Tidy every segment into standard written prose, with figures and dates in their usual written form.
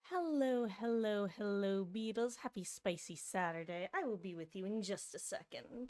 Hello, hello, hello, Beatles. Happy spicy Saturday. I will be with you in just a second.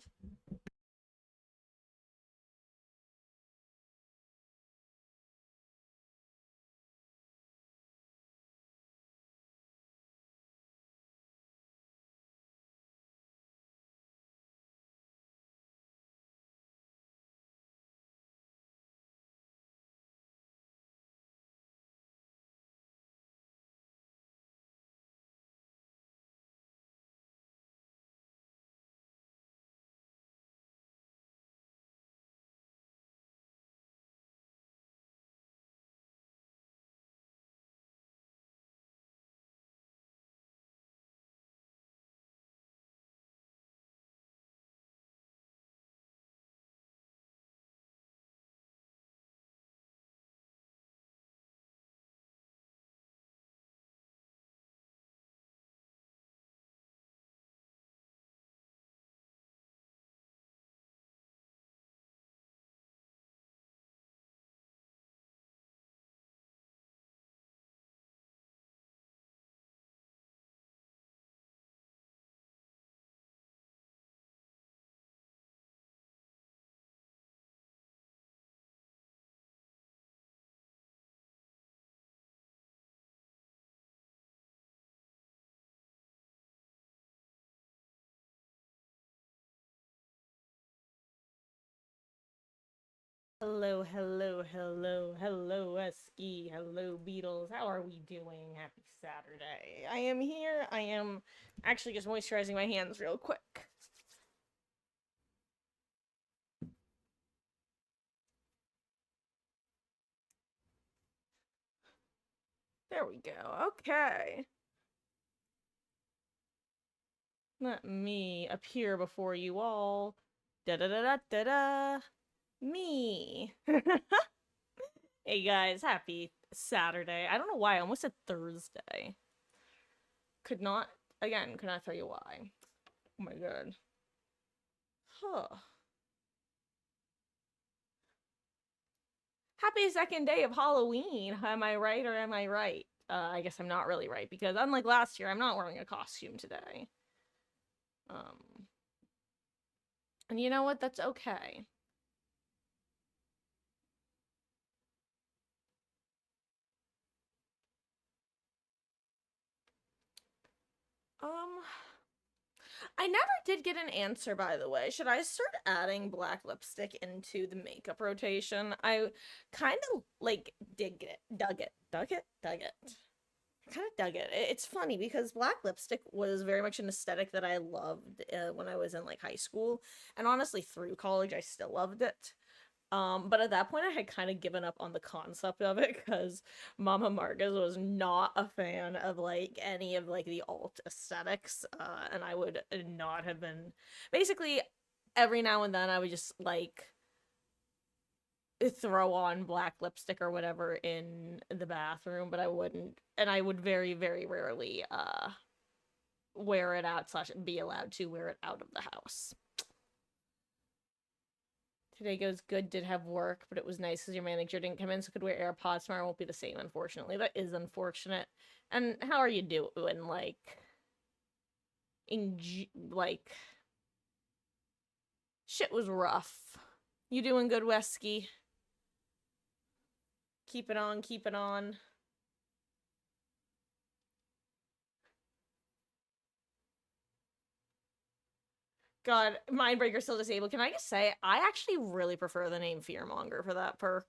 Hello, hello, hello, hello, Esky. Hello, Beatles. How are we doing? Happy Saturday. I am here. I am actually just moisturizing my hands real quick. There we go. Okay. Let me appear before you all. Da da da da da da. Me. Hey guys, happy Saturday. I don't know why, I almost said Thursday. Could not tell you why. Oh my god. Huh. Happy second day of Halloween. Am I right or am I right? I guess I'm not really right because unlike last year, I'm not wearing a costume today. Um, and you know what? That's okay. Um, I never did get an answer, by the way. Should I start adding black lipstick into the makeup rotation? I kind of like dug it. I kind of dug it. It's funny because black lipstick was very much an aesthetic that I loved when I was in like high school, and honestly through college I still loved it. But at that point, I had kind of given up on the concept of it because Mama Marcus was not a fan of like any of like the alt aesthetics, and I would not have been. Basically, every now and then, I would just like throw on black lipstick or whatever in the bathroom, but I wouldn't, and I would very, very rarely wear it out slash be allowed to wear it out of the house. Today goes good. Did have work, but it was nice because your manager didn't come in, so could wear AirPods. Tomorrow won't be the same, unfortunately. That is unfortunate. And how are you doing? Like, shit was rough. You doing good, Wesky? Keep it on, keep it on. God, Mindbreaker still disabled. Can I just say, I actually really prefer the name Fearmonger for that perk.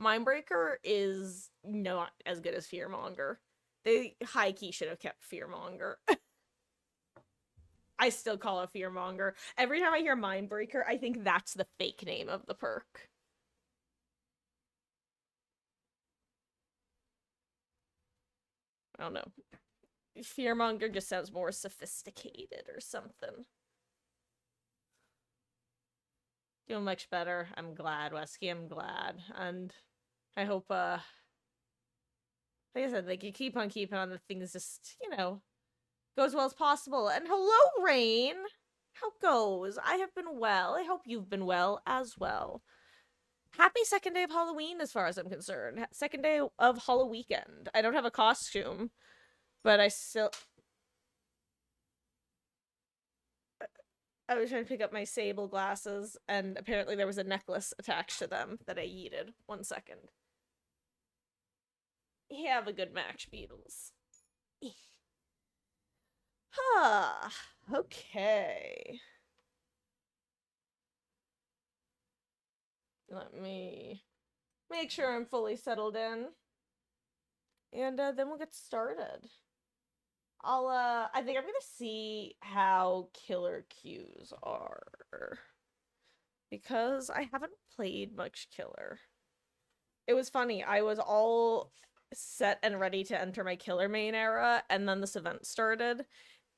Mindbreaker is not as good as Fearmonger. They high key should have kept Fearmonger. I still call it Fearmonger. Every time I hear Mindbreaker, I think that's the fake name of the perk. I don't know. Fearmonger just sounds more sophisticated or something. Doing much better. I'm glad, Wesky. I'm glad. And I hope, like I said, like you keep on keeping on the things just, go as well as possible. And hello, Rain! How goes? I have been well. I hope you've been well as well. Happy second day of Halloween, as far as I'm concerned. Second day of Halloweekend. I don't have a costume. But I was trying to pick up my sable glasses, and apparently there was a necklace attached to them that I yeeted. 1 second. Have a good match, Beatles. Ah, okay. Let me make sure I'm fully settled in. And then we'll get started. I think I'm gonna see how killer cues are. Because I haven't played much killer. It was funny, I was all set and ready to enter my killer main era, and then this event started,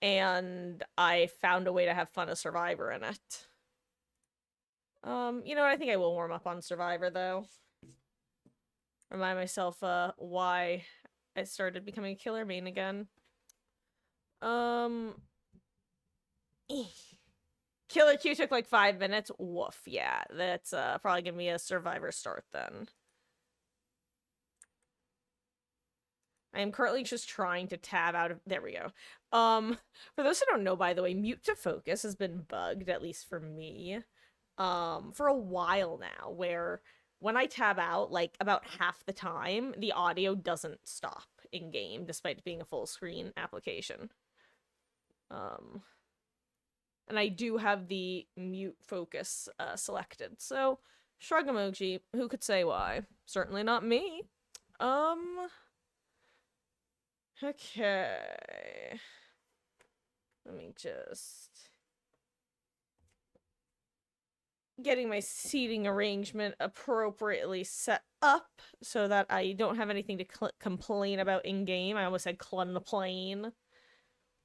and I found a way to have fun as Survivor in it. You know what, I think I will warm up on Survivor, though. Remind myself, why I started becoming a killer main again. Um... Killer Q took like 5 minutes. Woof, yeah. That's probably gonna be a Survivor start then. I am currently just trying to tab out of... There we go. For those who don't know, by the way, mute to focus has been bugged, at least for me, for a while now, where when I tab out, like, about half the time, the audio doesn't stop in-game, despite it being a full screen application. And I do have the mute focus selected, so shrug emoji, who could say why? Certainly not me. Okay. Let me just... Getting my seating arrangement appropriately set up so that I don't have anything to complain about in-game. I almost said clunplane.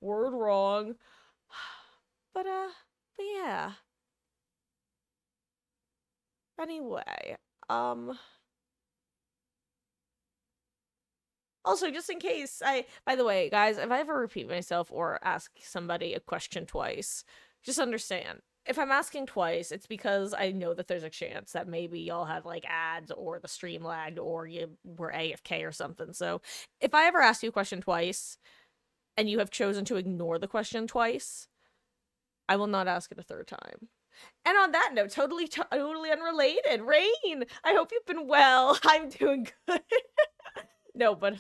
Word wrong. But yeah. Anyway, also, just in case, by the way, guys, if I ever repeat myself or ask somebody a question twice, just understand. If I'm asking twice, it's because I know that there's a chance that maybe y'all had, like, ads, or the stream lagged, or you were AFK or something. So, if I ever ask you a question twice, and you have chosen to ignore the question twice, I will not ask it a third time. And on that note, totally unrelated, Rain, I hope you've been well. I'm doing good. No, but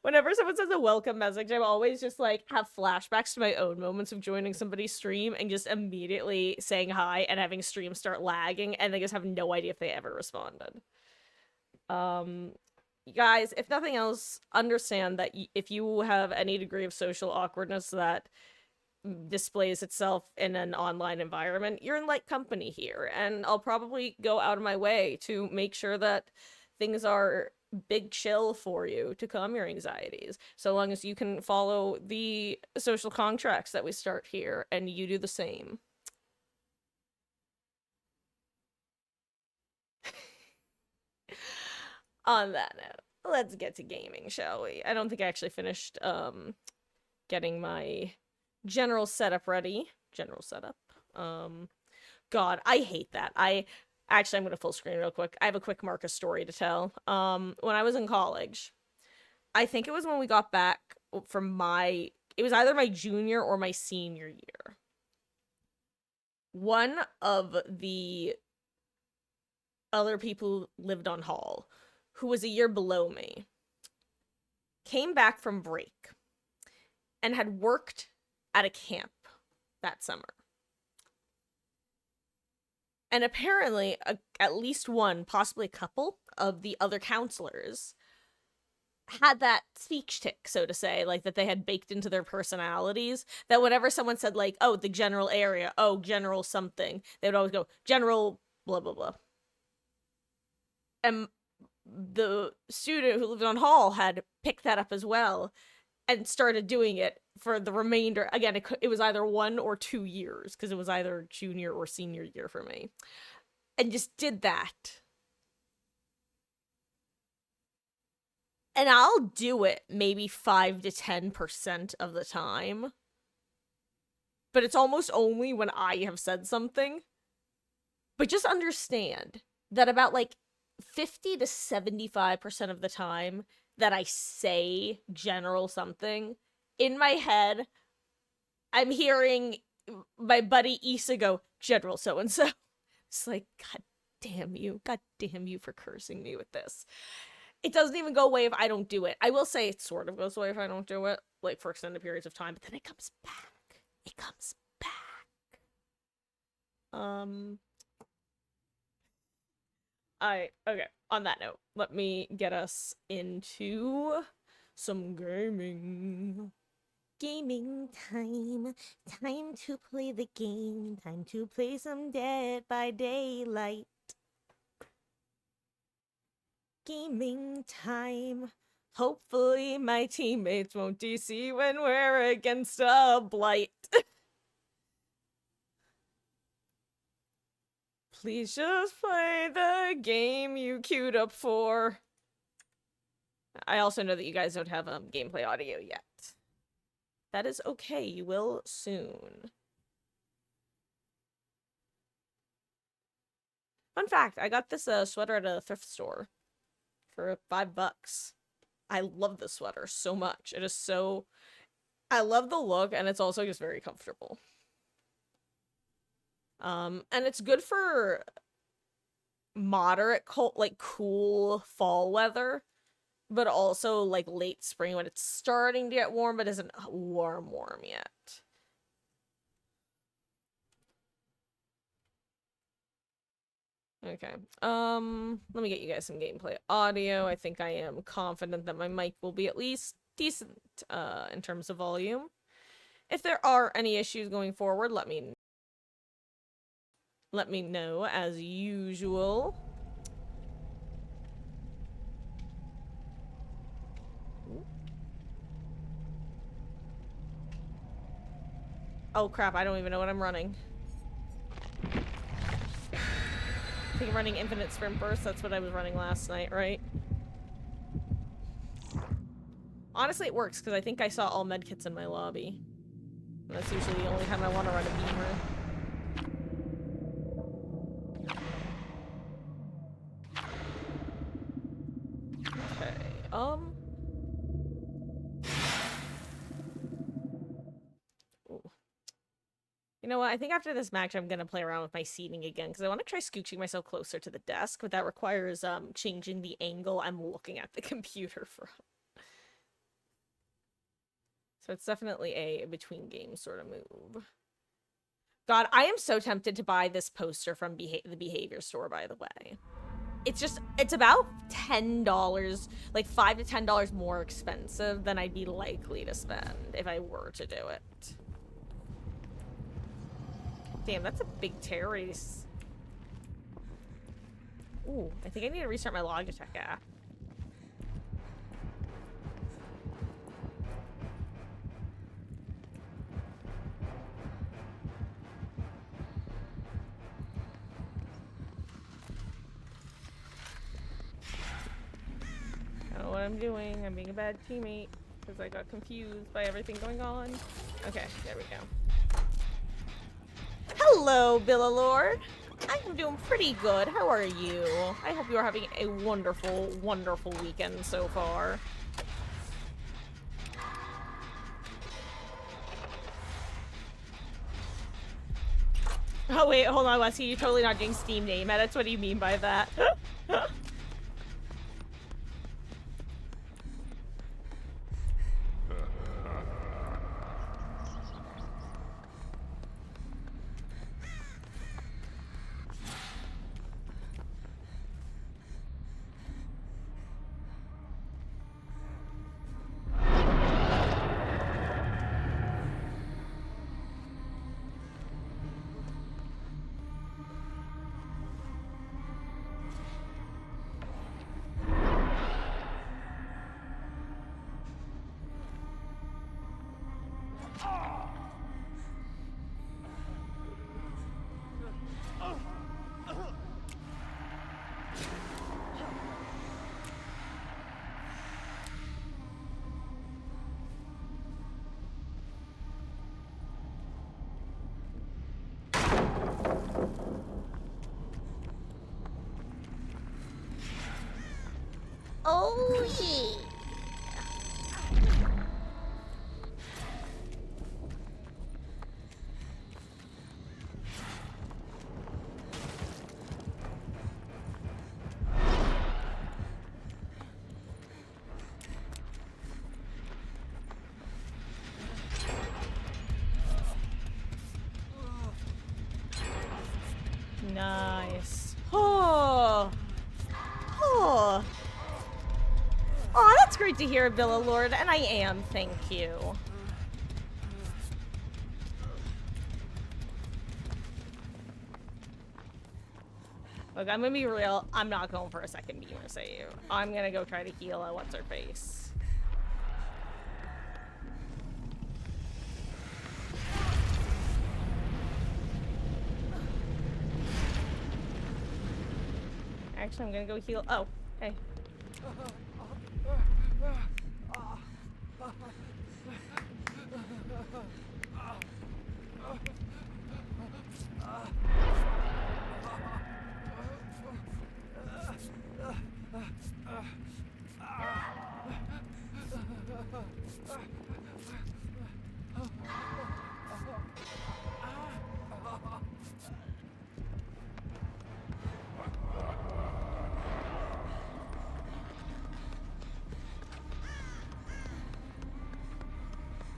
whenever someone says a welcome message, I'm always just like have flashbacks to my own moments of joining somebody's stream and just immediately saying hi and having stream start lagging, and they just have no idea if they ever responded. Guys, if nothing else, understand that if you have any degree of social awkwardness that displays itself in an online environment, you're in light company here, and I'll probably go out of my way to make sure that things are big chill for you to calm your anxieties, so long as you can follow the social contracts that we start here, and you do the same. On that note, let's get to gaming, shall we? I don't think I actually finished getting my general setup ready. General setup. God, I hate that. Actually, I'm gonna full screen real quick. I have a quick Marcus story to tell. When I was in college, I think it was when we got back from it was either my junior or my senior year. One of the other people who lived on hall, who was a year below me, came back from break and had worked at a camp that summer. And apparently, at least one, possibly a couple, of the other counselors had that speech tick, so to say, like, that they had baked into their personalities, that whenever someone said, like, oh, the general area, oh, general something, they would always go, general blah, blah, blah. And the student who lived on hall had picked that up as well and started doing it for the remainder. Again, it was either 1 or 2 years, because it was either junior or senior year for me, and just did that. And I'll do it maybe 5 to 10% of the time, but it's almost only when I have said something. But just understand that about like 50 to 75% of the time, that I say General something, in my head, I'm hearing my buddy Issa go, General so-and-so. It's like, God damn you. God damn you for cursing me with this. It doesn't even go away if I don't do it. I will say it sort of goes away if I don't do it, like for extended periods of time, but then it comes back. It comes back. Okay, on that note, let me get us into some gaming. Gaming time. Time to play the game. Time to play some Dead by Daylight. Gaming time. Hopefully my teammates won't DC when we're against a blight. Please just play the game you queued up for. I also know that you guys don't have gameplay audio yet. That is okay, you will soon. Fun fact, I got this sweater at a thrift store for $5. I love the sweater so much. It is so... I love the look, and it's also just very comfortable. And it's good for moderate, cold, like, cool fall weather, but also, like, late spring when it's starting to get warm, but isn't warm yet. Okay, let me get you guys some gameplay audio. I think I am confident that my mic will be at least decent, in terms of volume. If there are any issues going forward, let me know as usual. Oh crap, I don't even know what I'm running. I think I'm running Infinite Sprint Burst. That's what I was running last night, right? Honestly, it works, because I think I saw all medkits in my lobby. And that's usually the only time I want to run a beamer. Okay, Ooh. You know what? I think after this match, I'm gonna play around with my seating again, because I want to try scooching myself closer to the desk, but that requires, changing the angle I'm looking at the computer from. So it's definitely a between games sort of move. God, I am so tempted to buy this poster from the Behavior Store, by the way. It's about $10, like $5 to $10 more expensive than I'd be likely to spend if I were to do it. Damn, that's a big tear race. Ooh, I think I need to restart my Logitech app. I don't know what I'm doing. I'm being a bad teammate because I got confused by everything going on. Okay, there we go. Hello, Billalord. I am doing pretty good. How are you? I hope you are having a wonderful, wonderful weekend so far. Oh wait, hold on, Wesley. You're totally not doing Steam name edits. What do you mean by that? Nice. Oh. Oh. Oh, that's great to hear, Villa Lord, and I am, thank you. Look, I'm gonna be real. I'm not going for a second beamer save. I'm gonna go try to heal what's her face. Actually, I'm gonna go heal. Oh, hey.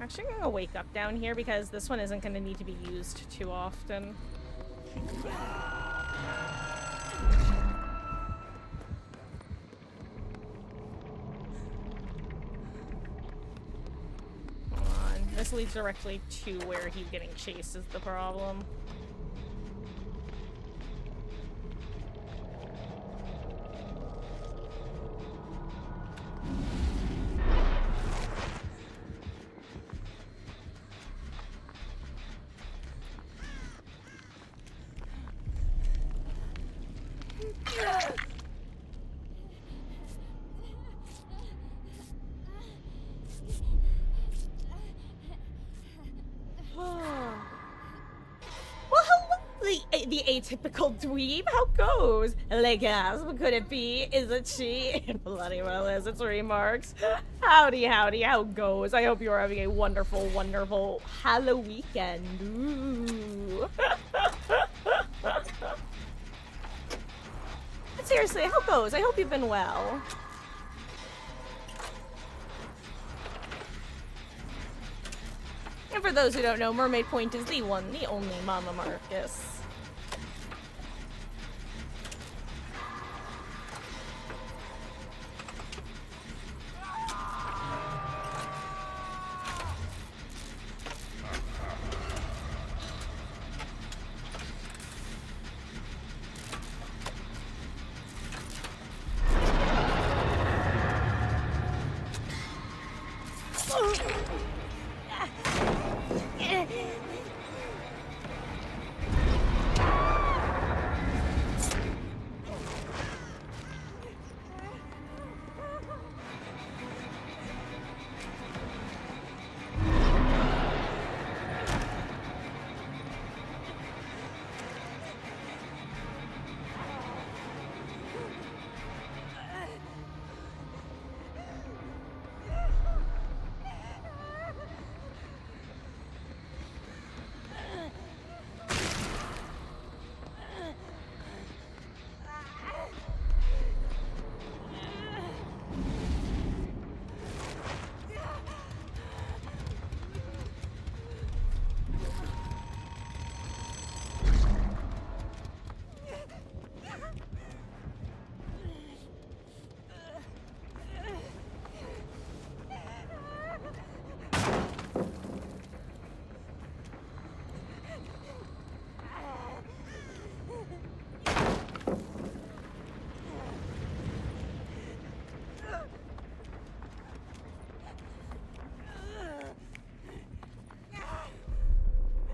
Actually, I'm gonna wake up down here because this one isn't gonna need to be used too often. Come on. This leads directly to where he's getting chased is the problem. The atypical dweeb? How goes? Legasm, could it be? Is it she? Bloody well as its remarks. Howdy, howdy, how goes? I hope you're having a wonderful, wonderful Halloweekend. Ooh. But seriously, how goes? I hope you've been well. And for those who don't know, Mermaid Point is the one, the only Mama Marcus.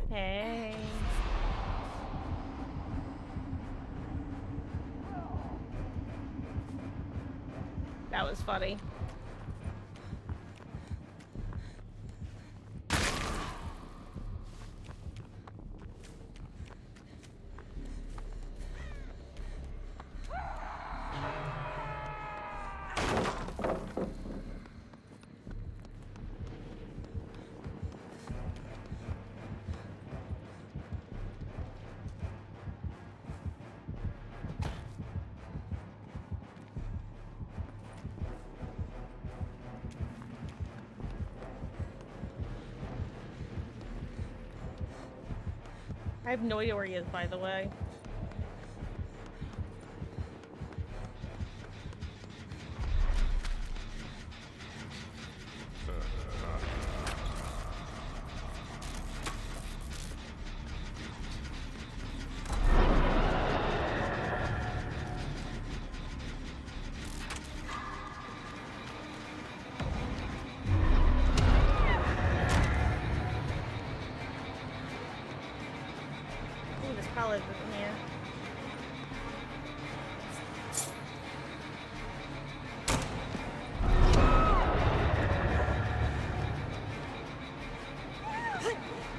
Hey. That was funny. I have no idea where he is, by the way. in here.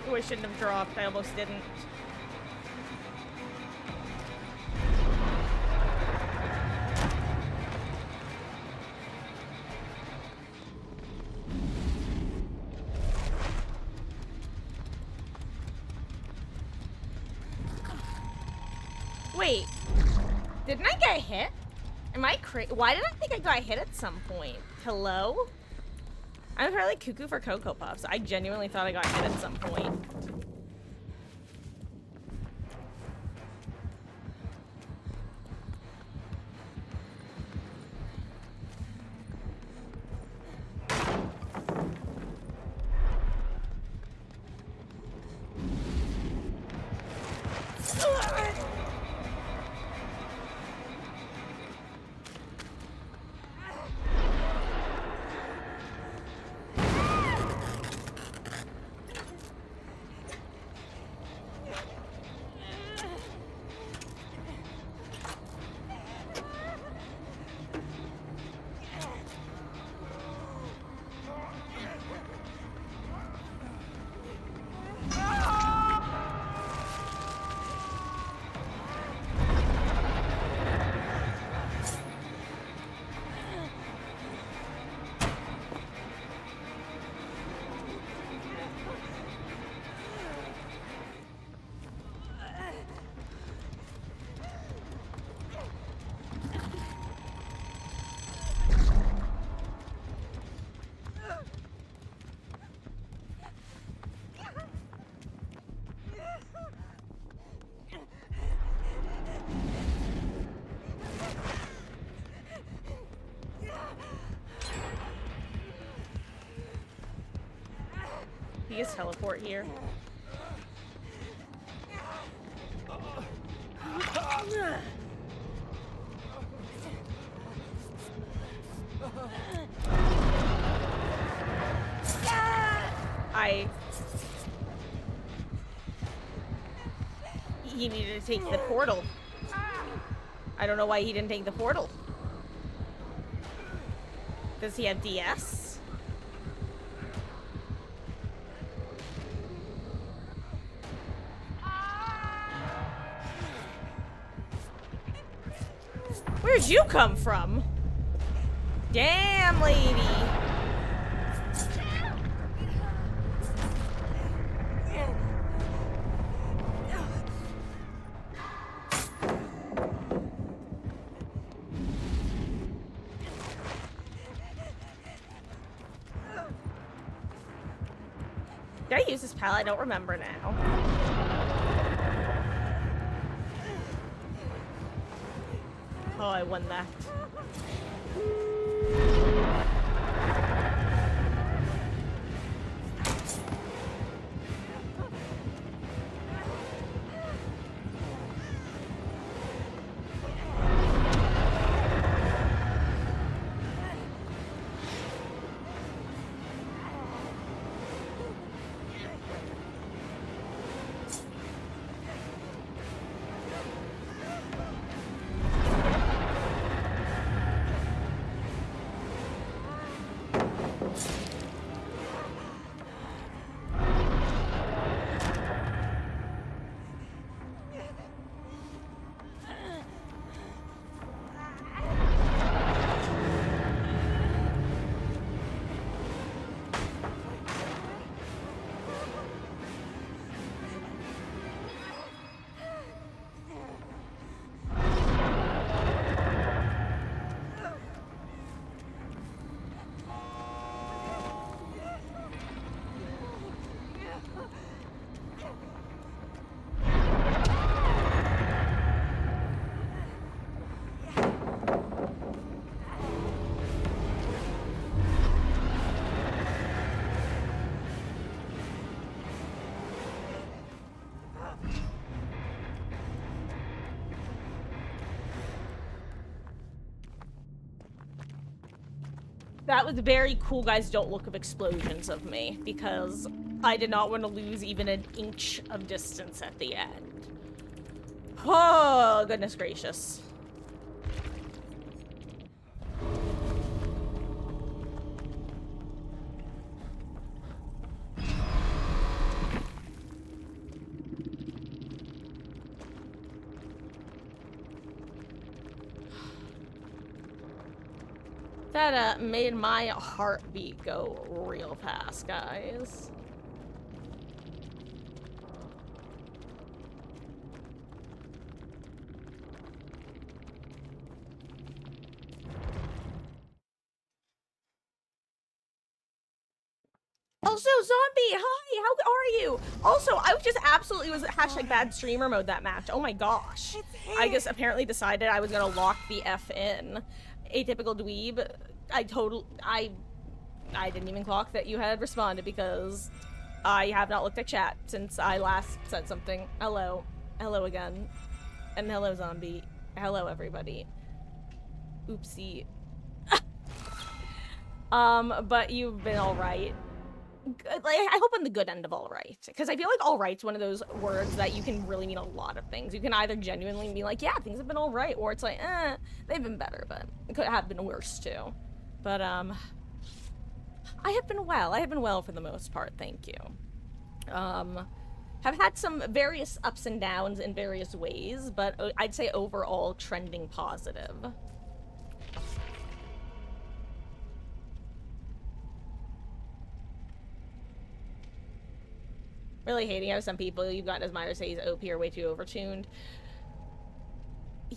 Oh, I shouldn't have dropped. I almost didn't. Wait, didn't I get hit? Am I crazy? Why did I think I got hit at some point? Hello? I'm probably cuckoo for Cocoa Puffs. I genuinely thought I got hit at some point. He just teleport here. He needed to take the portal. I don't know why he didn't take the portal. Does he have DS? Where'd you come from? Damn, lady. Did I use this pallet? I don't remember now. Oh, I won that. That was very cool, guys. Don't look of explosions of me, because I did not want to lose even an inch of distance at the end. Oh, goodness gracious. That made my heartbeat go real fast, guys. Also, Zombie, hi, how are you? Also, I was just absolutely was hashtag bad streamer mode that match. Oh my gosh. I just apparently decided I was gonna lock the F in. Atypical dweeb. I didn't even clock that you had responded because I have not looked at chat since I last said something. Hello. Hello again. And hello, Zombie. Hello, everybody. Oopsie. But you've been alright. Like, I hope I'm the good end of all right, because I feel like all right's one of those words that you can really mean a lot of things. You can either genuinely be like, yeah, things have been all right, or it's like, they've been better, but it could have been worse too. But I have been well. I have been well for the most part, thank you. Have had some various ups and downs in various ways, but I'd say overall trending positive. Really hating how some people you've gotten as Myers say he's OP are way too overtuned.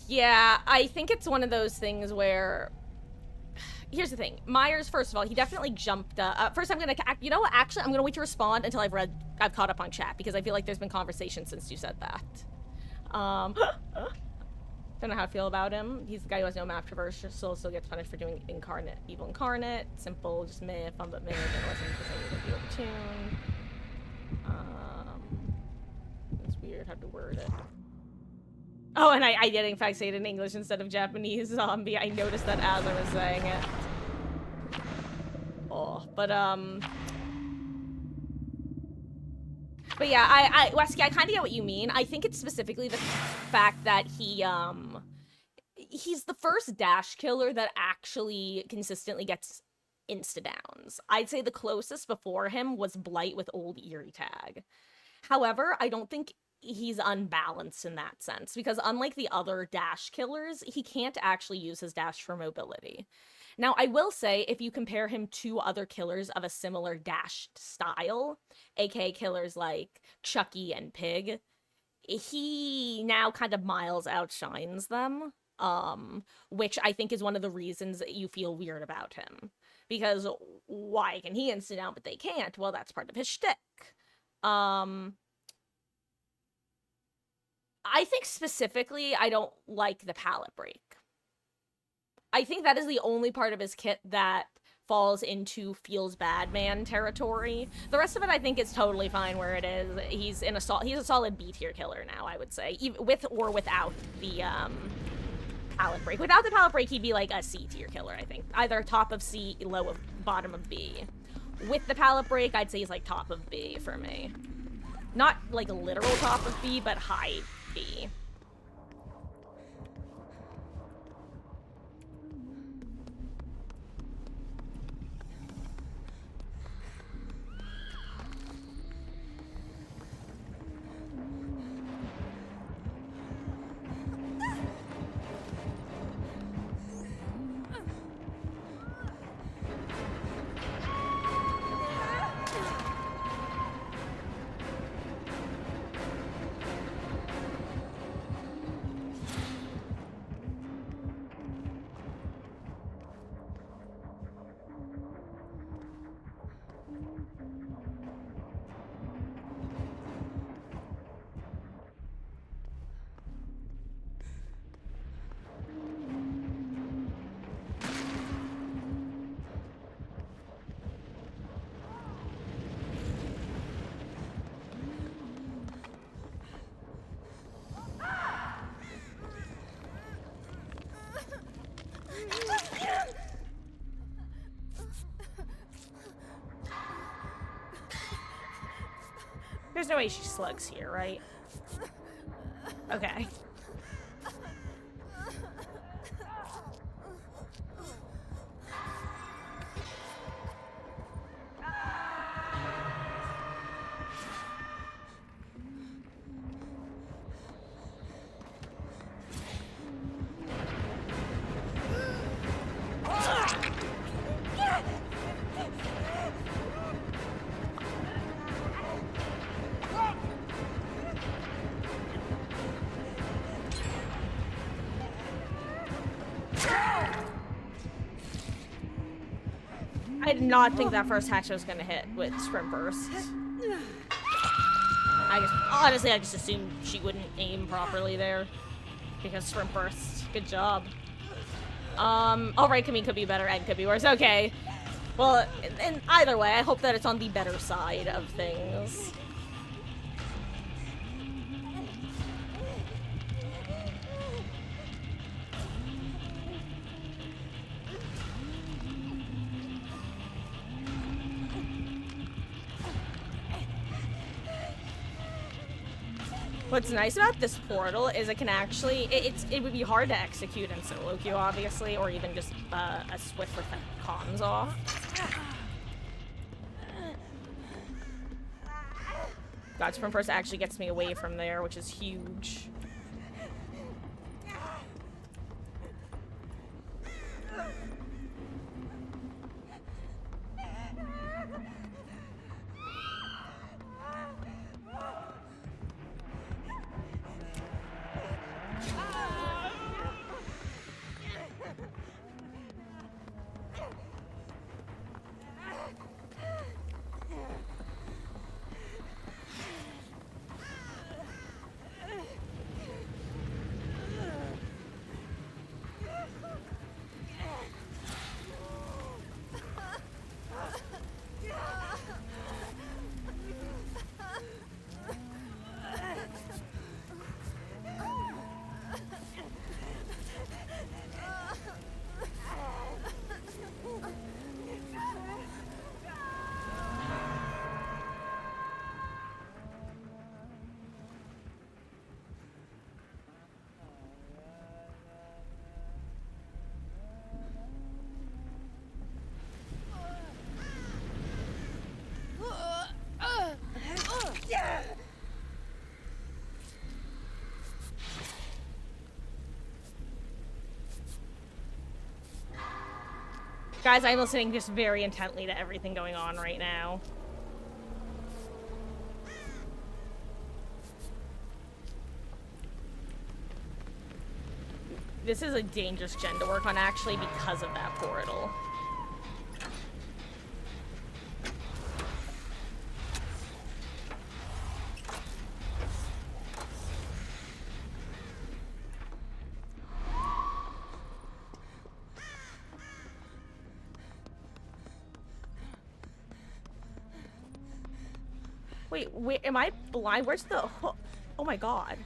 Yeah, I think it's one of those things where... Here's the thing. Myers, first of all, he definitely jumped first I'm gonna... You know what? Actually, I'm gonna wait to respond until I've caught up on chat, because I feel like there's been conversation since you said that. Don't know how I feel about him. He's the guy who has no map traversal, still gets punished for doing evil incarnate. Simple, just meh, fun but meh, then wasn't because he would be overtuned. It's weird how to word it. Oh, and I did in fact say it in English instead of Japanese, Zombie. I noticed that as I was saying it. Oh, but yeah, Wesky, I kind of get what you mean. I think it's specifically the fact that he's the first dash killer that actually consistently gets insta-downs. I'd say the closest before him was Blight with old Eerie Tag. However, I don't think he's unbalanced in that sense, because unlike the other dash killers, he can't actually use his dash for mobility. Now, I will say, if you compare him to other killers of a similar dash style, aka killers like Chucky and Pig, he now kind of miles outshines them, which I think is one of the reasons that you feel weird about him. Because why can he instant out but they can't? Well, that's part of his shtick. I think specifically I don't like the pallet break. I think that is the only part of his kit that falls into feels bad man territory. The rest of it I think is totally fine where it is. He's a solid B tier killer now, I would say, with or without the pallet break. Without the pallet break, he'd be like a C tier killer, I think. Either top of C, low of bottom of B. With the pallet break, I'd say he's like top of B for me. Not like a literal top of B, but high B. There's no way she slugs here, right? Okay. I did not think that first hatch was gonna hit with Sprint Burst. Honestly, I just assumed she wouldn't aim properly there. Because Sprint Burst. Good job. Alright, Camille could be better and could be worse. Okay. Well, and either way, I hope that it's on the better side of things. What's nice about this portal is it can actually, it would be hard to execute in solo queue, obviously, or even just a Swift with comms off. God, Sprint Burst actually gets me away from there, which is huge. Guys, I'm listening just very intently to everything going on right now. This is a dangerous gen to work on, actually, because of that portal. Wait, am I blind? Where's the hook? Oh my god.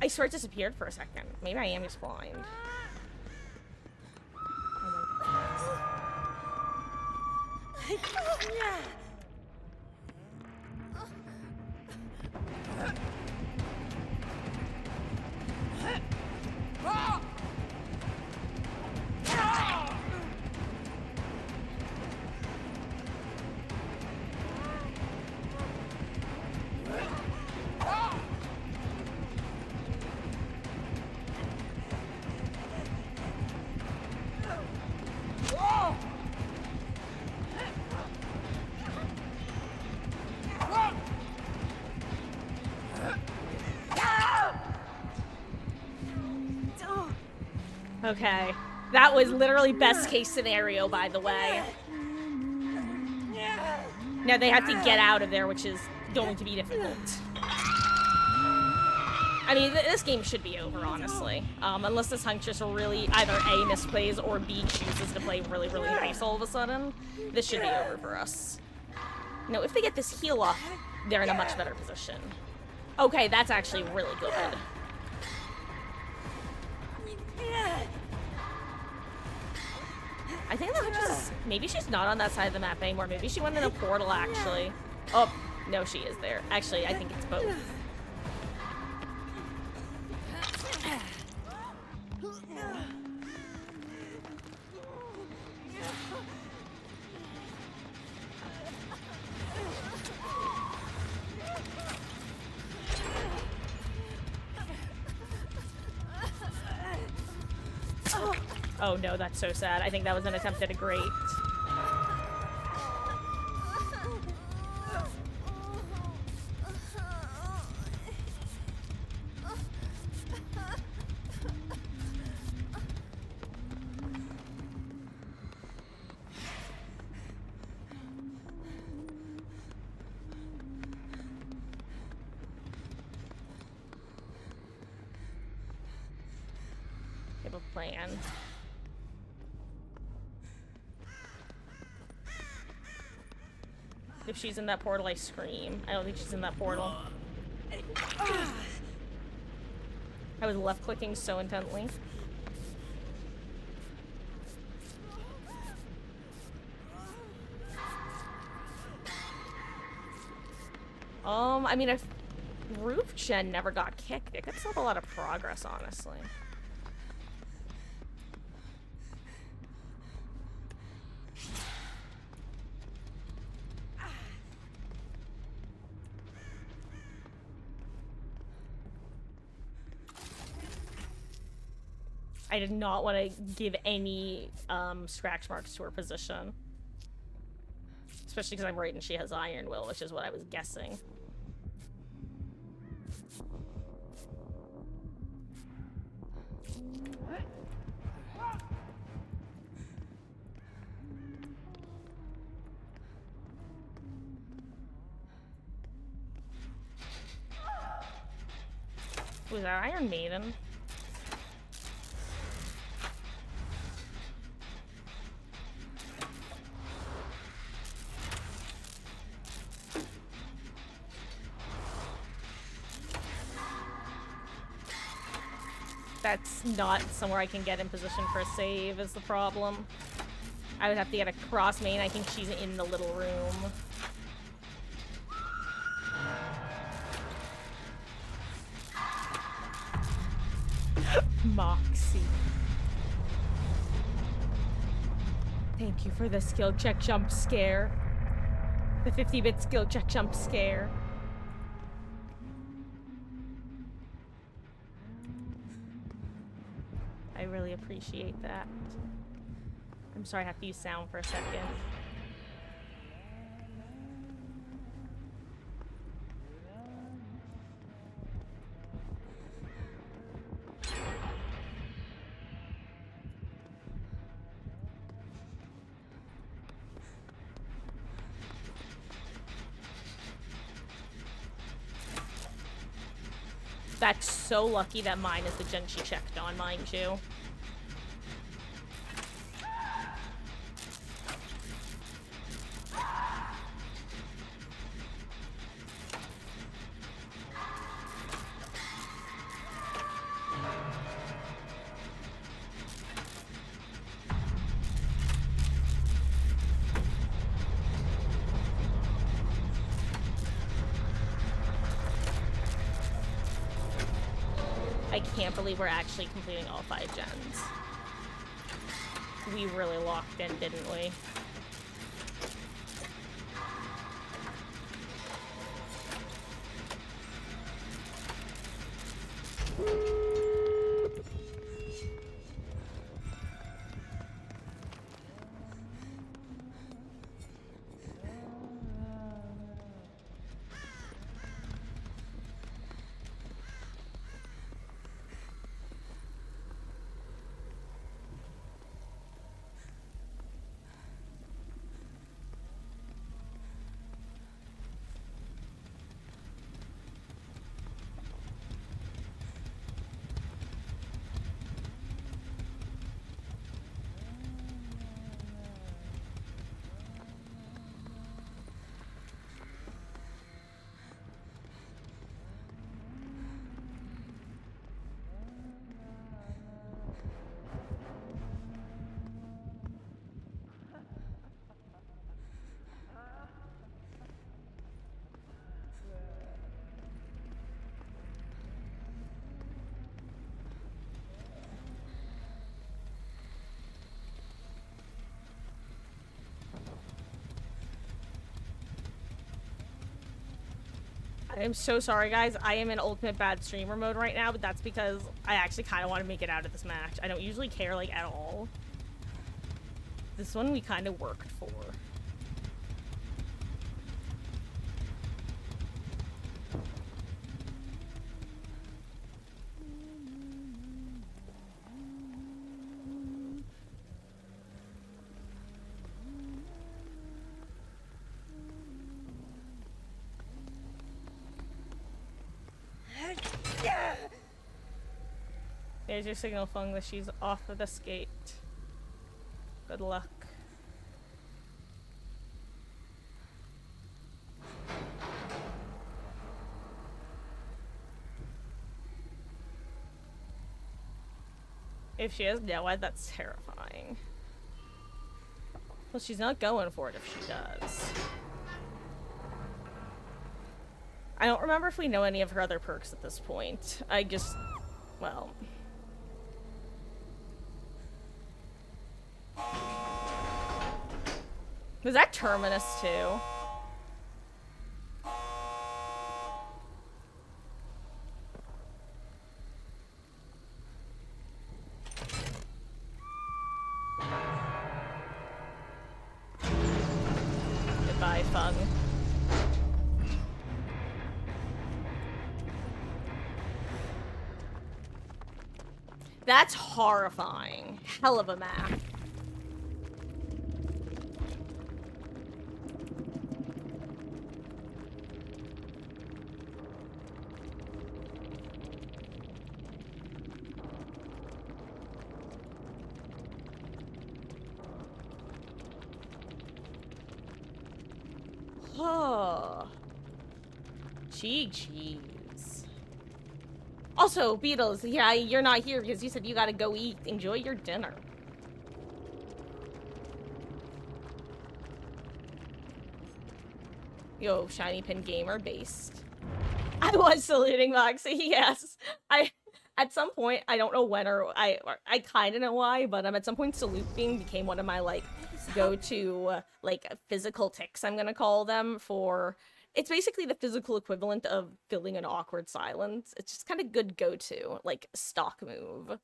I swear it disappeared for a second. Maybe I am just blind. Oh my god. Okay. That was literally best case scenario, by the way. Now they have to get out of there, which is going to be difficult. I mean, this game should be over, honestly. Unless this Huntress really either A, misplays, or B, chooses to play really, really nice all of a sudden. This should be over for us. Now, if they get this heal off, they're in a much better position. Okay, that's actually really good. I think the Huntress, maybe she's not on that side of the map anymore. Maybe she went in a portal, actually. Oh, no, she is there. Actually, I think it's both. Oh no, that's so sad. I think that was an attempt at a grate. plan. If she's in that portal, I scream. I don't think she's in that portal. I was left clicking so intently. I mean, if Roof Gen never got kicked, it could still have a lot of progress, honestly. I did not want to give any scratch marks to her position. Especially because I'm right and she has Iron Will, which is what I was guessing. Was that Iron Maiden? That's not somewhere I can get in position for a save is the problem. I would have to get a cross main. I think she's in the little room. Moxie. Thank you for the skill check jump scare. The 50-bit skill check jump scare. I really appreciate that. I'm sorry I have to use sound for a second. That's so lucky that mine is the gen she checked on, mind you. I can't believe we're actually completing all 5 gens. We really locked in, didn't we? I'm so sorry, guys. I am in ultimate bad streamer mode right now, but that's because I actually kind of want to make it out of this match. I don't usually care, like, at all. This one we kind of worked for. Here's your signal, Fung, that she's off of the skate. Good luck. If she has Dead, that's terrifying. Well, she's not going for it if she does. I don't remember if we know any of her other perks at this point. I just... well... Was that Terminus too? Goodbye, Fung. That's horrifying. Hell of a map. Oh. Jeez. Also, Beatles, yeah, you're not here because you said you gotta go eat. Enjoy your dinner. Yo, Shiny Pin Gamer based. I was saluting Moxie, yes. At some point, I don't know when or I kind of know why, but at some point saluting became one of my, like, go-to, like, physical tics, I'm gonna call them, for... It's basically the physical equivalent of filling an awkward silence. It's just kind of good go-to, like, stock move.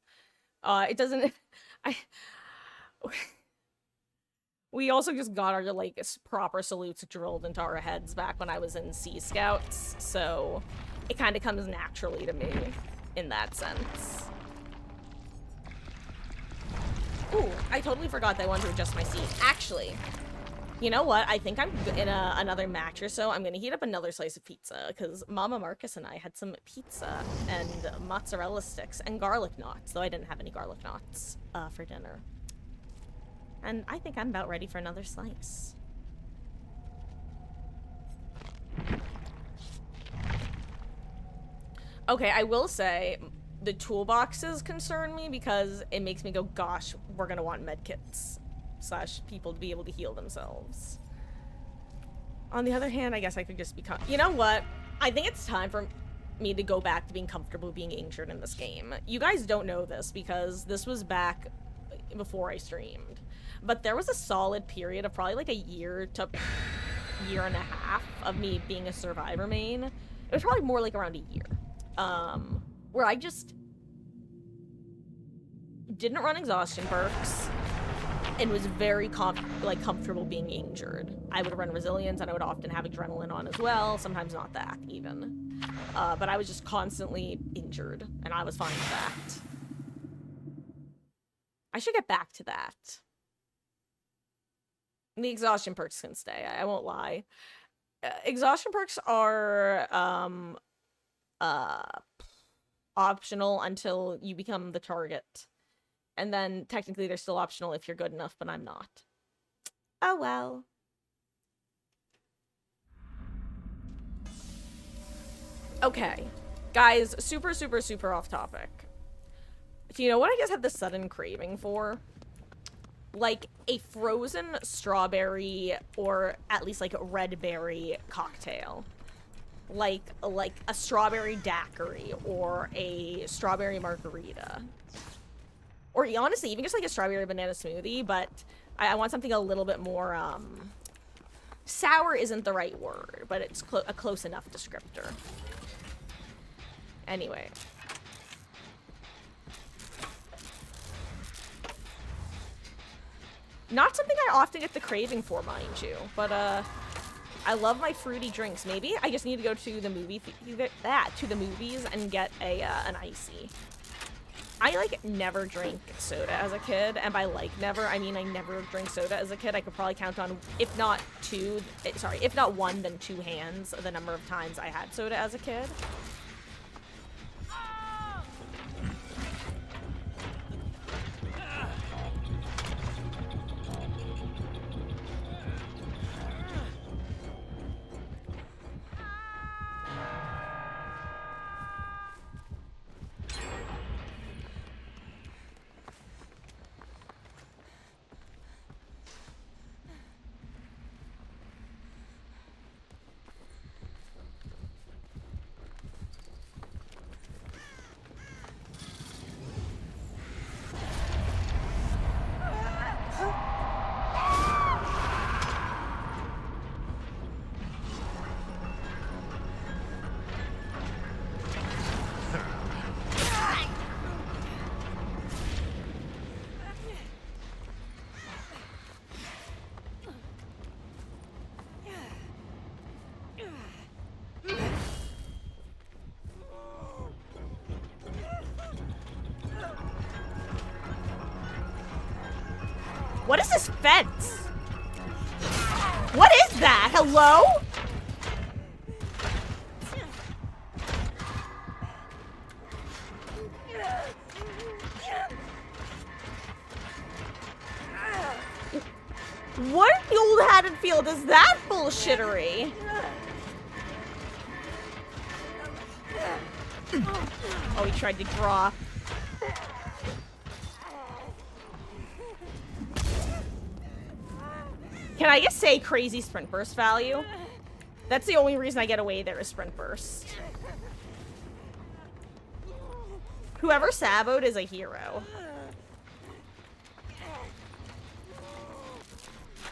It doesn't... We also just got our, like, proper salutes drilled into our heads back when I was in Sea Scouts, so it kind of comes naturally to me in that sense. Ooh, I totally forgot that I wanted to adjust my seat. Actually, you know what? I think I'm in another match or so. I'm gonna heat up another slice of pizza, because Mama Marcus and I had some pizza and mozzarella sticks and garlic knots, though I didn't have any garlic knots for dinner. And I think I'm about ready for another slice. Okay, I will say, the toolboxes concern me because it makes me go, gosh, we're gonna want medkits. / people to be able to heal themselves. On the other hand, I guess I could just be... You know what? I think it's time for me to go back to being comfortable being injured in this game. You guys don't know this because this was back before I streamed. But there was a solid period of probably like a year to year and a half of me being a survivor main. It was probably more like around a year. Where I just didn't run exhaustion perks and was very comfortable being injured. I would run resilience and I would often have adrenaline on as well, sometimes not that even. But I was just constantly injured and I was fine with that. I should get back to that. The exhaustion perks can stay, I won't lie. Exhaustion perks are optional until you become the target. And then technically they're still optional if you're good enough, but I'm not. Oh well. Okay. Guys, super off topic. Do you know what I just have this sudden craving for? Like a frozen strawberry or at least like a red berry cocktail. Like a strawberry daiquiri or a strawberry margarita. Or honestly, even just like a strawberry banana smoothie, but I want something a little bit more, sour isn't the right word, but it's a close enough descriptor. Anyway. Not something I often get the craving for, mind you, but, I love my fruity drinks. Maybe I just need to go to the movies and get an icy. I, like, never drank soda as a kid, and by, like, never, I mean I never drank soda as a kid. I could probably count on, if not one, then 2 hands the number of times I had soda as a kid. What is this fence? What is that? Hello? What in the old Haddonfield is that bullshittery? Oh, he tried to draw. Can I just say crazy sprint burst value? That's the only reason I get away there is sprint burst. Whoever saboed is a hero.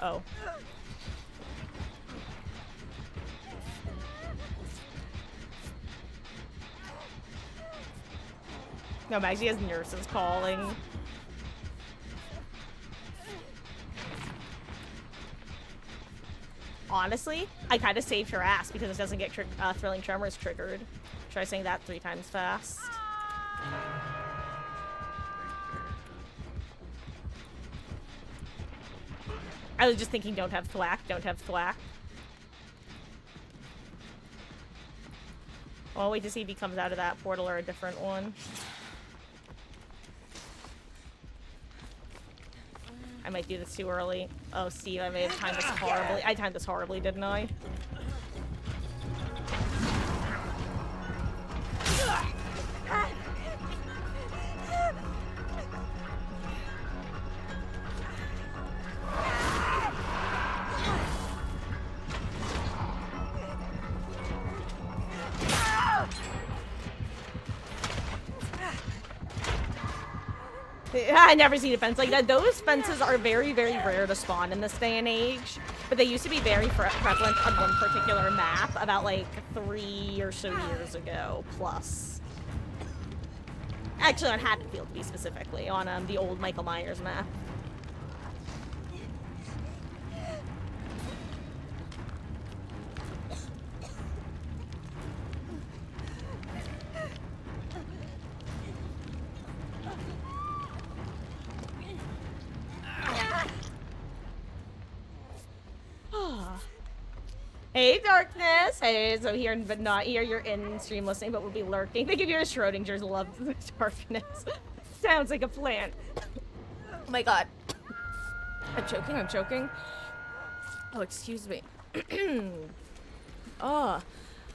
Oh. No, Maggie has nurses calling. Honestly, I kind of saved her ass because it doesn't get thrilling tremors triggered. Try saying that 3 times fast. I was just thinking, don't have thwack, don't have thwack. I'll wait to see if he comes out of that portal or a different one. I might do this too early. Oh, Steve, I may have timed this horribly. I timed this horribly, didn't I? I never seen a fence like that. Those fences are very, very rare to spawn in this day and age. But they used to be very prevalent on one particular map about like 3 or so years ago, plus. Actually, on Haddonfield to be specifically, on the old Michael Myers map. Hey, Darkness! Hey, so here but not here, you're in stream listening, but we'll be lurking. Thank you, Schrodinger's love the darkness. Sounds like a plan. Oh my god. I'm choking. Oh, excuse me. Oh,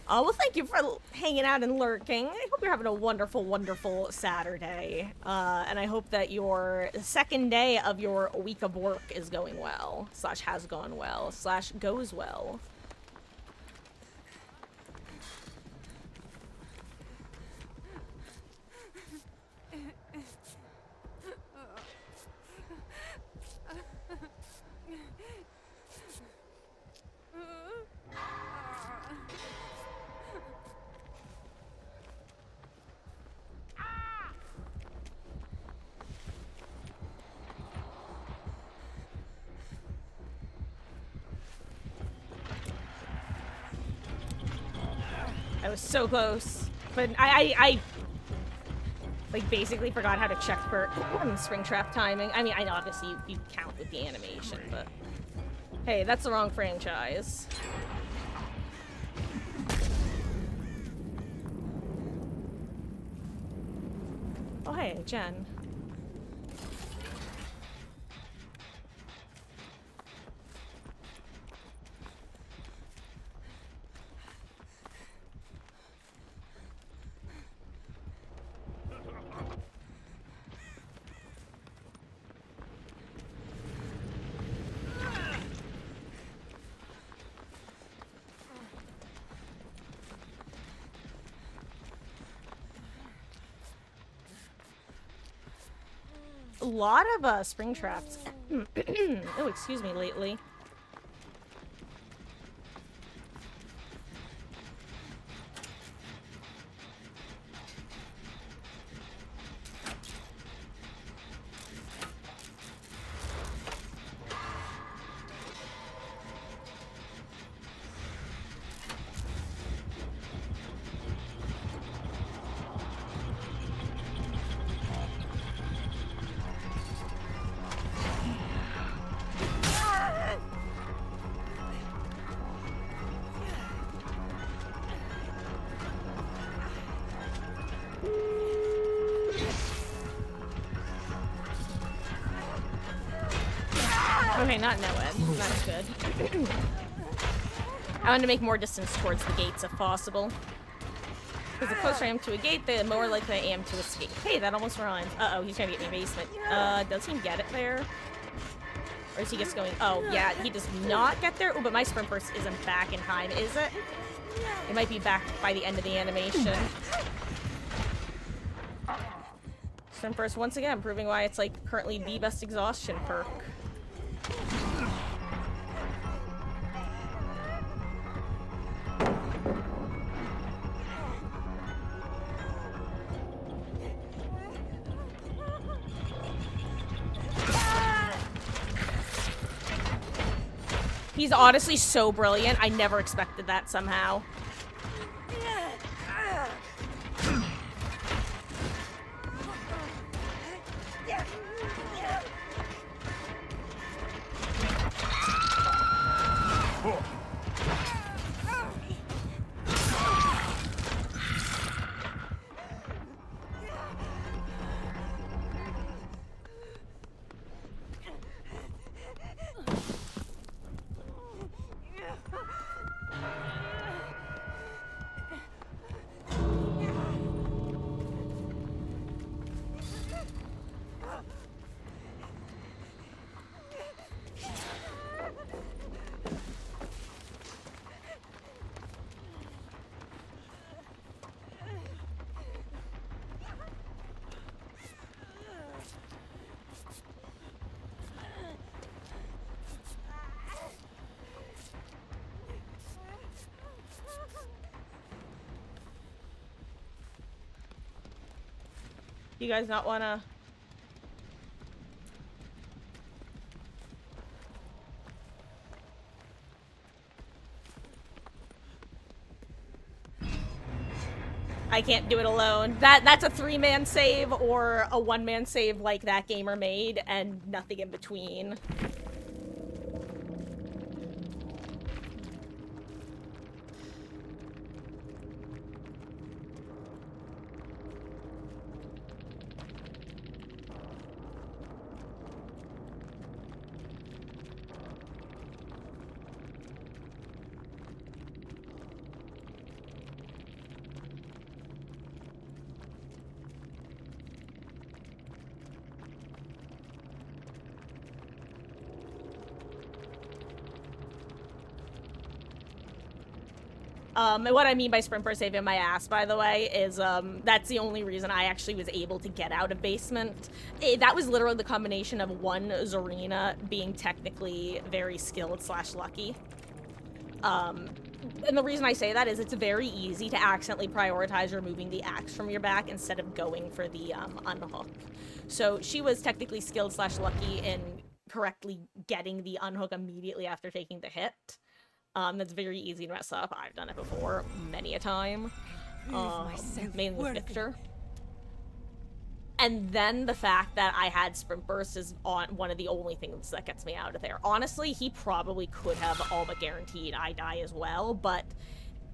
well, thank you for hanging out and lurking. I hope you're having a wonderful, wonderful Saturday. And I hope that your second day of your week of work is going well. / has gone well. / goes well. I was so close, but I like basically forgot how to check for spring trap timing. I mean, I know obviously you count with the animation, but hey, that's the wrong franchise. Oh hey, Jen. A lot of spring traps. Oh, excuse me, lately. Okay, not no end. That's good. I want to make more distance towards the gates if possible. Because the closer I am to a gate, the more likely I am to escape. Hey, that almost rhymes. Uh-oh, he's trying to get me basement. Does he get it there? Or is he just going... Oh, yeah, he does not get there. Oh, but my sprint burst isn't back in time, is it? It might be back by the end of the animation. Sprint burst, once again, proving why it's, like, currently the best exhaustion perk. He's honestly so brilliant. I never expected that somehow. You guys not wanna... I can't do it alone. That's a 3-man save or a 1-man save like that gamer made, and nothing in between. And what I mean by sprint burst saving my ass, by the way, is that's the only reason I actually was able to get out of basement. That was literally the combination of one Zarina being technically very skilled / lucky. And the reason I say that is it's very easy to accidentally prioritize removing the axe from your back instead of going for the unhook. So she was technically skilled / lucky in correctly getting the unhook immediately after taking the hit. That's very easy to mess up. I've done it before many a time. Mainly with Victor. And then the fact that I had sprint burst is one of the only things that gets me out of there. Honestly, he probably could have all but guaranteed I die as well, but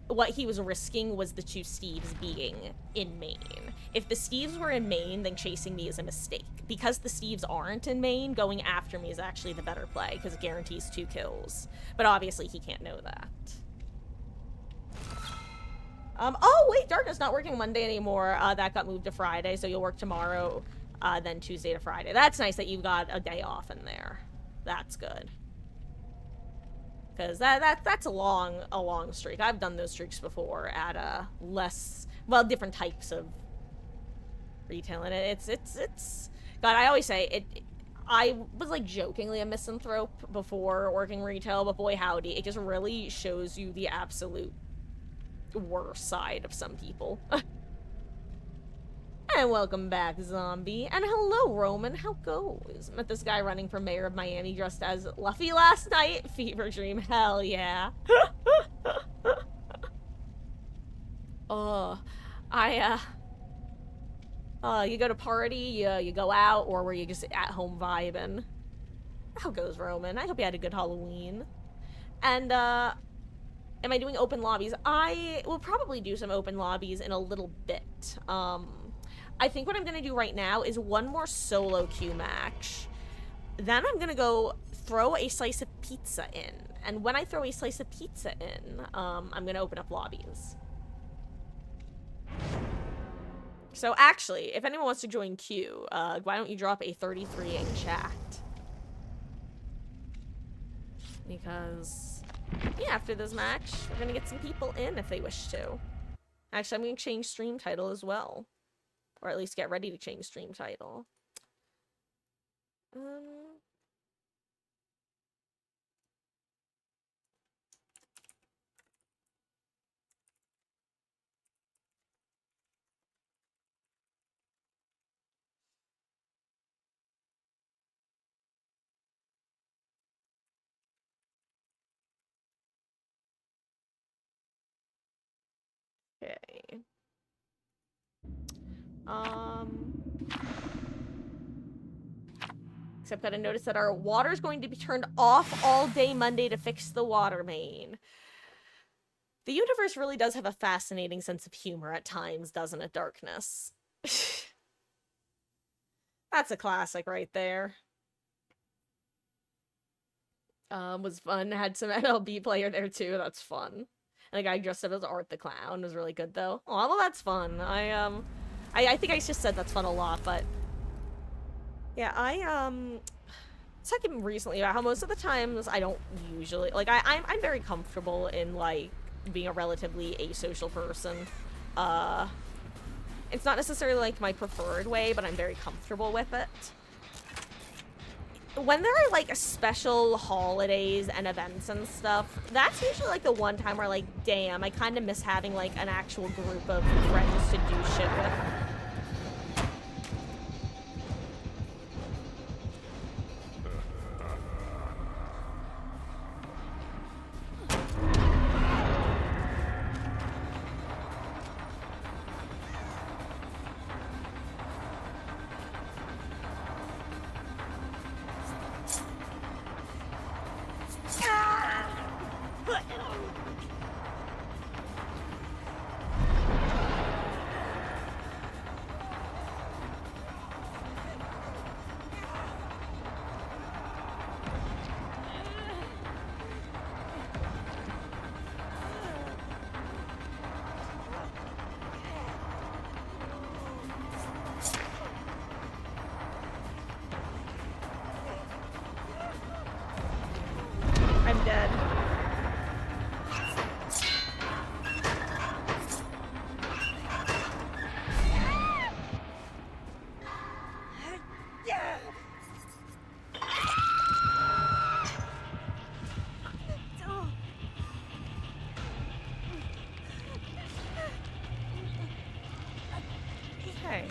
what he was risking was the 2 Steves being in main. If the Steves were in main, then chasing me is a mistake. Because the Steves aren't in main, going after me is actually the better play, because it guarantees 2 kills. But obviously, he can't know that. Oh, wait, Darkness not working Monday anymore. That got moved to Friday, so you'll work tomorrow, then Tuesday to Friday. That's nice that you've got a day off in there. That's good. Because that's a long streak. I've done those streaks before at different types of retail, and it's God, I always say I was like jokingly a misanthrope before working retail, but boy howdy, it just really shows you the absolute worst side of some people. And welcome back, Zombie. And hello, Roman. How goes? Met this guy running for mayor of Miami dressed as Luffy last night. Fever dream. Hell yeah. You go to party, you go out, or were you just at home vibing? How goes, Roman? I hope you had a good Halloween. And, am I doing open lobbies? I will probably do some open lobbies in a little bit. I think what I'm going to do right now is one more solo queue match. Then I'm going to go throw a slice of pizza in. And when I throw a slice of pizza in, I'm gonna open up lobbies. So actually, if anyone wants to join queue, why don't you drop a 33 in chat? Because, yeah, after this match, we're gonna get some people in if they wish to. Actually, I'm gonna change stream title as well. Or at least get ready to change stream title. Okay. Except gotta notice that our water is going to be turned off all day Monday to fix the water main. The universe really does have a fascinating sense of humor at times, doesn't it, Darkness? That's a classic right there. Was fun. Had some MLB player there too. That's fun. And the guy dressed up as Art the Clown was really good though. Oh, well, that's fun. I think I just said that's fun a lot, but yeah, talking recently about how most of the times I don't usually like I'm very comfortable in like being a relatively asocial person. It's not necessarily like my preferred way, but I'm very comfortable with it. When there are like special holidays and events and stuff, that's usually like the one time where like, damn, I kind of miss having like an actual group of friends to do shit with. I'm dead. Okay.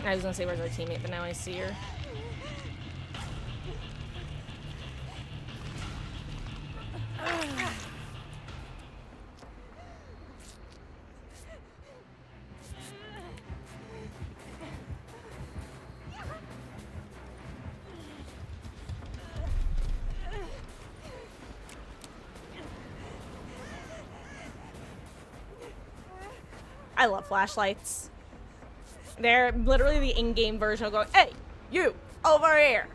I was gonna say where's our teammate, but now I see her. I love flashlights. They're literally the in-game version of going, hey, you, over here.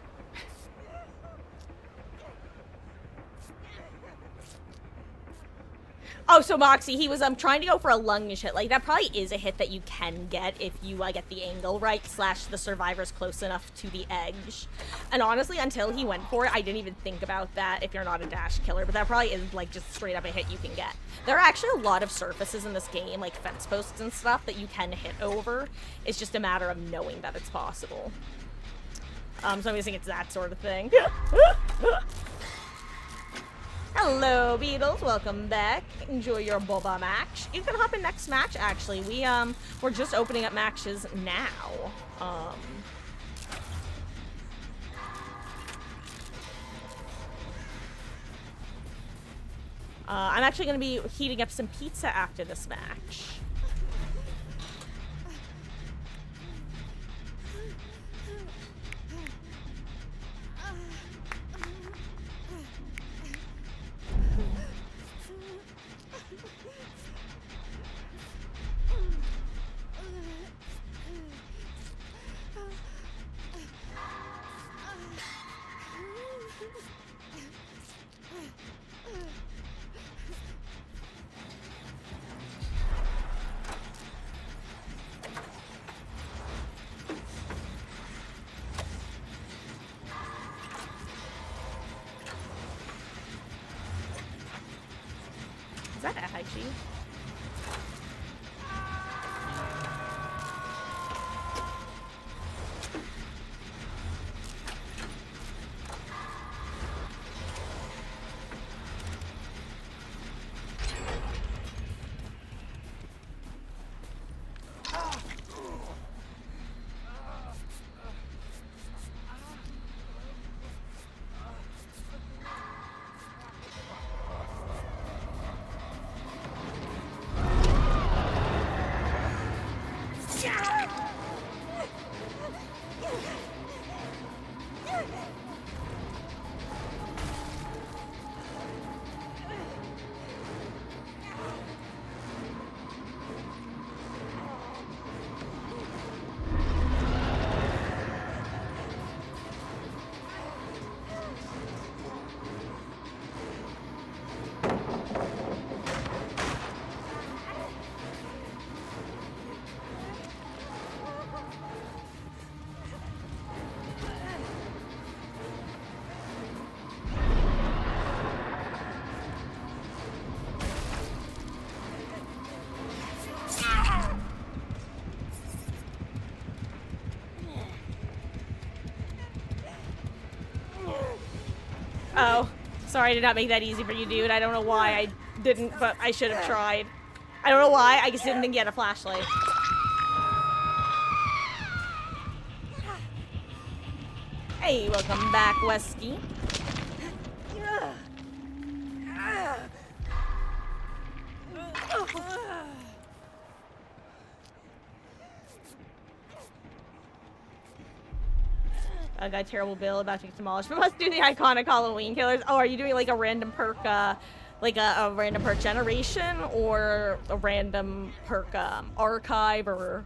Oh, so Moxie, he was trying to go for a lunge hit. Like, that probably is a hit that you can get if you get the angle right, / the survivor's close enough to the edge. And honestly, until he went for it, I didn't even think about that if you're not a dash killer, but that probably is, like, just straight up a hit you can get. There are actually a lot of surfaces in this game, like fence posts and stuff, that you can hit over. It's just a matter of knowing that it's possible. So I'm guessing it's that sort of thing. Hello, Beatles. Welcome back. Enjoy your boba match. You can hop in next match, actually. We're just opening up matches now. I'm actually going to be heating up some pizza after this match. Is that Ahachi? Oh, sorry, I did not make that easy for you, dude. I don't know why I didn't, but I should have tried. I don't know why, I just didn't think you had a flashlight. Hey, welcome back, Wesky. I got a terrible bill about to get demolished, but let's do the iconic Halloween killers. Oh, are you doing like a random perk, like a random perk generation, or a random perk archive, or...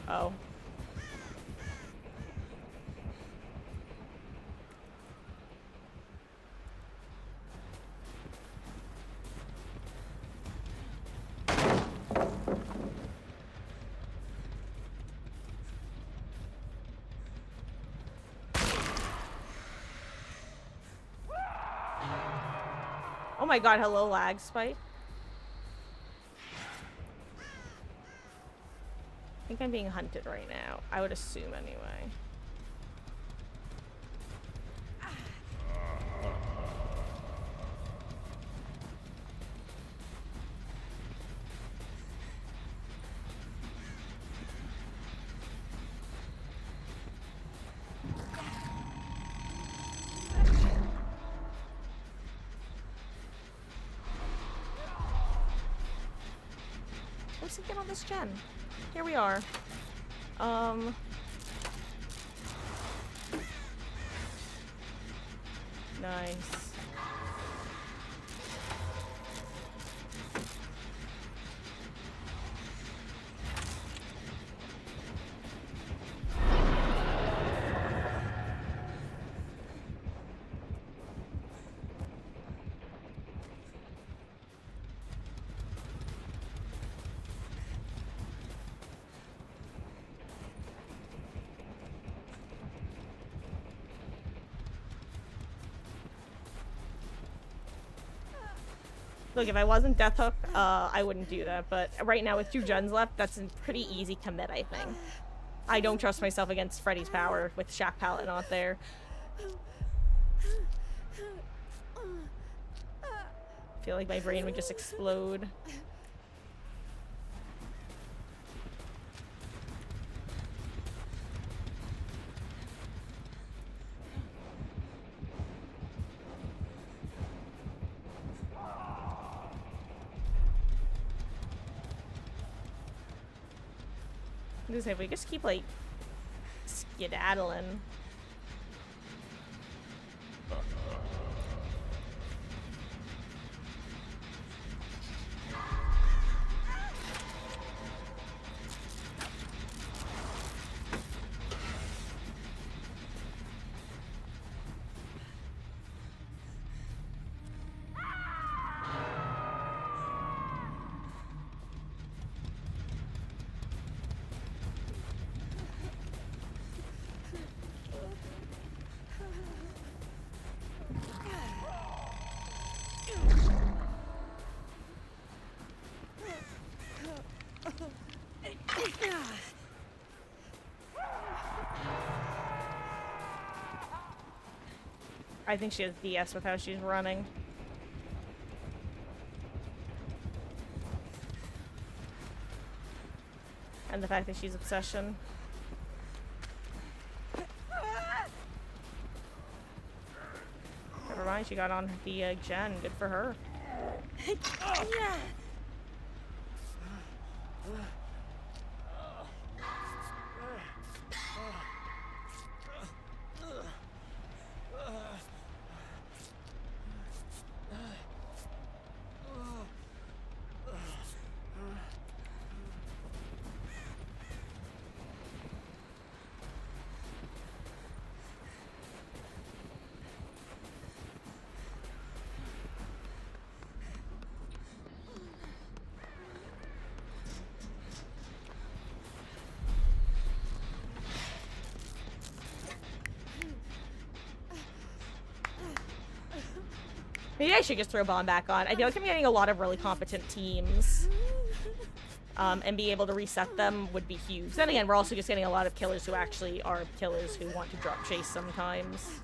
Oh. Oh my god, hello lag spike. I think I'm being hunted right now. I would assume anyway. Let's get on this gen. Here we are. Nice. Look, if I wasn't Death Hook, I wouldn't do that, but right now with 2 gens left, that's a pretty easy commit, I think. I don't trust myself against Freddy's power with Shack Palette not there. I feel like my brain would just explode. If we just keep, like, skedaddling. I think she has DS with how she's running. And the fact that she's obsession. Never mind, she got on the gen. Good for her. Maybe I should just throw Bomb back on. I feel like I'm getting a lot of really competent teams. And be able to reset them would be huge. Then again, we're also just getting a lot of killers who actually are killers who want to drop chase sometimes.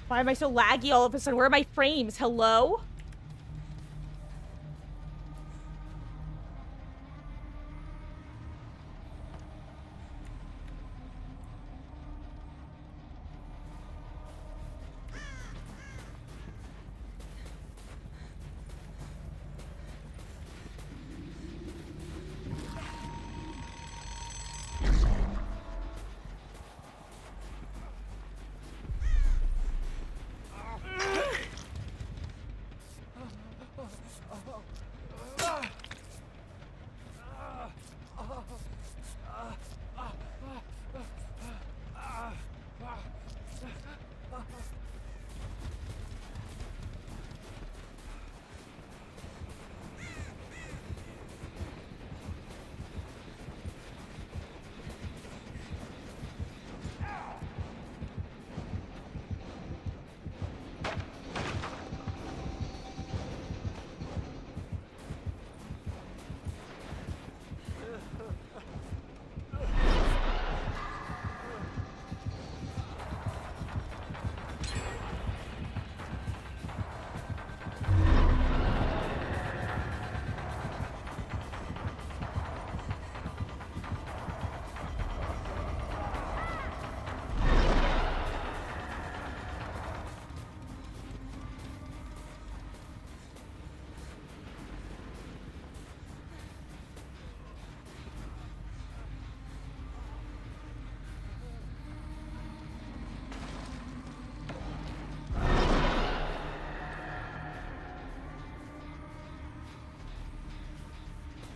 Why am I so laggy all of a sudden? Where are my frames? Hello?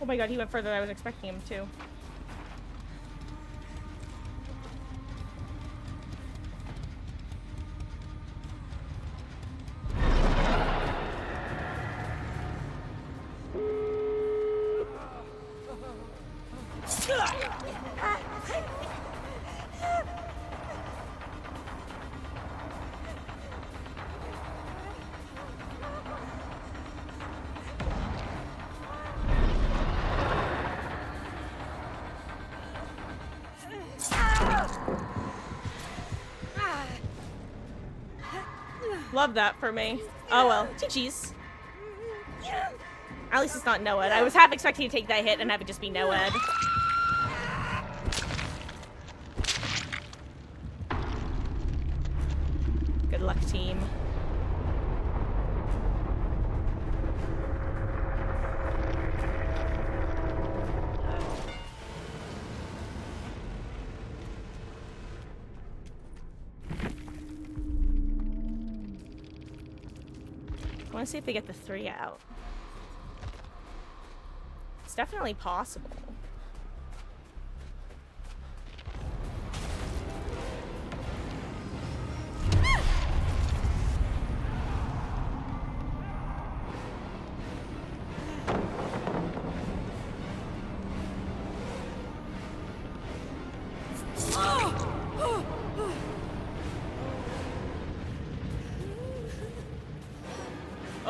Oh my god, he went further than I was expecting him to. Love that for me. Oh well. GG's. At least it's not Noed. I was half expecting to take that hit and have it just be Noed. Good luck, team. I want to see if they get the 3 out. It's definitely possible.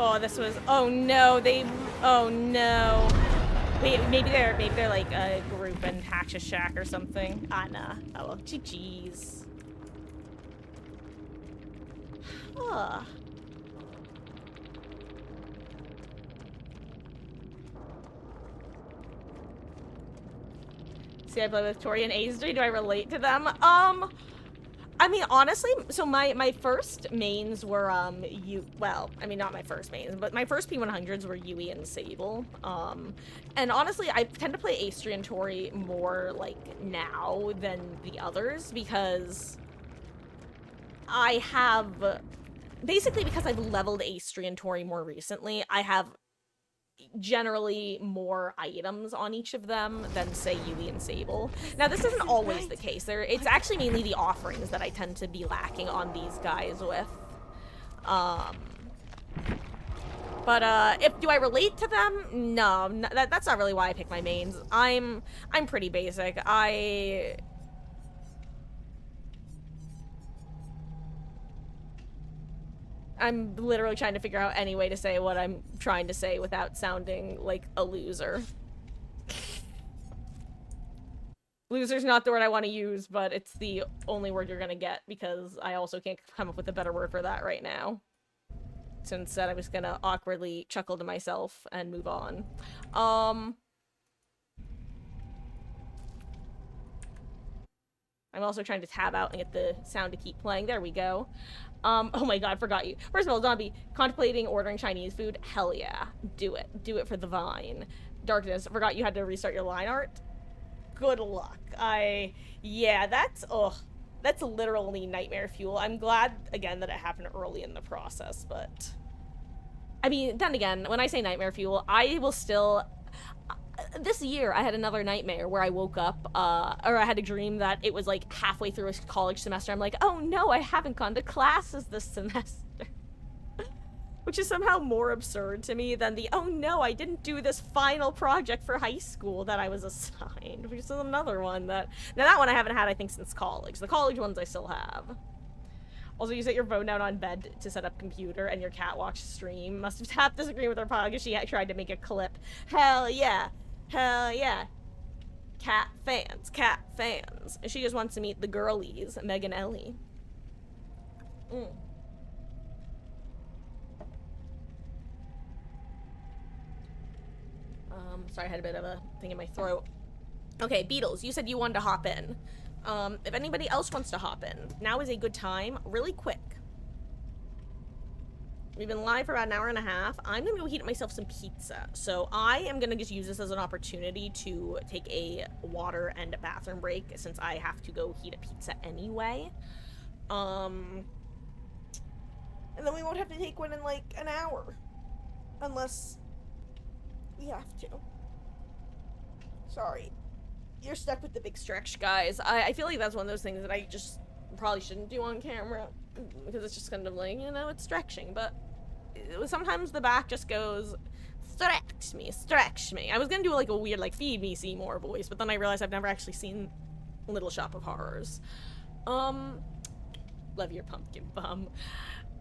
Oh, this was. Oh no, they. Oh no. Wait, maybe they're like a group and hatch a shack or something. Ah, nah. Oh well, GG's. Huh. See, I play with Tori and Azdri. Do I relate to them? I mean, honestly, so my first mains were, well, I mean, not my first mains, but my first P100s were Yui and Sable. And honestly, I tend to play Aestri and Tori more, like, now than the others, because I have, basically because I've leveled Aestri and Tori more recently, I have generally more items on each of them than, say, Yui and Sable. Now, this isn't always the case. It's actually mainly the offerings that I tend to be lacking on these guys with. But do I relate to them? No, that's not really why I pick my mains. I'm pretty basic. I'm literally trying to figure out any way to say what I'm trying to say without sounding like a loser. Loser's not the word I want to use, but it's the only word you're gonna get because I also can't come up with a better word for that right now. So instead, I'm just gonna awkwardly chuckle to myself and move on. I'm also trying to tab out and get the sound to keep playing. There we go. Oh my god, forgot you. First of all, Zombie, contemplating ordering Chinese food? Hell yeah. Do it. Do it for the vine. Darkness, forgot you had to restart your line art? Good luck. Yeah, that's literally nightmare fuel. I'm glad, again, that it happened early in the process, but... I mean, then again, when I say nightmare fuel, I will still... This year, I had another nightmare where I woke up, or I had a dream that it was, like, halfway through a college semester. I'm like, oh no, I haven't gone to classes this semester. Which is somehow more absurd to me than the, oh no, I didn't do this final project for high school that I was assigned. Which is another one that... Now, that one I haven't had, I think, since college. The college ones I still have. Also, you set your phone down on bed to set up computer, and your cat watched stream. Must have tapped the screen with her paw because she tried to make a clip. Hell yeah. Hell yeah. Cat fans. Cat fans. She just wants to meet the girlies, Meg and Ellie. Sorry, I had a bit of a thing in my throat. Okay, Beatles, you said you wanted to hop in. If anybody else wants to hop in, now is a good time. Really quick. We've been live for about an hour and a half. I'm gonna go heat up myself some pizza. So I am gonna just use this as an opportunity to take a water and a bathroom break since I have to go heat a pizza anyway. And then we won't have to take one in like an hour. Unless we have to. Sorry. You're stuck with the big stretch, guys. I feel like that's one of those things that I just probably shouldn't do on camera. Because it's just kind of like, you know, it's stretching. But sometimes the back just goes, stretch me, stretch me. I was gonna do like a weird, like, feed me Seymour voice. But then I realized I've never actually seen Little Shop of Horrors. Love your pumpkin bum.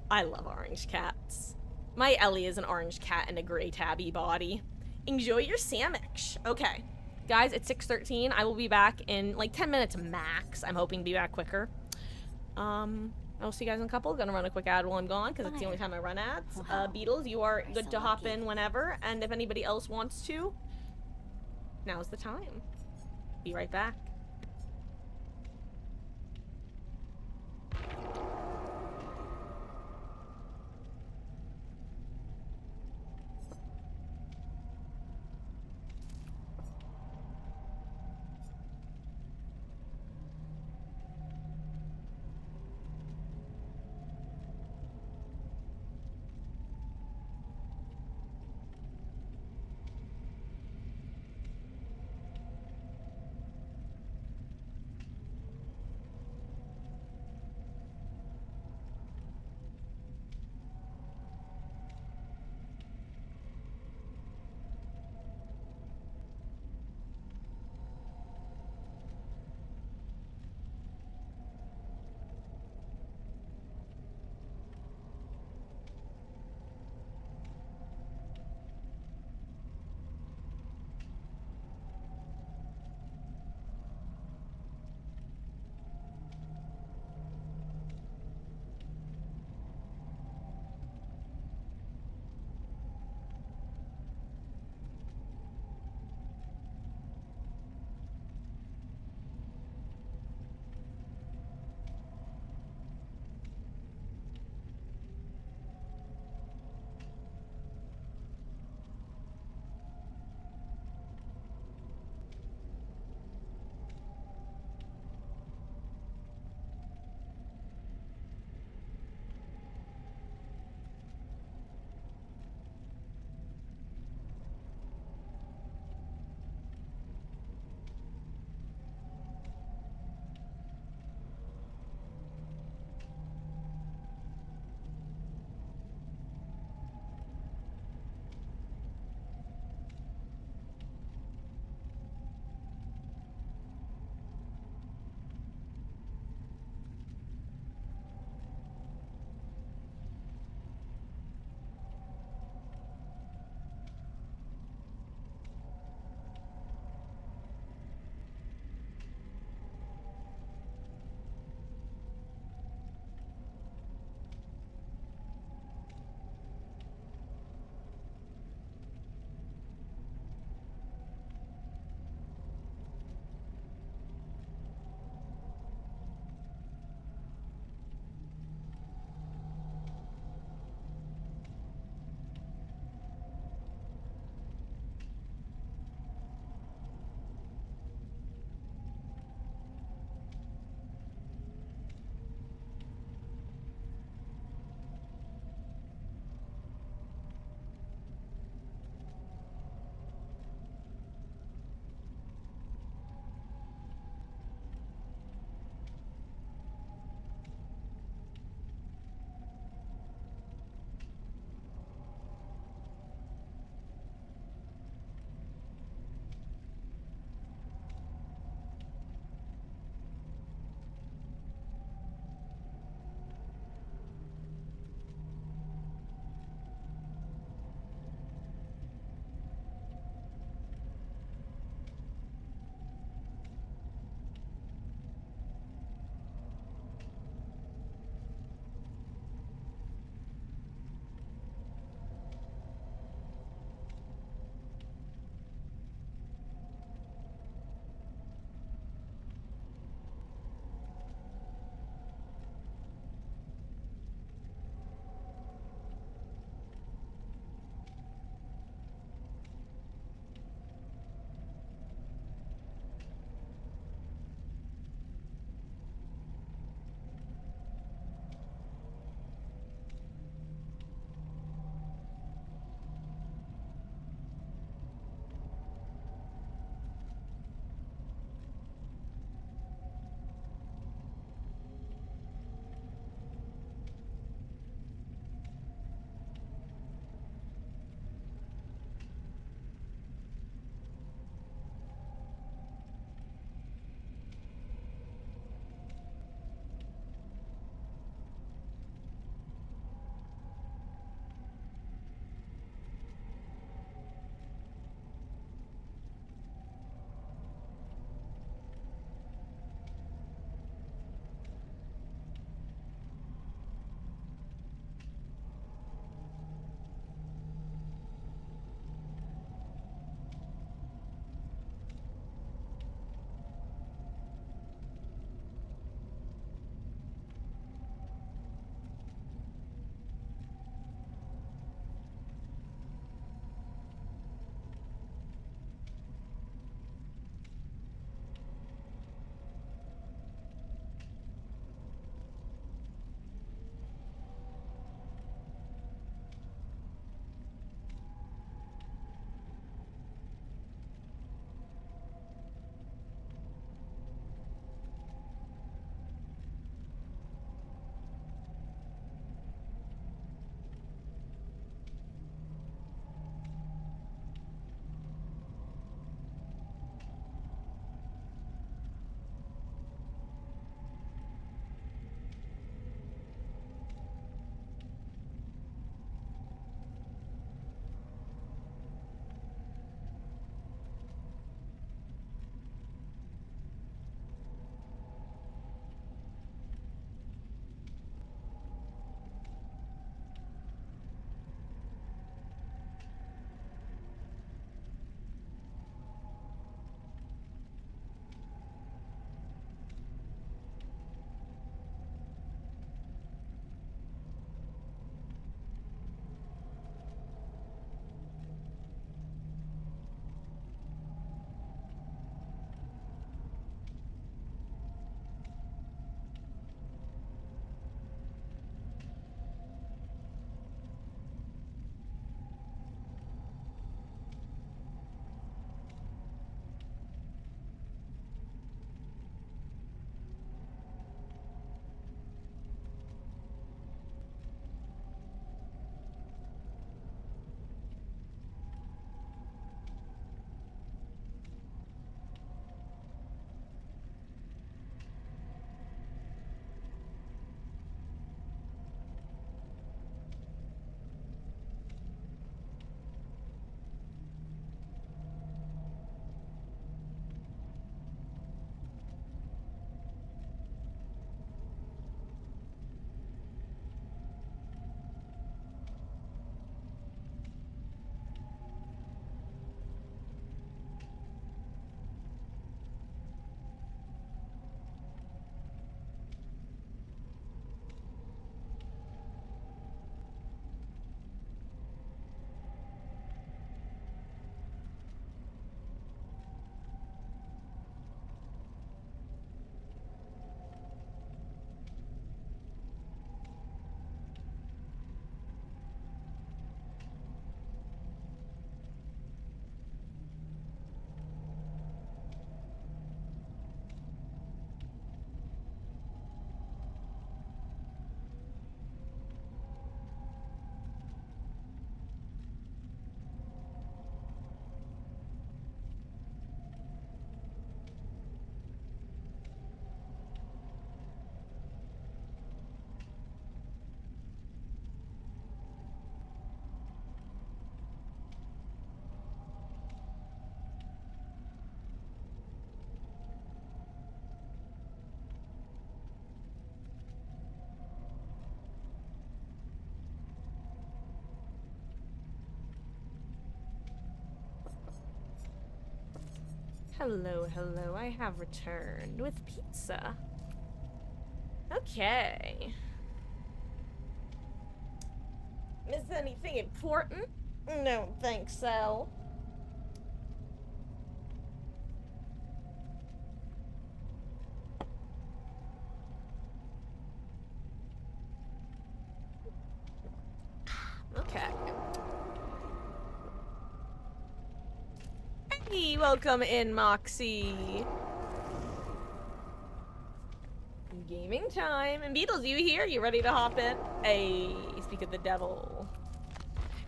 I love orange cats. My Ellie is an orange cat in a gray tabby body. Enjoy your sandwich. Okay. Guys, it's 6:13. I will be back in like 10 minutes max. I'm hoping to be back quicker. I'll see you guys in a couple. Gonna run a quick ad while I'm gone because it's the only time I run ads. Wow. Beatles, you are We're good so to hop lucky. in whenever, and if anybody else wants to, now's the time. Be right back. Hello, hello, I have returned with pizza. Okay. Miss anything important? No, thanks, so. Okay. Hey, welcome in, Moxie. Gaming time. And Beatles, you here? You ready to hop in? Hey, speak of the devil.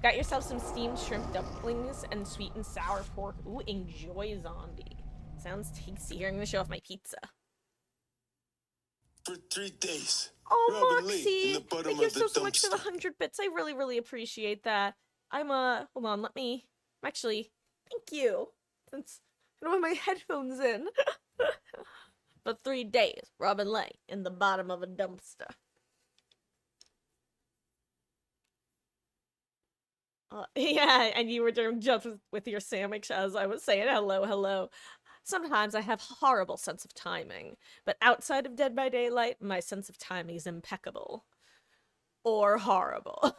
Got yourself some steamed shrimp dumplings and sweet and sour pork. Ooh, enjoy, zombie. Sounds tasty. Here, I'm gonna show off my pizza. For 3 days. Oh, Moxie! Thank you so much for the 100 bits. I really, really appreciate that. Hold on, actually, thank you. Since I don't have my headphones in. For 3 days, Robin lay in the bottom of a dumpster. Yeah, and you were doing jumps with your sandwich as I was saying hello, hello. Sometimes I have horrible sense of timing, but outside of Dead by Daylight, my sense of timing is impeccable. Or horrible.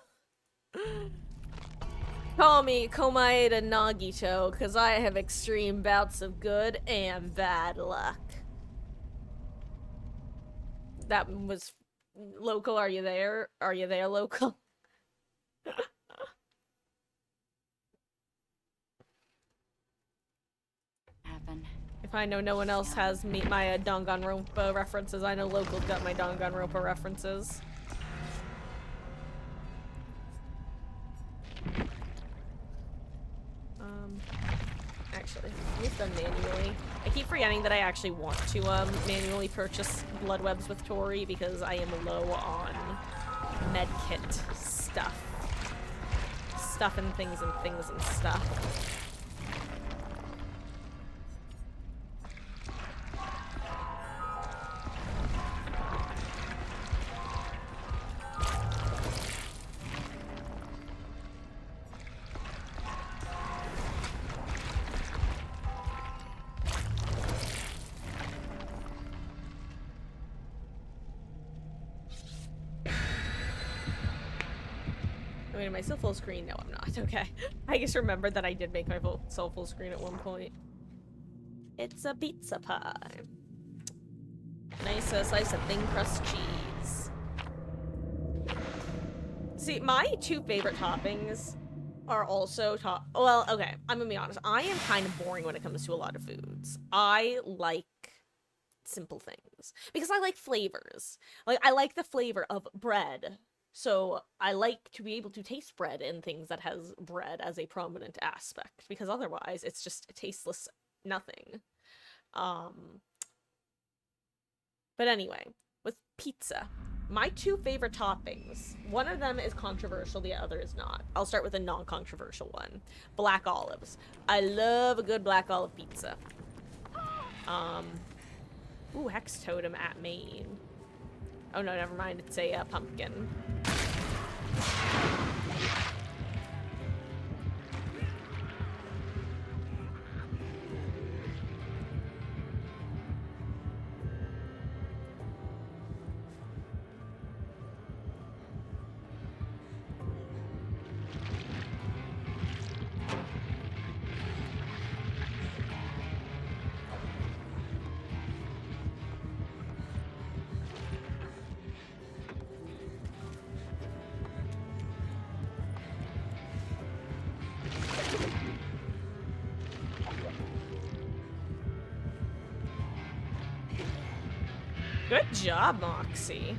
Call me Komaeda Nagito, because I have extreme bouts of good and bad luck. That was local. Are you there? Are you there, local? If I know no one else has my Danganronpa references, I know local's got my Danganronpa references. Actually, we've done manually. I keep forgetting that I actually want to manually purchase blood webs with Tori because I am low on medkit stuff. Stuff and things and stuff. Wait, am I still full screen? No, I'm not. Okay. I just remembered that I did make my full screen at one point. It's a pizza pie. Nice slice of thin crust cheese. See, my two favorite toppings are also well, okay, I'm gonna be honest. I am kind of boring when it comes to a lot of foods. I like simple things because I like flavors. Like, I like the flavor of bread. So I like to be able to taste bread in things that has bread as a prominent aspect, because otherwise it's just a tasteless nothing. But anyway, with pizza, my two favorite toppings, one of them is controversial, the other is not. I'll start with a non-controversial one. Black olives. I love a good black olive pizza. Ooh, Hex Totem at Maine. Oh no, never mind, it's a pumpkin. Good job, Moxie.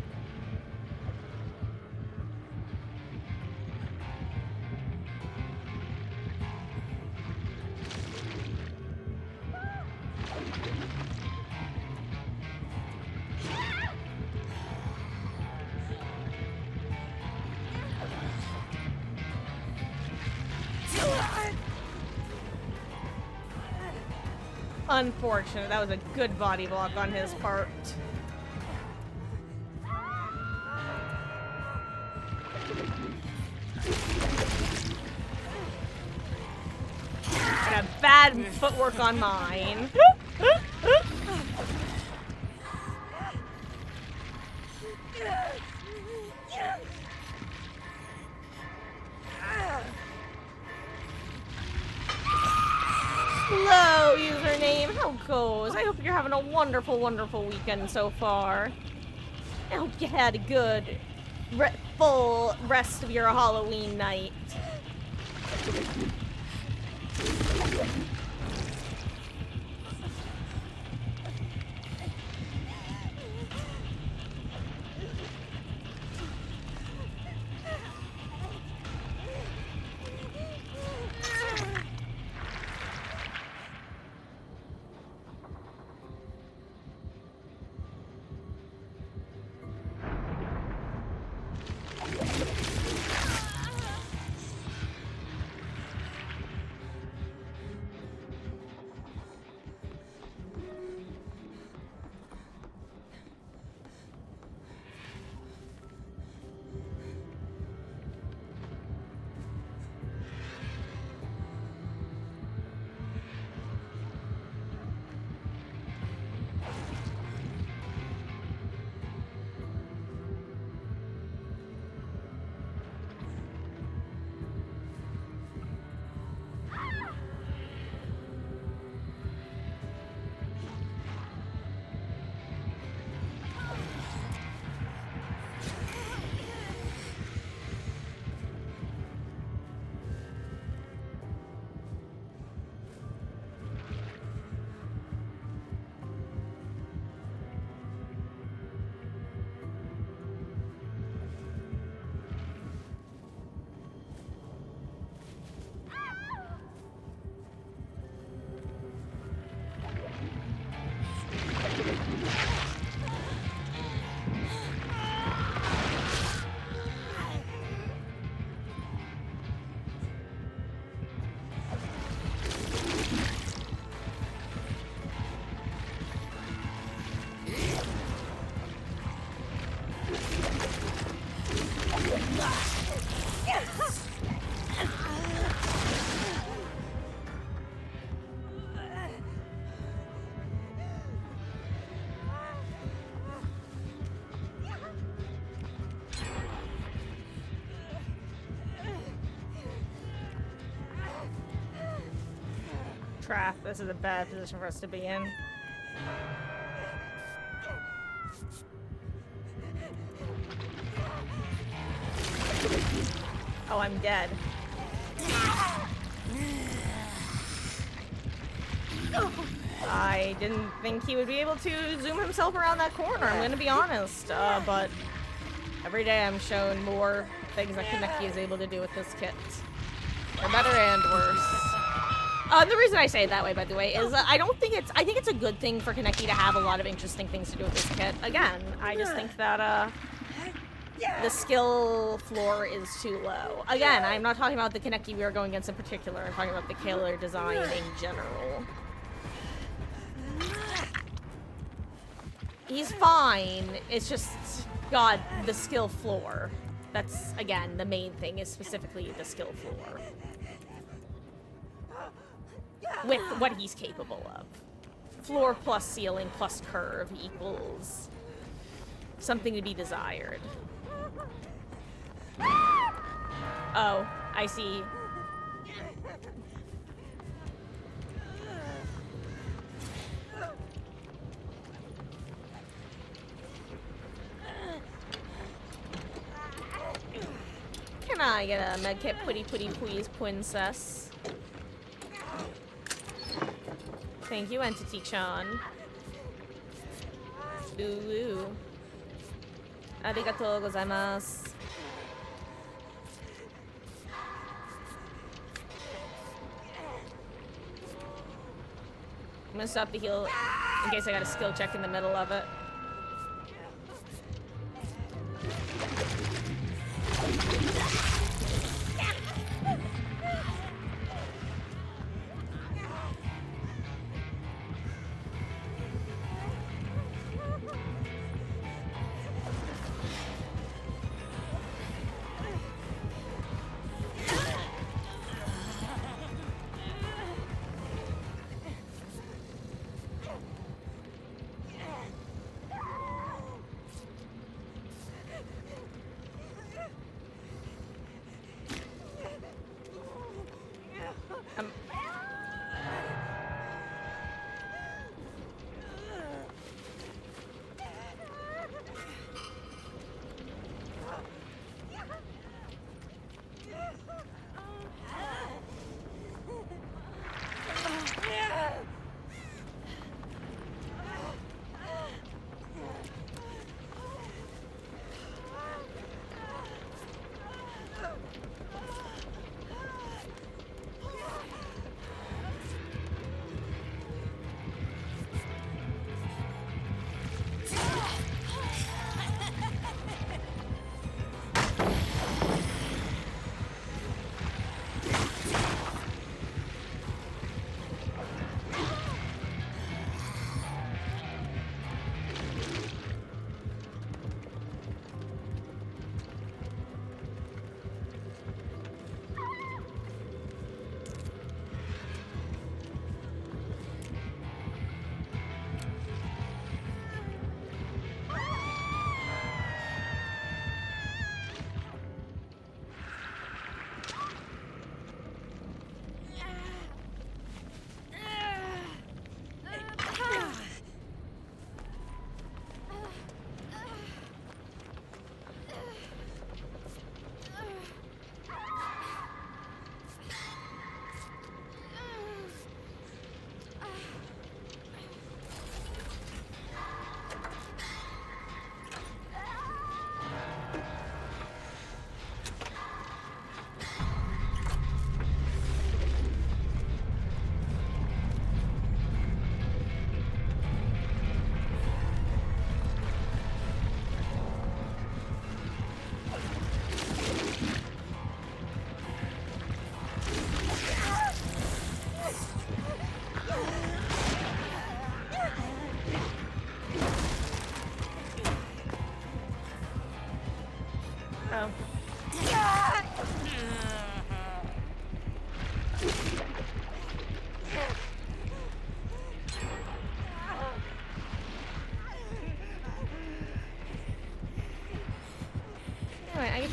Unfortunate. That was a good body block on his part. Yeah, bad footwork on mine. Hello, username. How goes? I hope you're having a wonderful, wonderful weekend so far. I hope you had a good, full rest of your Halloween night. Crap, this is a bad position for us to be in. Oh, I'm dead. I didn't think he would be able to zoom himself around that corner, I'm gonna be honest. But every day I'm shown more things that Kaneki is able to do with this kit. For better and worse. The reason I say it that way, by the way, is I think it's a good thing for Kaneki to have a lot of interesting things to do with this kit. Again, I just think that, the skill floor is too low. Again, I'm not talking about the Kaneki we are going against in particular, I'm talking about the killer design in general. He's fine, it's just, God, the skill floor. That's, again, the main thing, is specifically the skill floor. With what he's capable of. Floor plus ceiling plus curve equals something to be desired. Oh, I see. Can I get a medkit putty please, princess? Thank you, Entity-chan. Ooh. Arigatou gozaimasu. I'm gonna stop the heal in case I got a skill check in the middle of it.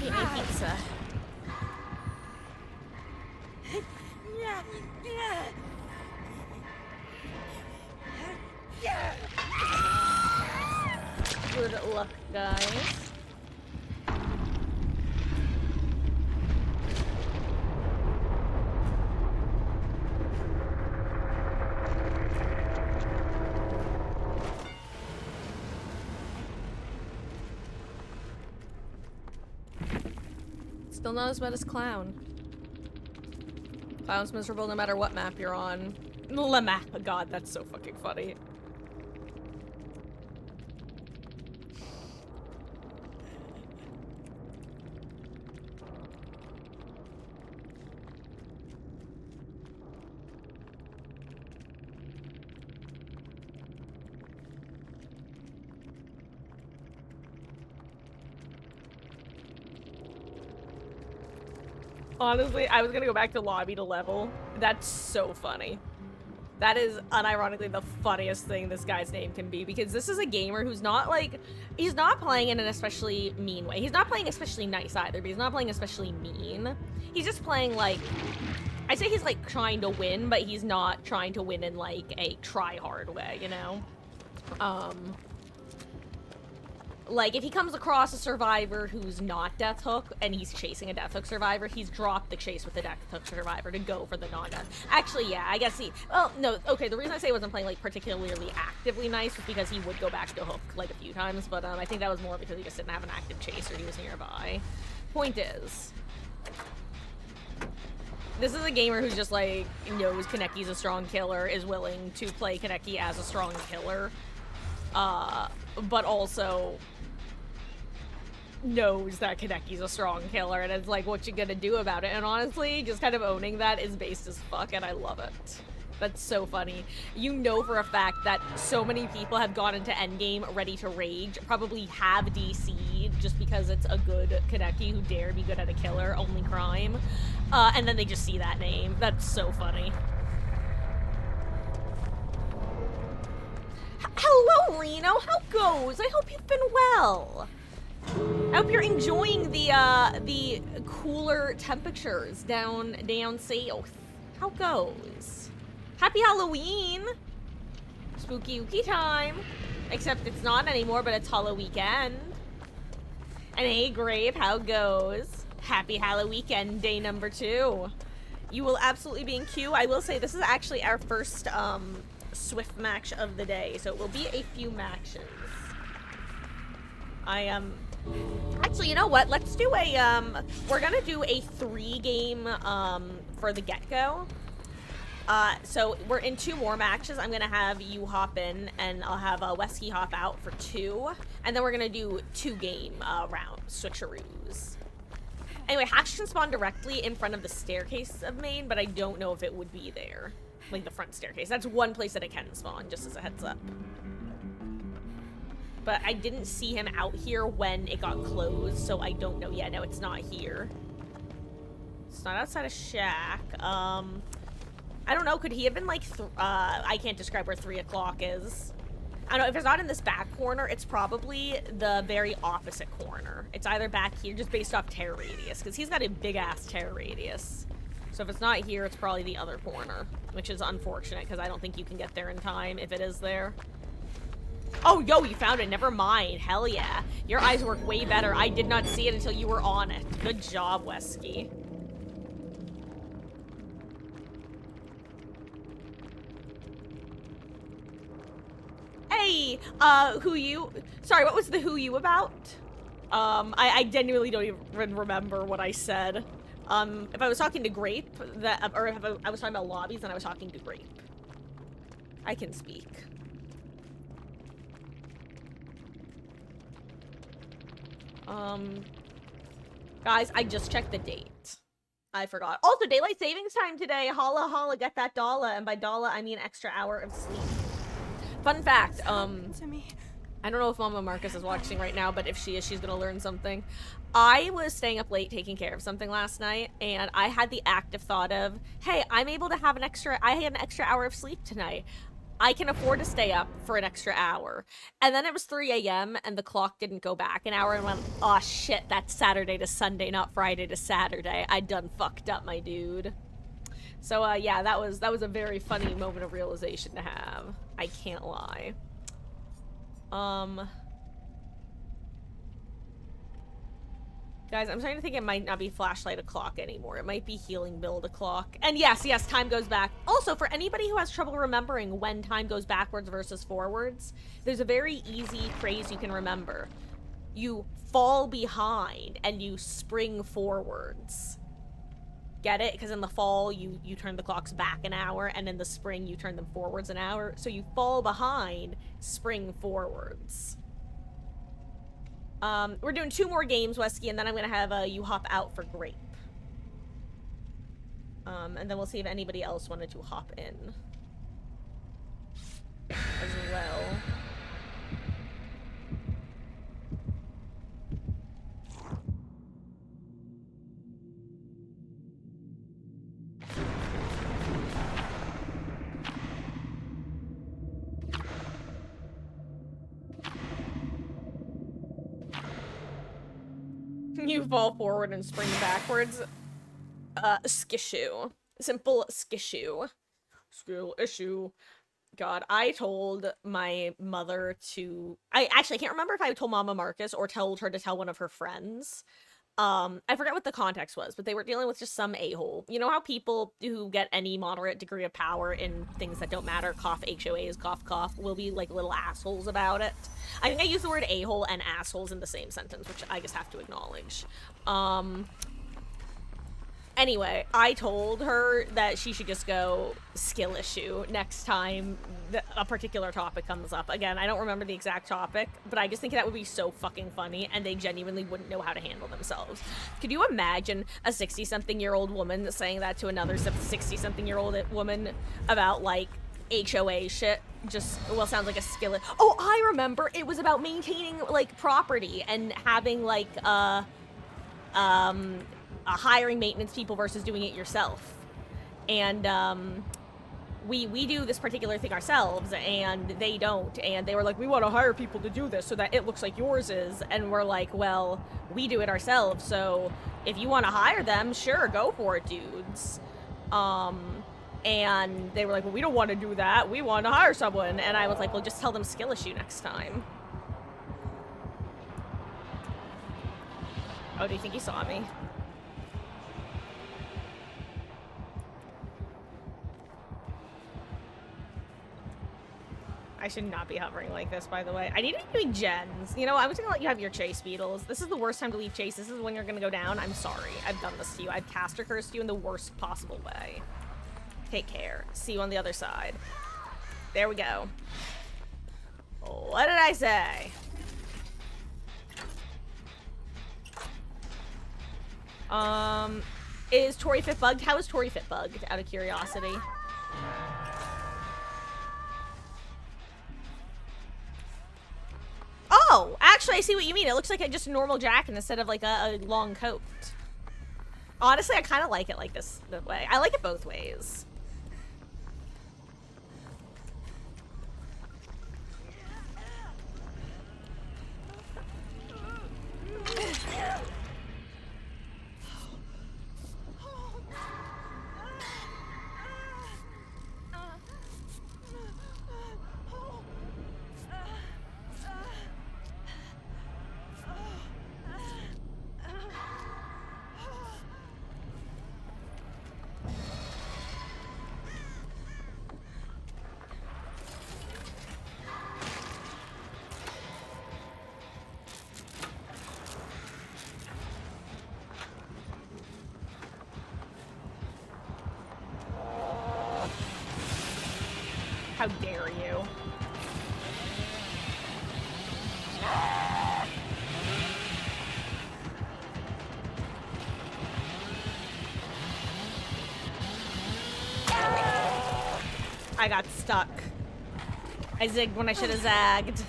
hate my pizza. Good luck, guys. Still not as bad as Clown. Clown's miserable no matter what map you're on. Le map. God, that's so fucking funny. Honestly, I was gonna go back to lobby to level. That's so funny. That is unironically the funniest thing this guy's name can be, because this is a gamer who's not like, he's not playing in an especially mean way. He's not playing especially nice either, but he's not playing especially mean. He's just playing like, I'd say he's like trying to win, but he's not trying to win in like a try-hard way, you know? Like, if he comes across a survivor who's not Death Hook, and he's chasing a Death Hook survivor, he's dropped the chase with the Death Hook survivor to go for the non-Death. Actually, yeah, I guess he... Well, no, okay, the reason I say he wasn't playing, like, particularly actively nice was because he would go back to Hook, like, a few times, but, I think that was more because he just didn't have an active chase or he was nearby. Point is... This is a gamer who's just, like, knows Kaneki's a strong killer, is willing to play Kaneki as a strong killer, but also... knows that Kaneki's a strong killer, and it's like, what you gonna do about it? And honestly, just kind of owning that is based as fuck, and I love it. That's so funny. You know for a fact that so many people have gone into endgame ready to rage, probably have DC just because it's a good Kaneki who dare be good at a killer, only crime, and then they just see that name. That's so funny. Hello, Lino! How goes? I hope you've been well. I hope you're enjoying the cooler temperatures down south. How goes? Happy Halloween! Spooky ooky time. Except it's not anymore, but it's Halloweekend. And hey, Grape, how goes? Happy Halloweekend, day number 2. You will absolutely be in queue. I will say this is actually our first Swift match of the day, so it will be a few matches. Actually, you know what? Let's do a, we're gonna do a 3-game, for the get-go. So we're in 2 more matches. I'm gonna have you hop in, and I'll have, Wesky hop out for 2. And then we're gonna do 2-game, round switcheroos. Anyway, Hatch can spawn directly in front of the staircase of main, but I don't know if it would be there. Like, the front staircase. That's one place that it can spawn, just as a heads up. But I didn't see him out here when it got closed, so I don't know. Yeah, no, it's not here. It's not outside of Shack. I don't know. Could he have been like, I can't describe where 3 o'clock is. I don't know. If it's not in this back corner, it's probably the very opposite corner. It's either back here, just based off terror radius, because he's got a big-ass terror radius. So if it's not here, it's probably the other corner, which is unfortunate, because I don't think you can get there in time if it is there. Oh, yo, you found it. Never mind. Hell yeah. Your eyes work way better. I did not see it until you were on it. Good job, Wesky. Hey, who you... Sorry, what was the who you about? I genuinely don't even remember what I said. If I was talking to Grape, or if I was talking about lobbies, then I was talking to Grape. I can speak. Guys, I just checked the date. I forgot. Also, daylight savings time today. Holla, holla, get that dollar. And by dollar, I mean extra hour of sleep. Fun fact, I don't know if Mama Marcus is watching right now, but if she is, she's gonna learn something. I was staying up late taking care of something last night, and I had the active thought of, hey, I'm able to have I had an extra hour of sleep tonight. I can afford to stay up for an extra hour. And then it was 3 a.m. and the clock didn't go back an hour and went, oh shit, that's Saturday to Sunday, not Friday to Saturday. I done fucked up, my dude. So yeah, that was a very funny moment of realization to have. I can't lie. Guys, I'm starting to think it might not be flashlight o'clock anymore. It might be healing build o'clock. And yes, time goes back. Also, for anybody who has trouble remembering when time goes backwards versus forwards, there's a very easy phrase you can remember. You fall behind and you spring forwards. Get it? Because in the fall, you turn the clocks back an hour, and in the spring, you turn them forwards an hour. So you fall behind, spring forwards. We're doing 2 more games, Wesky, and then I'm gonna have you hop out for grape. And then we'll see if anybody else wanted to hop in as well. You fall forward and spring backwards. Skishu. Simple skishu. Skill issue. God, I told my mother to... I can't remember if I told Mama Marcus or told her to tell one of her friends. I forget what the context was, but they were dealing with just some a-hole. You know how people who get any moderate degree of power in things that don't matter, cough HOAs, cough cough, will be like little assholes about it? I think I use the word a-hole and assholes in the same sentence, which I just have to acknowledge. Anyway, I told her that she should just go skill issue next time a particular topic comes up. Again, I don't remember the exact topic, but I just think that would be so fucking funny, and they genuinely wouldn't know how to handle themselves. Could you imagine a 60-something-year-old woman saying that to another 60-something-year-old woman about, like, HOA shit? Just, well, sounds like a skillet. Oh, I remember! It was about maintaining, like, property and having, like, hiring maintenance people versus doing it yourself. And we do this particular thing ourselves, and they don't. And they were like, we want to hire people to do this so that it looks like yours is. And we're like, well, we do it ourselves, so if you want to hire them, sure, go for it, dudes. And they were like, well, we don't want to do that. We want to hire someone. And I was like, well, just tell them skill issue next time. Oh, do you think he saw me? I should not be hovering like this, by the way. I need to be doing gens. You know, I was gonna let you have your chase, Beetles. This is the worst time to leave chase. This is when you're gonna go down. I'm sorry. I've done this to you. I've caster cursed you in the worst possible way. Take care. See you on the other side. There we go. What did I say? Is Tori Fit bugged? How is Tori Fit bugged, out of curiosity? Oh, actually, I see what you mean. It looks like just a normal jacket instead of like a long coat. Honestly, I kind of like it like this way. I like it both ways. How dare you? I got stuck. I zigged when I should have zagged.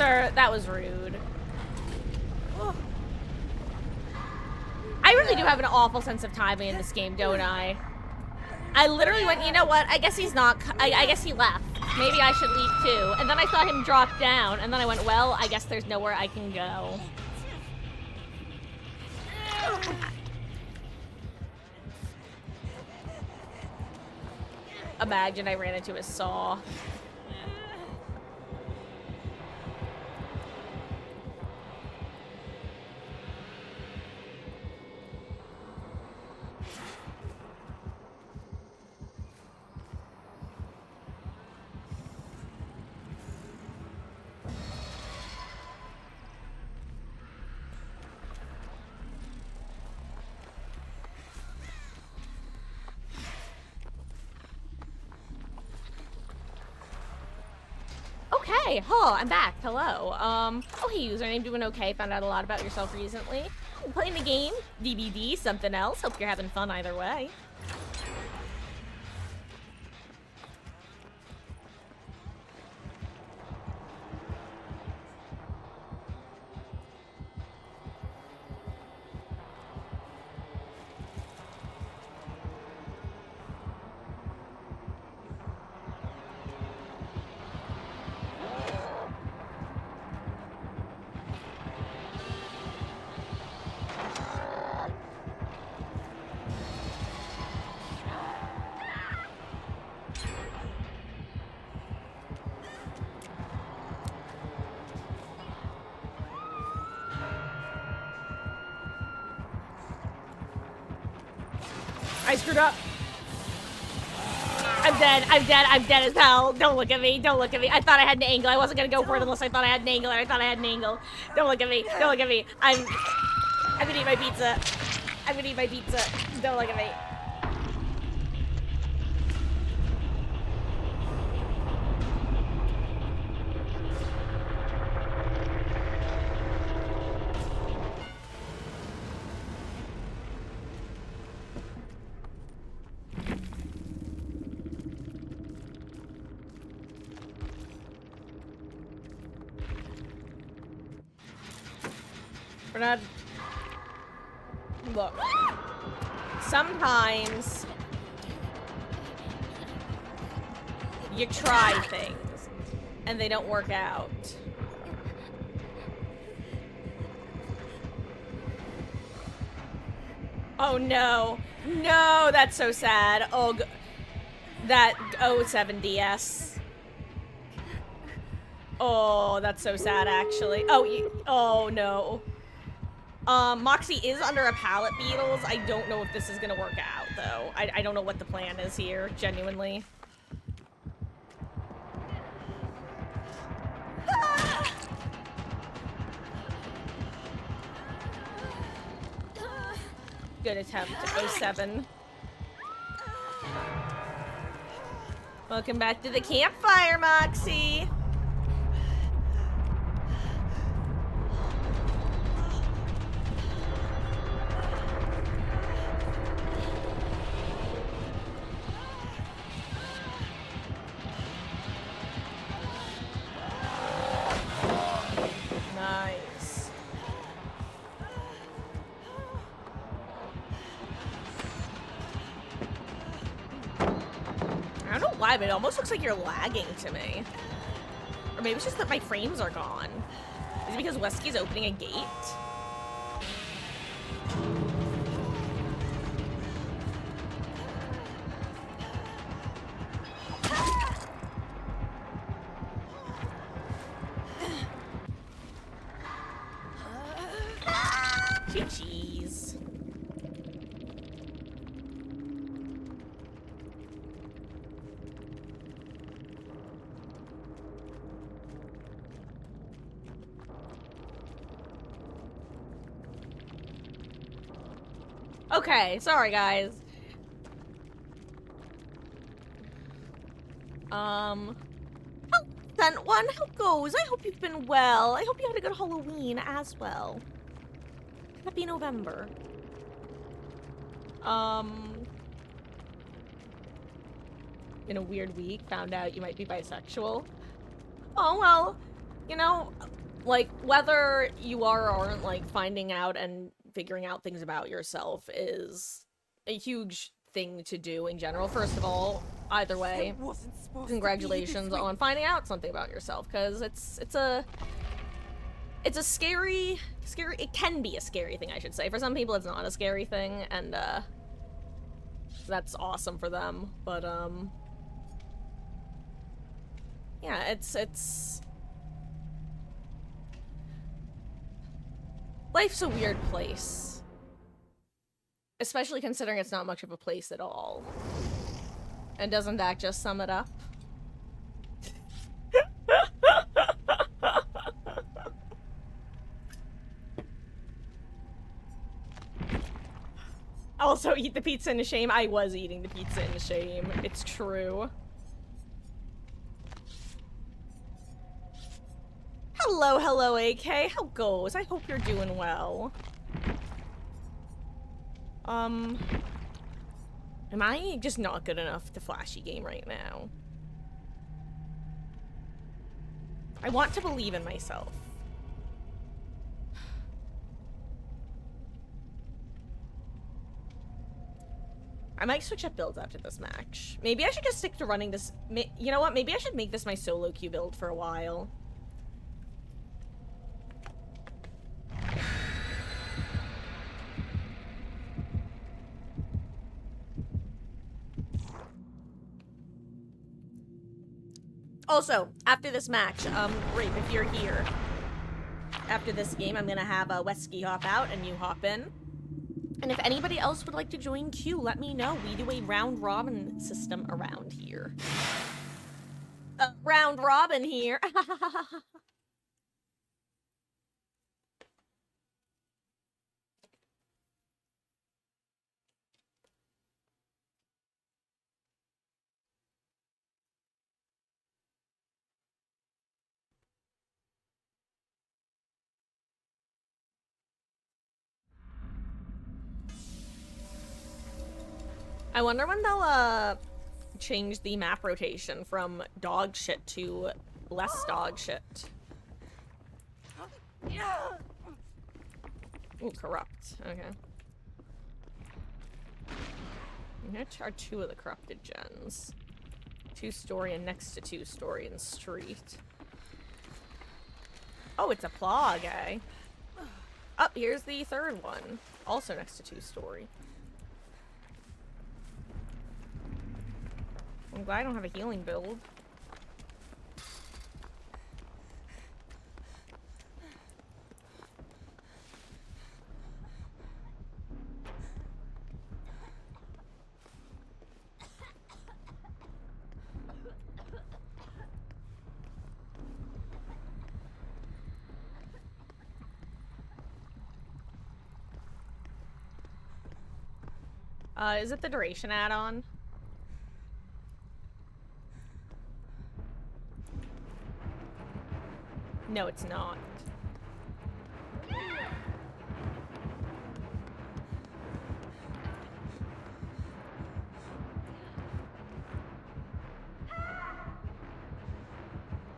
Sir, that was rude. I really do have an awful sense of timing in this game, don't I? I literally went, you know what? I guess he's not. I guess he left. Maybe I should leave too. And then I saw him drop down, and then I went, well, I guess there's nowhere I can go. Imagine I ran into a saw. Okay, oh, I'm back. Hello. Oh, hey, username, doing okay? Found out a lot about yourself recently. Playing the game, DBD, something else. Hope you're having fun either way. I screwed up. I'm dead. I'm dead. I'm dead as hell. Don't look at me. Don't look at me. I thought I had an angle. I wasn't gonna go for it unless I thought I had an angle, and I thought I had an angle. Don't look at me. Don't look at me. I'm gonna eat my pizza. I'm gonna eat my pizza. Don't look at me. We're not... Look. Sometimes... you try things, and they don't work out. Oh no. No, that's so sad. Oh, that 07DS. Oh, that's so sad, actually. Oh no. Moxie is under a pallet beetles. I don't know if this is gonna work out, though. I don't know what the plan is here, genuinely. Good attempt, 07. Welcome back to the campfire, Moxie. Nice. I don't know why, but it almost looks like you're lagging to me. Or maybe it's just that my frames are gone. Is it because Wesky's opening a gate? Cheese. Okay, sorry guys. Sent one, how goes? I hope you've been well. I hope you had a good Halloween as well. Happy November. In a weird week, found out you might be bisexual. Oh, well, you know, like, whether you are or aren't, like, finding out and figuring out things about yourself is a huge thing to do in general. First of all, either way, congratulations on finding out something about yourself, because it's a scary, it can be a scary thing, I should say. For some people, it's not a scary thing, and, that's awesome for them, but, yeah, it's... Life's a weird place. Especially considering it's not much of a place at all. And doesn't that just sum it up? Also, eat the pizza in shame. I was eating the pizza in shame. It's true. Hello, hello, AK. How goes? I hope you're doing well. Am I just not good enough to flashy game right now? I want to believe in myself. I might switch up builds after this match. Maybe I should just stick to running this. You know what? Maybe I should make this my solo queue build for a while. Also, after this match, Rape, if you're here, after this game, I'm gonna have Wesky hop out and you hop in. And if anybody else would like to join queue, let me know. We do a round robin system around here. Round robin here. I wonder when they'll, change the map rotation from dog shit to less dog shit. Ooh, corrupt. Okay. I'm gonna charge 2 of the corrupted gens. 2-story and next to 2-story and street. Oh, it's a plug, eh? Oh, here's the 3rd one. Also next to 2-story. I'm glad I don't have a healing build. Is it the duration add-on? No, it's not.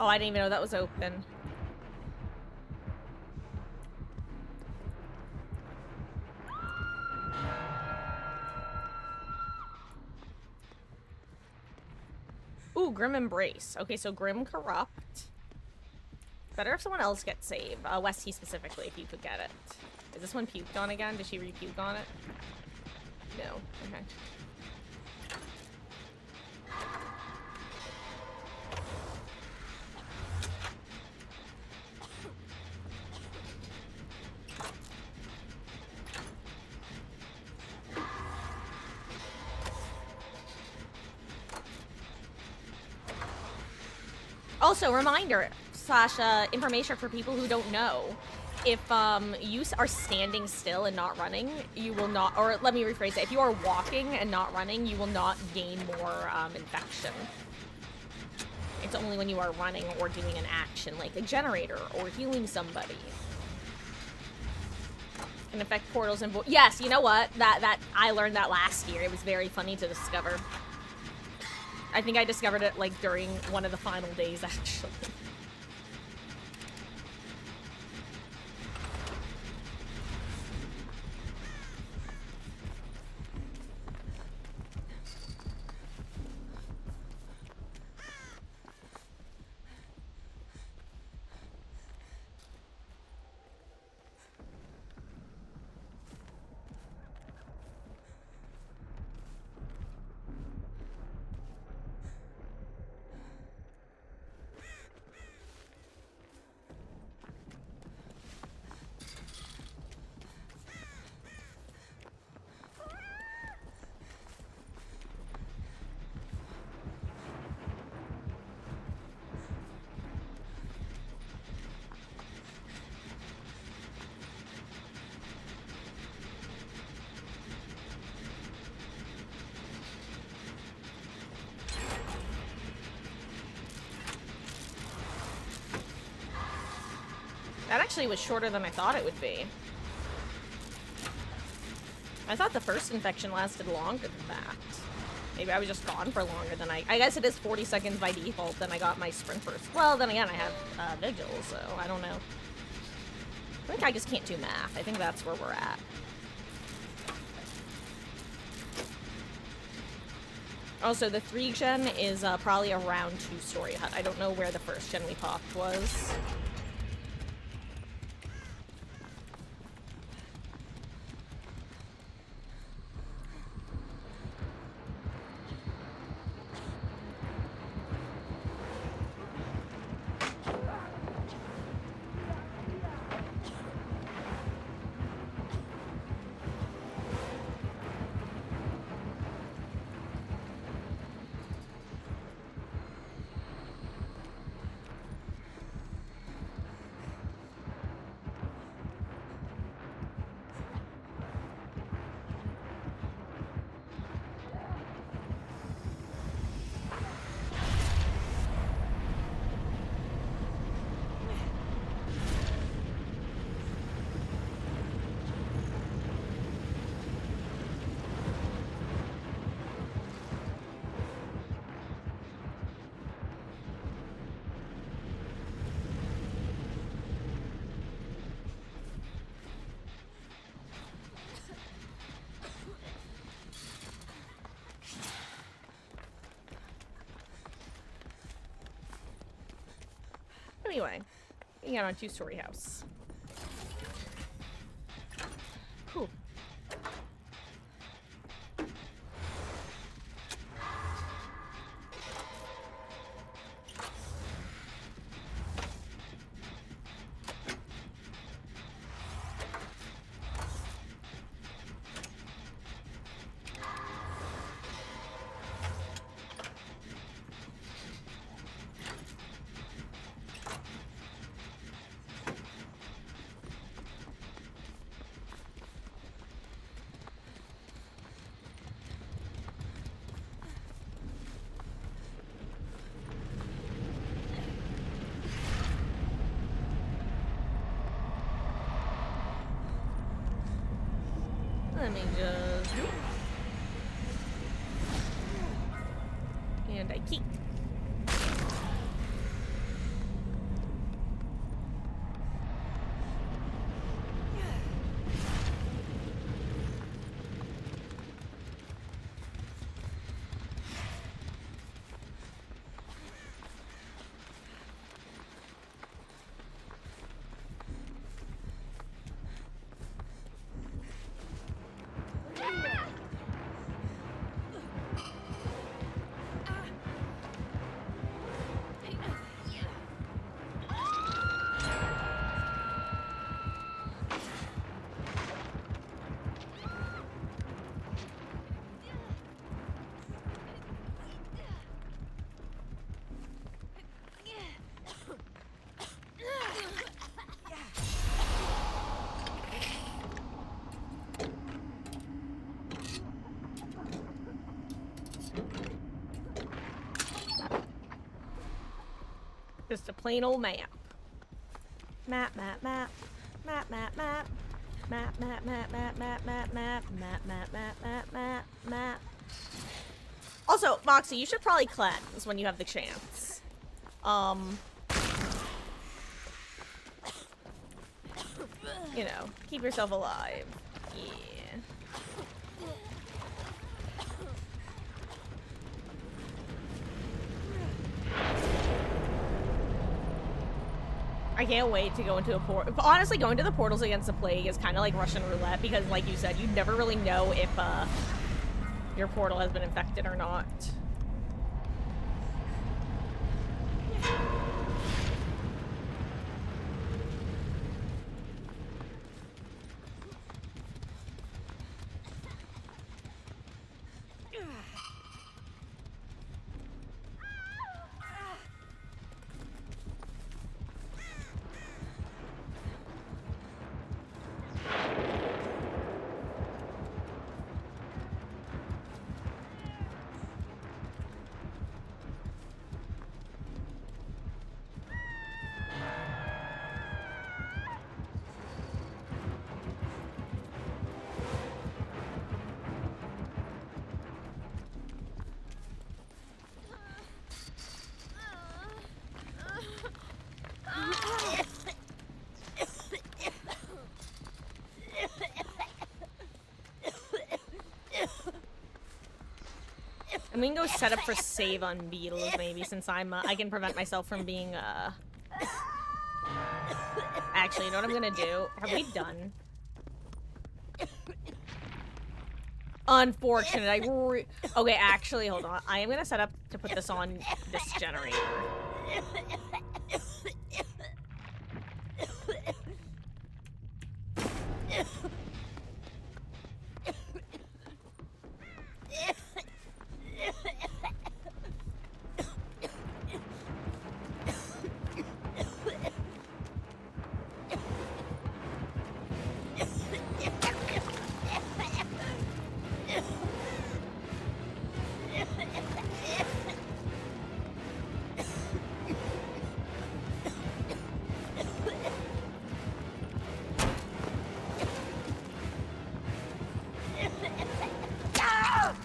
Oh, I didn't even know that was open. Ooh, Grim Embrace. Okay, so Grim Corrupt. Better if someone else gets saved. Westy specifically, if you could get it. Is this one puked on again? Did she re-puke on it? No. Okay. Also, reminder / information for people who don't know. If you are standing still and not running, you will not, or let me rephrase it, if you are walking and not running, you will not gain more infection. It's only when you are running or doing an action like a generator or healing somebody. Can affect portals and yes, you know what? That I learned that last year. It was very funny to discover. I think I discovered it like during one of the final days, actually. actually was shorter than I thought it would be. I thought the first infection lasted longer than that. Maybe I was just gone for longer than I guess it is 40 seconds by default, then I got my sprint burst. Well, then again, I have Vigil, so I don't know. I think I just can't do math. I think that's where we're at. Also, the 3 gen is probably around 2-story hut. I don't know where the first gen we popped was. Anyway, we got on 2-story house. Cool. Let me just... And I keep. Just a plain old map. Map, map, map. Map, map, map. Map, map, map, map, map, map, map, map, map, map, map, map, map. Also, Moxie, you should probably cleanse when you have the chance. You know, keep yourself alive. Yeah. I can't wait to go into a portal. Honestly, going to the portals against the plague is kind of like Russian roulette because, like you said, you never really know if your portal has been infected or not. And we can go set up for save on beetles, maybe, since I can prevent myself from being, Actually, you know what I'm gonna do? Have we done? Unfortunate, okay, actually, hold on. I am gonna set up to put this on this generator.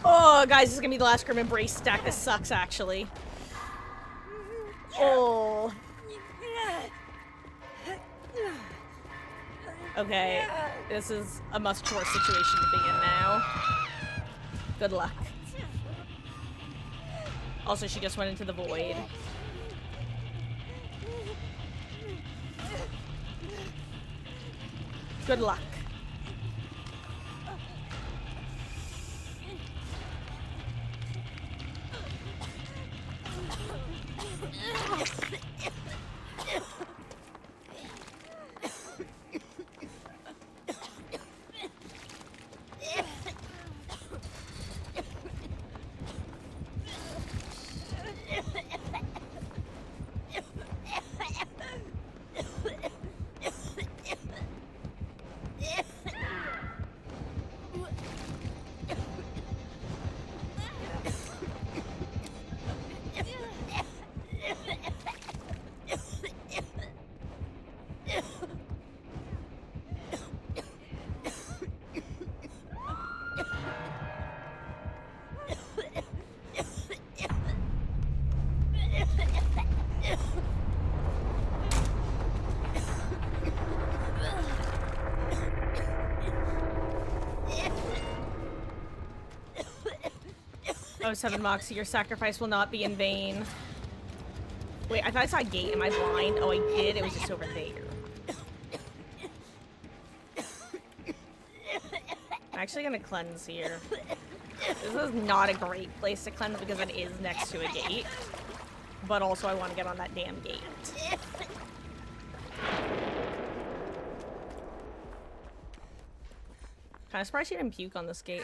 Oh, guys, this is gonna be the last Grim Embrace stack. This sucks, actually. Oh. Okay, this is a much worse situation to be in now. Good luck. Also, she just went into the void. Good luck. Oh, 7 Moxie, your sacrifice will not be in vain. Wait, I thought I saw a gate. Am I blind? Oh, I did. It was just over there. I'm actually gonna cleanse here. This is not a great place to cleanse because it is next to a gate. But also I want to get on that damn gate. Kinda surprised she didn't puke on this gate.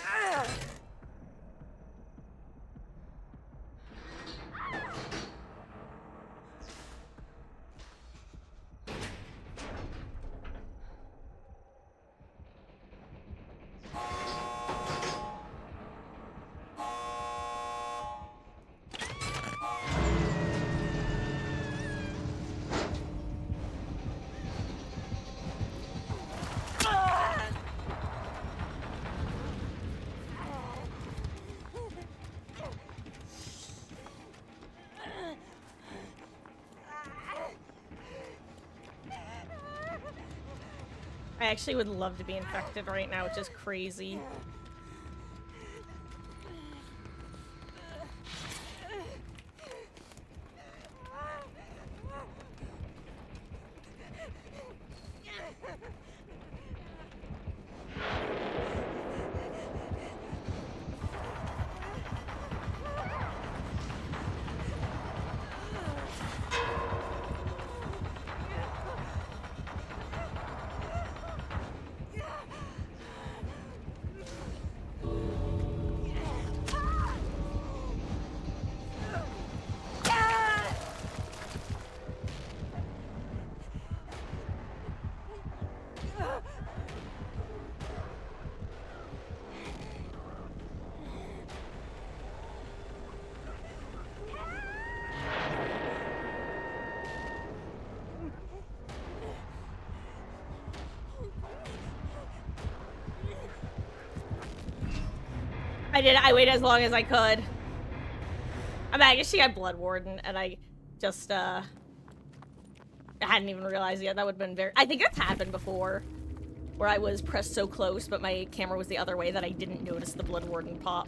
I actually would love to be infected right now, which is crazy. I did. I waited as long as I could. I mean, I guess she got Blood Warden, and I just, I hadn't even realized yet. That would have been very... I think that's happened before, where I was pressed so close, but my camera was the other way that I didn't notice the Blood Warden pop.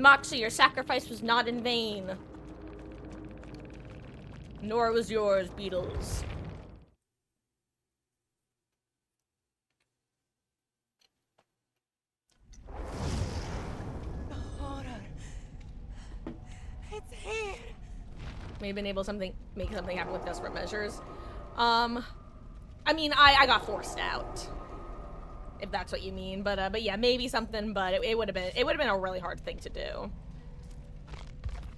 Moxie, your sacrifice was not in vain. Nor was yours, Beetles. The horror. It's here. Maybe enable something, make something happen with desperate measures. I mean, I got forced out. If that's what you mean, but yeah, maybe something, but it would have been a really hard thing to do.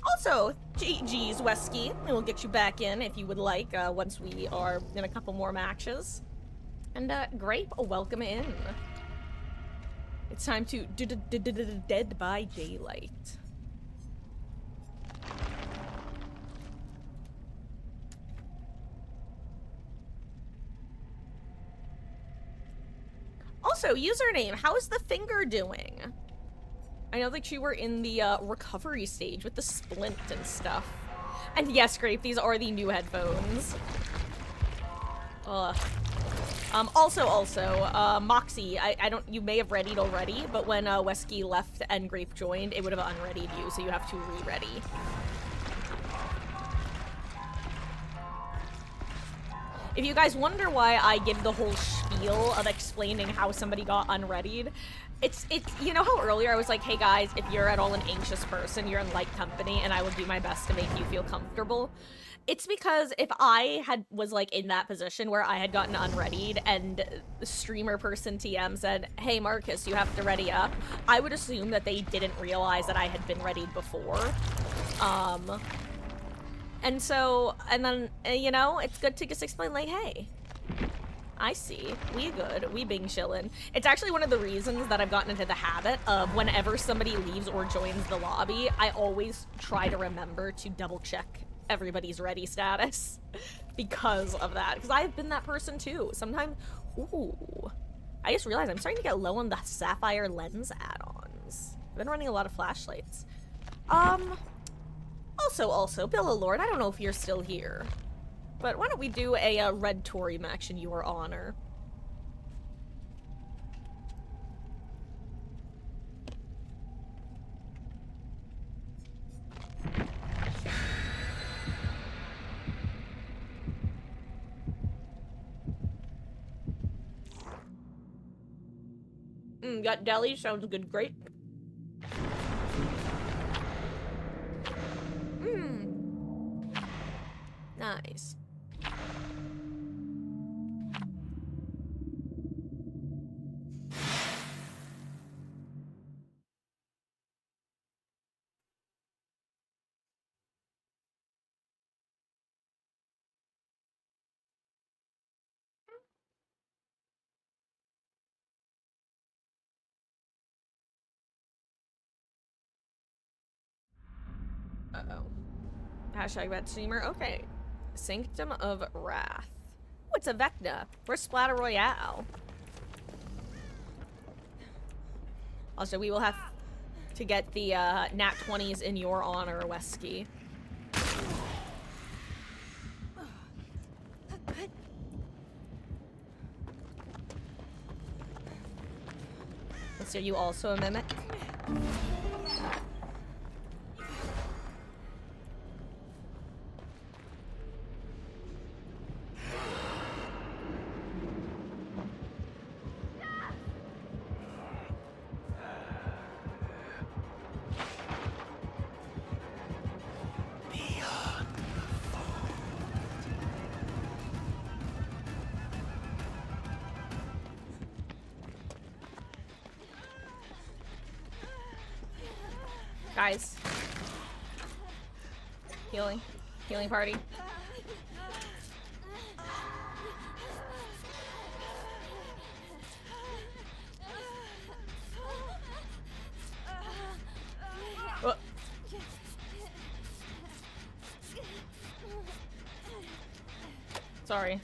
Also, GG's Wesky, we'll get you back in if you would like, once we are in a couple more matches. And, Grape, welcome in. It's time to Dead by Daylight. Also, username, how's the finger doing? I know that you were in the recovery stage with the splint and stuff. And yes, Grape, these are the new headphones. Also, Moxie, I don't, you may have readied already, but when Wesky left and Grape joined, it would have unreadied you, so you have to re-ready. If you guys wonder why I give the whole spiel of explaining how somebody got unreadied, it's you know how earlier I was like, hey guys, if you're at all an anxious person, you're in light company, and I will do my best to make you feel comfortable. It's because if I was like in that position where I had gotten unreadied and the streamer person TM said, hey Marcus, you have to ready up, I would assume that they didn't realize that I had been readied before. And so, and then, you know, it's good to just explain, like, hey, I see, we good, we bing chillin'. It's actually one of the reasons that I've gotten into the habit of whenever somebody leaves or joins the lobby, I always try to remember to double check everybody's ready status because of that. Because I've been that person too. Sometimes, ooh, I just realized I'm starting to get low on the sapphire lens add-ons. I've been running a lot of flashlights. Also, Billa Lord, I don't know if you're still here, but why don't we do a red Tory match in your honor? Got deli, sounds good, great. Nice. Uh-oh. Hashtag bad streamer. Okay. Sanctum of Wrath. Oh, it's a Vecna. We're Splatter Royale. Also, we will have to get the nat 20s in your honor, Wesky. So you also a mimic? Guys. Healing. Healing party. Oh. Sorry.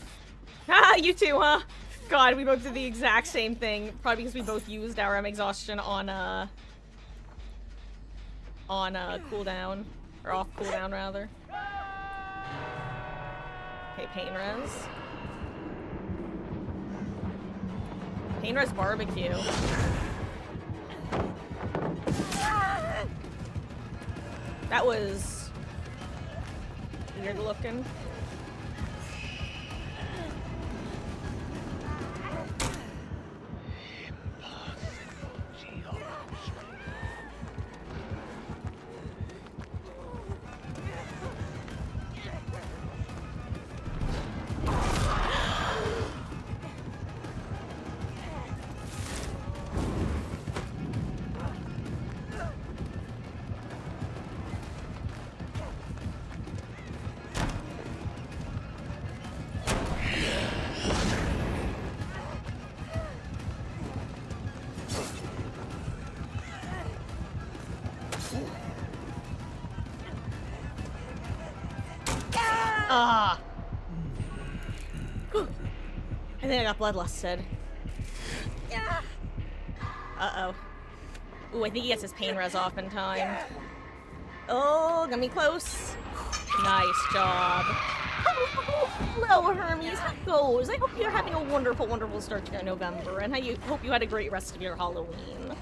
Ah, you too, huh? God, we both did the exact same thing. Probably because we both used our exhaustion on cooldown. Or off cooldown, rather. Okay, pain res. Pain res barbecue. That was weird looking. Ah! I think I got bloodlusted. Uh-oh. Ooh, I think he gets his pain res off in time. Oh, got me close. Nice job. Hello, Hermes. How it goes? I hope you're having a wonderful, wonderful start to your November, and I hope you had a great rest of your Halloween.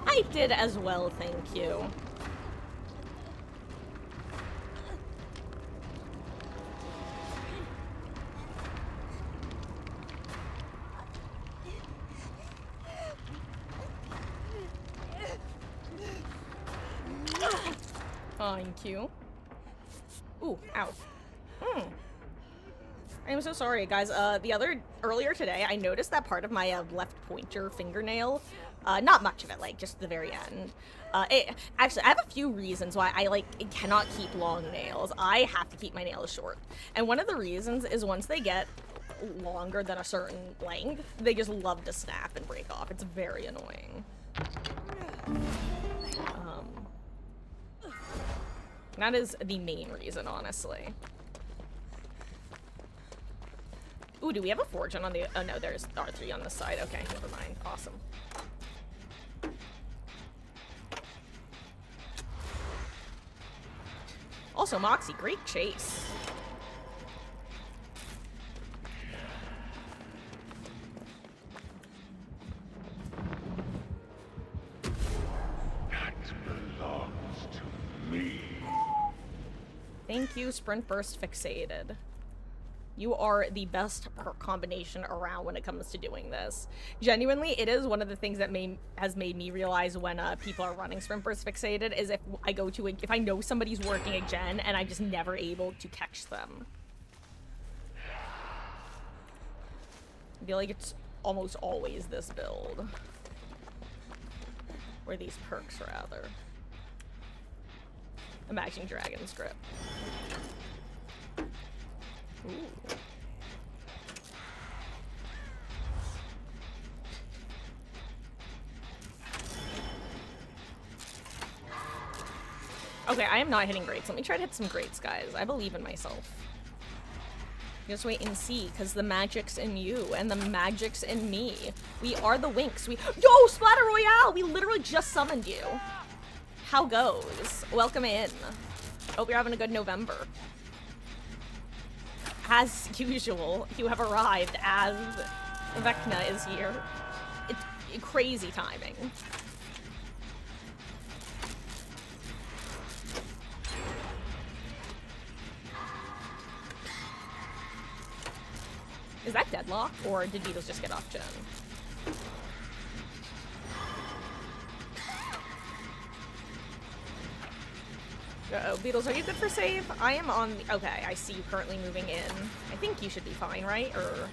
I did as well, thank you. Thank you. Ooh, ow. I'm so sorry, guys. Earlier today, I noticed that part of my left pointer fingernail, not much of it, like, just the very end. Actually, I have a few reasons why I, like, cannot keep long nails. I have to keep my nails short. And one of the reasons is once they get longer than a certain length, they just love to snap and break off. It's very annoying. That is the main reason, honestly. Ooh, do we have a fortune on the... Oh, no, there's R3 on the side. Okay, never mind. Awesome. Also, Moxie, great chase. That belongs to me. Thank you, Sprint Burst Fixated. You are the best combination around when it comes to doing this. Genuinely, it is one of the things that has made me realize when people are running Sprint Burst Fixated is if I know somebody's working a gen and I'm just never able to catch them. I feel like it's almost always this build. Or these perks, rather. Imagining Dragon's Grip. Ooh. Okay, I am not hitting greats. Let me try to hit some greats, guys. I believe in myself. Just wait and see, because the magic's in you, and the magic's in me. We are the Winks. Yo, Splatter Royale! We literally just summoned you. How goes? Welcome in. Hope you're having a good November. As usual, you have arrived as Vecna is here. It's crazy timing. Is that deadlock, or did Beatles just get off gen? Uh-oh, Beatles, are you good for save? I am on the... Okay, I see you currently moving in. I think you should be fine, right? Or...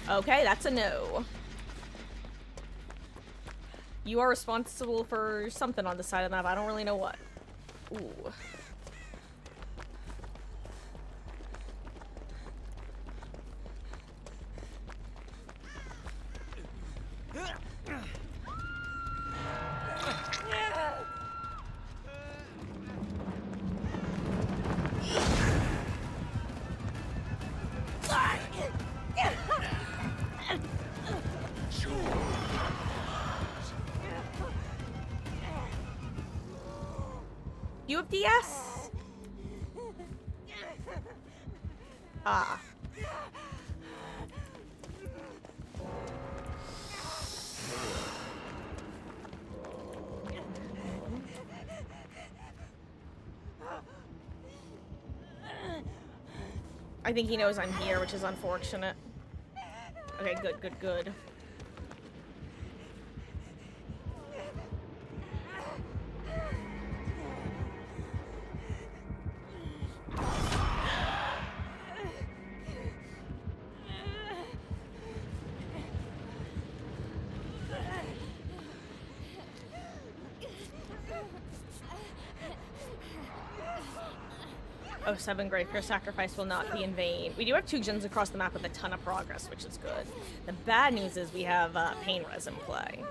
Okay, that's a no. You are responsible for something on the side of the map. I don't really know what. Ooh. You have DS? Ah. I think he knows I'm here, which is unfortunate. Okay, good, good, good. Oh, 7 great. Your sacrifice will not be in vain. We do have 2 gens across the map with a ton of progress, which is good. The bad news is we have pain res in play.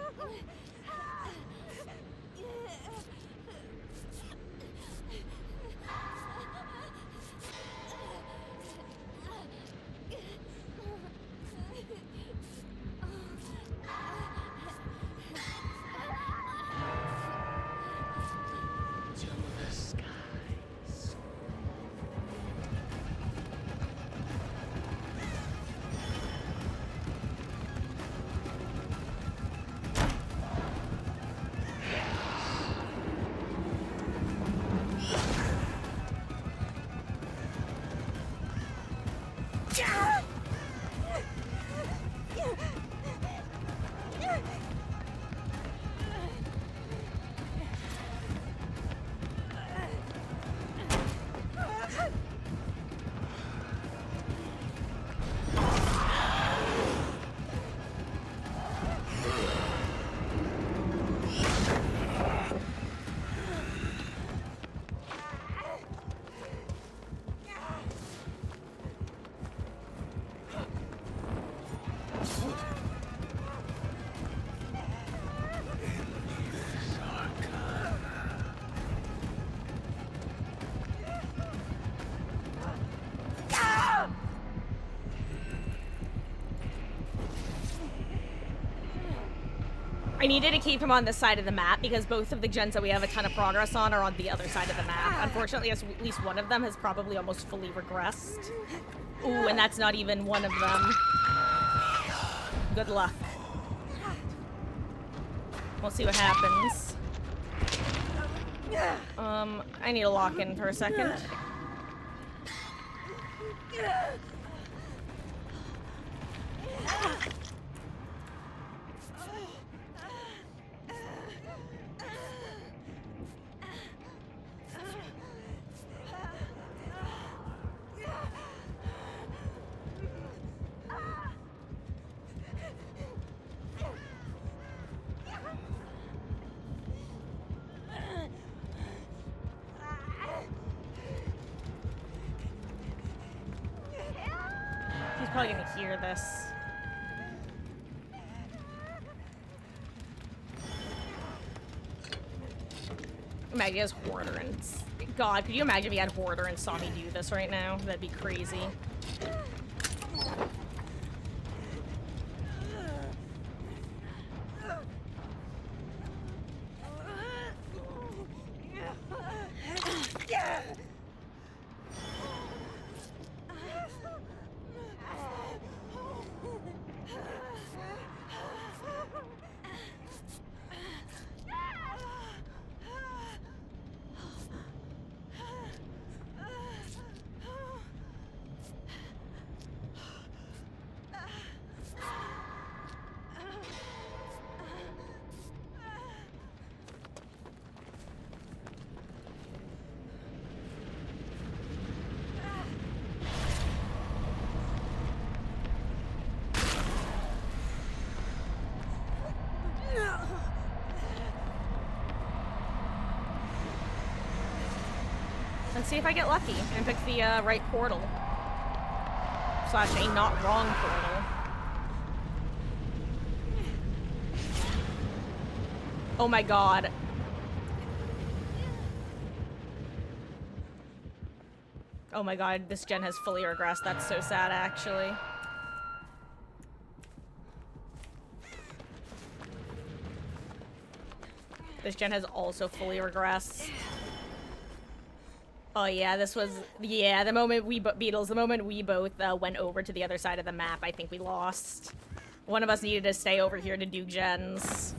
I needed to keep him on this side of the map because both of the gens that we have a ton of progress on are on the other side of the map. Unfortunately, at least one of them has probably almost fully regressed. Ooh, and that's not even one of them. Good luck. We'll see what happens. I need to lock in for a second. He's probably gonna hear this. Maggie has Hoarder and... God, could you imagine if he had Hoarder and saw me do this right now? That'd be crazy. Let's see if I get lucky and pick the right portal. / a not wrong portal. Oh my god. Oh my god, this gen has fully regressed. That's so sad, actually. This gen has also fully regressed. Oh yeah, this was yeah. The moment we Beatles, the moment we both went over to the other side of the map, I think we lost. One of us needed to stay over here to do gens.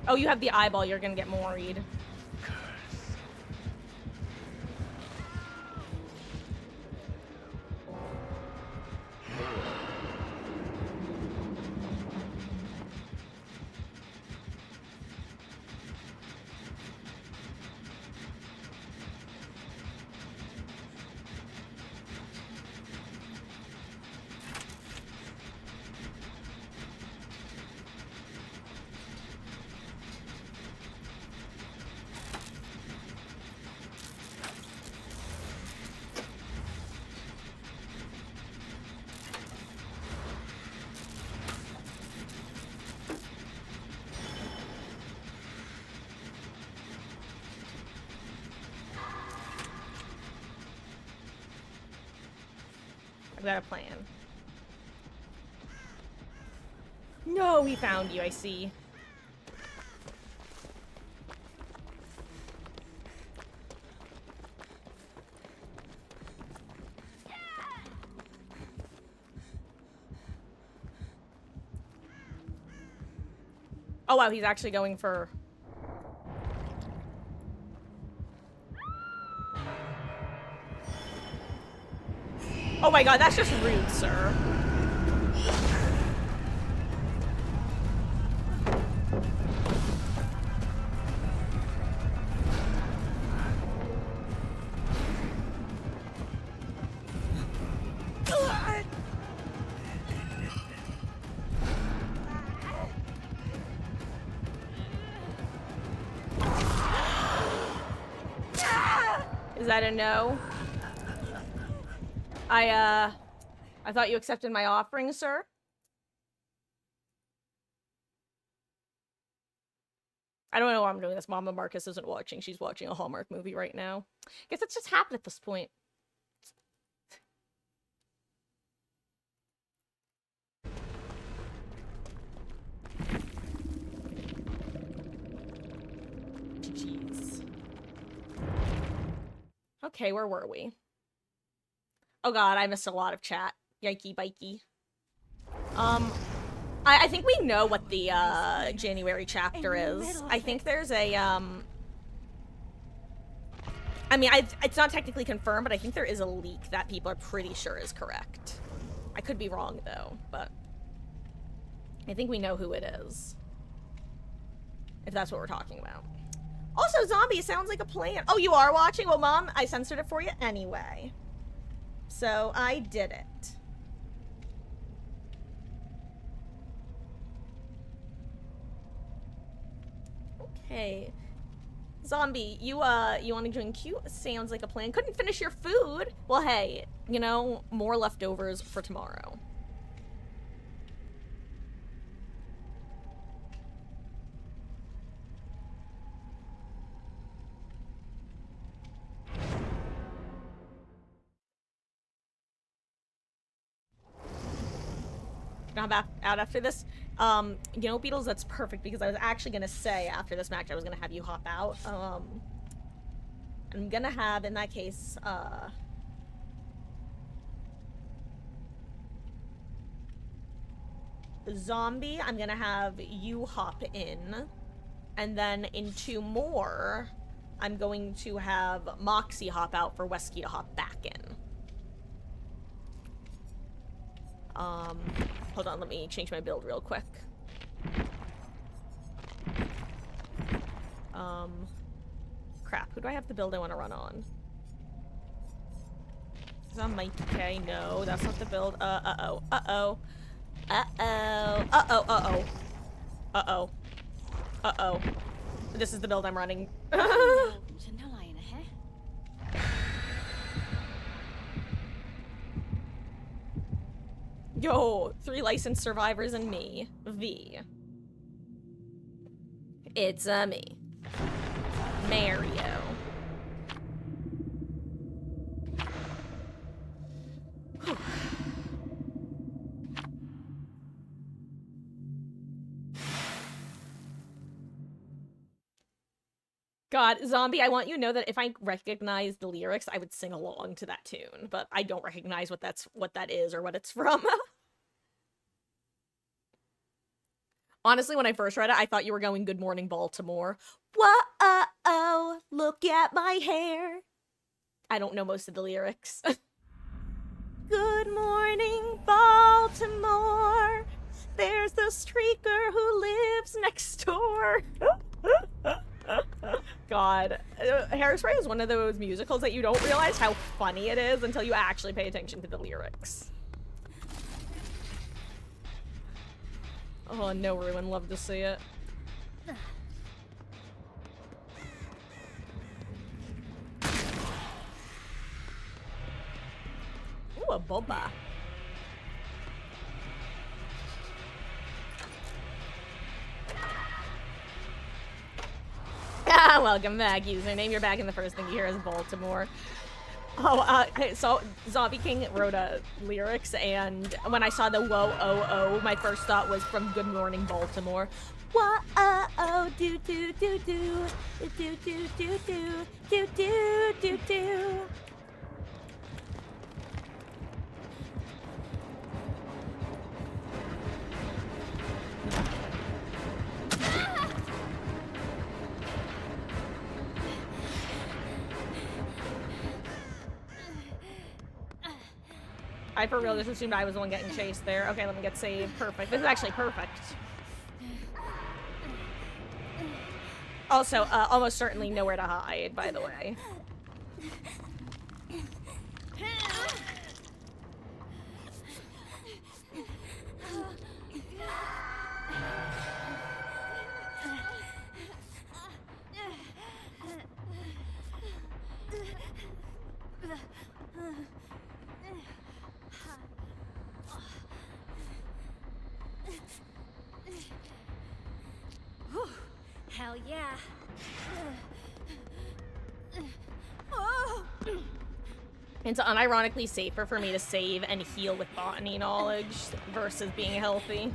Oh, you have the eyeball. You're gonna get moried. I've got a plan. No, we found you, I see. Oh wow, he's actually going for... Oh my god, that's just rude, sir. Is that a no? I thought you accepted my offering, sir. I don't know why I'm doing this. Mama Marcus isn't watching. She's watching a Hallmark movie right now. Guess that's just happened at this point. Jeez. Okay, where were we? Oh god, I missed a lot of chat. Yikey bikey. I think we know what the January chapter is. I think there's a I mean, it's not technically confirmed, but I think there is a leak that people are pretty sure is correct. I could be wrong though, but I think we know who it is. If that's what we're talking about. Also, zombie sounds like a plan. Oh, you are watching? Well, Mom, I censored it for you anyway. So I did it. Okay. Zombie, you want to join Q? Sounds like a plan. Couldn't finish your food? Well, hey, you know, more leftovers for tomorrow. Now I'm out after this. You know, Beatles, that's perfect because I was actually gonna say after this match I was gonna have you hop out. I'm gonna have in that case, Zombie, I'm gonna have you hop in, and then in 2 more, I'm going to have Moxie hop out for Wesky to hop back in. Hold on, let me change my build real quick. Crap, who do I have the build I want to run on? Is that Mikey K? No, that's not the build. Uh-oh. Uh-oh. Uh-oh. Uh-oh. Uh-oh. Uh-oh. Uh-oh. This is the build I'm running. Yo, 3 licensed survivors and me. V. It's me. Mario. God, Zombie, I want you to know that if I recognized the lyrics, I would sing along to that tune, but I don't recognize what that is or what it's from. Honestly, when I first read it, I thought you were going Good Morning Baltimore. Whoa, look at my hair. I don't know most of the lyrics. Good morning, Baltimore. There's the streaker who lives next door. God. Hairspray is one of those musicals that you don't realize how funny it is until you actually pay attention to the lyrics. Oh, no ruin. Love to see it. Ooh, a boba. Ah, welcome back, username. You're back, and the first thing you hear is Baltimore. Oh, so Zombie King wrote lyrics, and when I saw the whoa, oh, oh, my first thought was from Good Morning Baltimore. Whoa, oh, oh, do, do, do, do, do, do, do, do, do, do, do, do. I for real just assumed I was the one getting chased there. Okay, let me get saved. Perfect. This is actually perfect. Also, almost certainly nowhere to hide, by the way. Hell yeah. It's unironically safer for me to save and heal with botany knowledge versus being healthy.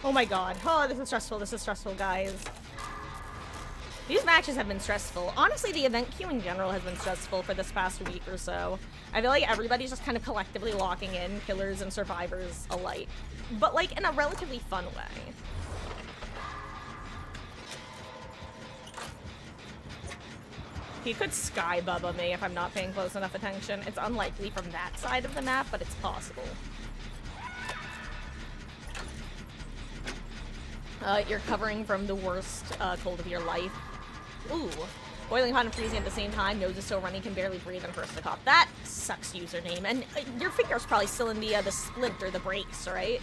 Oh my god. Oh, this is stressful, guys. These matches have been stressful. Honestly, the event queue in general has been stressful for this past week or so. I feel like everybody's just kind of collectively locking in killers and survivors alike. But, like, in a relatively fun way. He could sky bubba me if I'm not paying close enough attention. It's unlikely from that side of the map, but it's possible. You're covering from the worst cold of your life. Ooh. Boiling hot and freezing at the same time. Nose is so runny, can barely breathe, and first to cough. That sucks username. And your finger's probably still in the splint or the brace, right?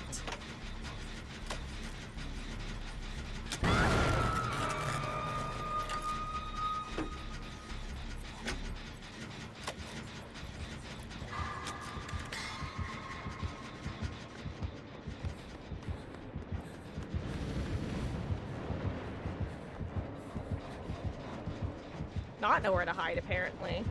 Not nowhere to hide, apparently.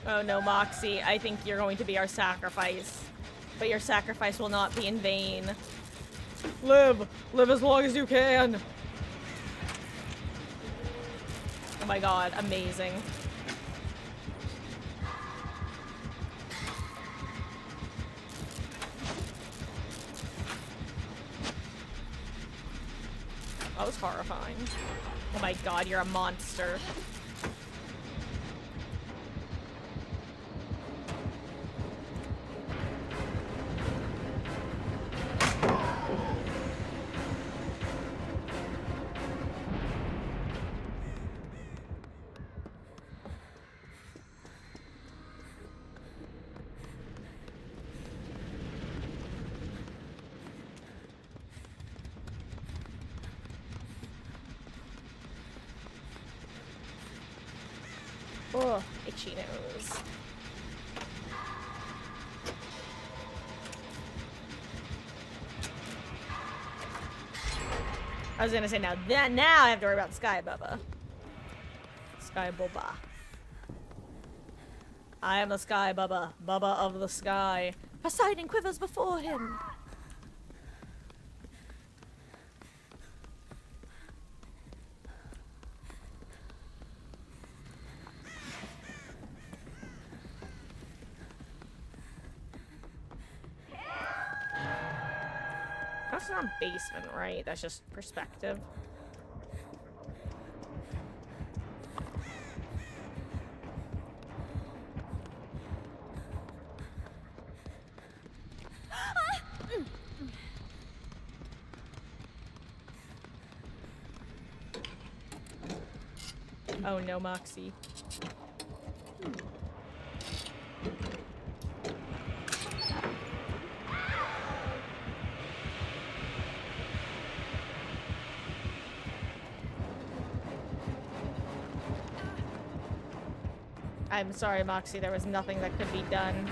Oh no, Moxie, I think you're going to be our sacrifice. But your sacrifice will not be in vain. Live! Live as long as you can! Oh my god, amazing. That was horrifying. Oh my god, you're a monster. Oh, itchy nose. I was gonna say now I have to worry about Sky Bubba. Sky Bubba. I am the Sky Bubba. Bubba of the sky. Poseidon quivers before him. That's not basement, right? That's just perspective. Oh no, Moxie. I'm sorry, Moxie, there was nothing that could be done.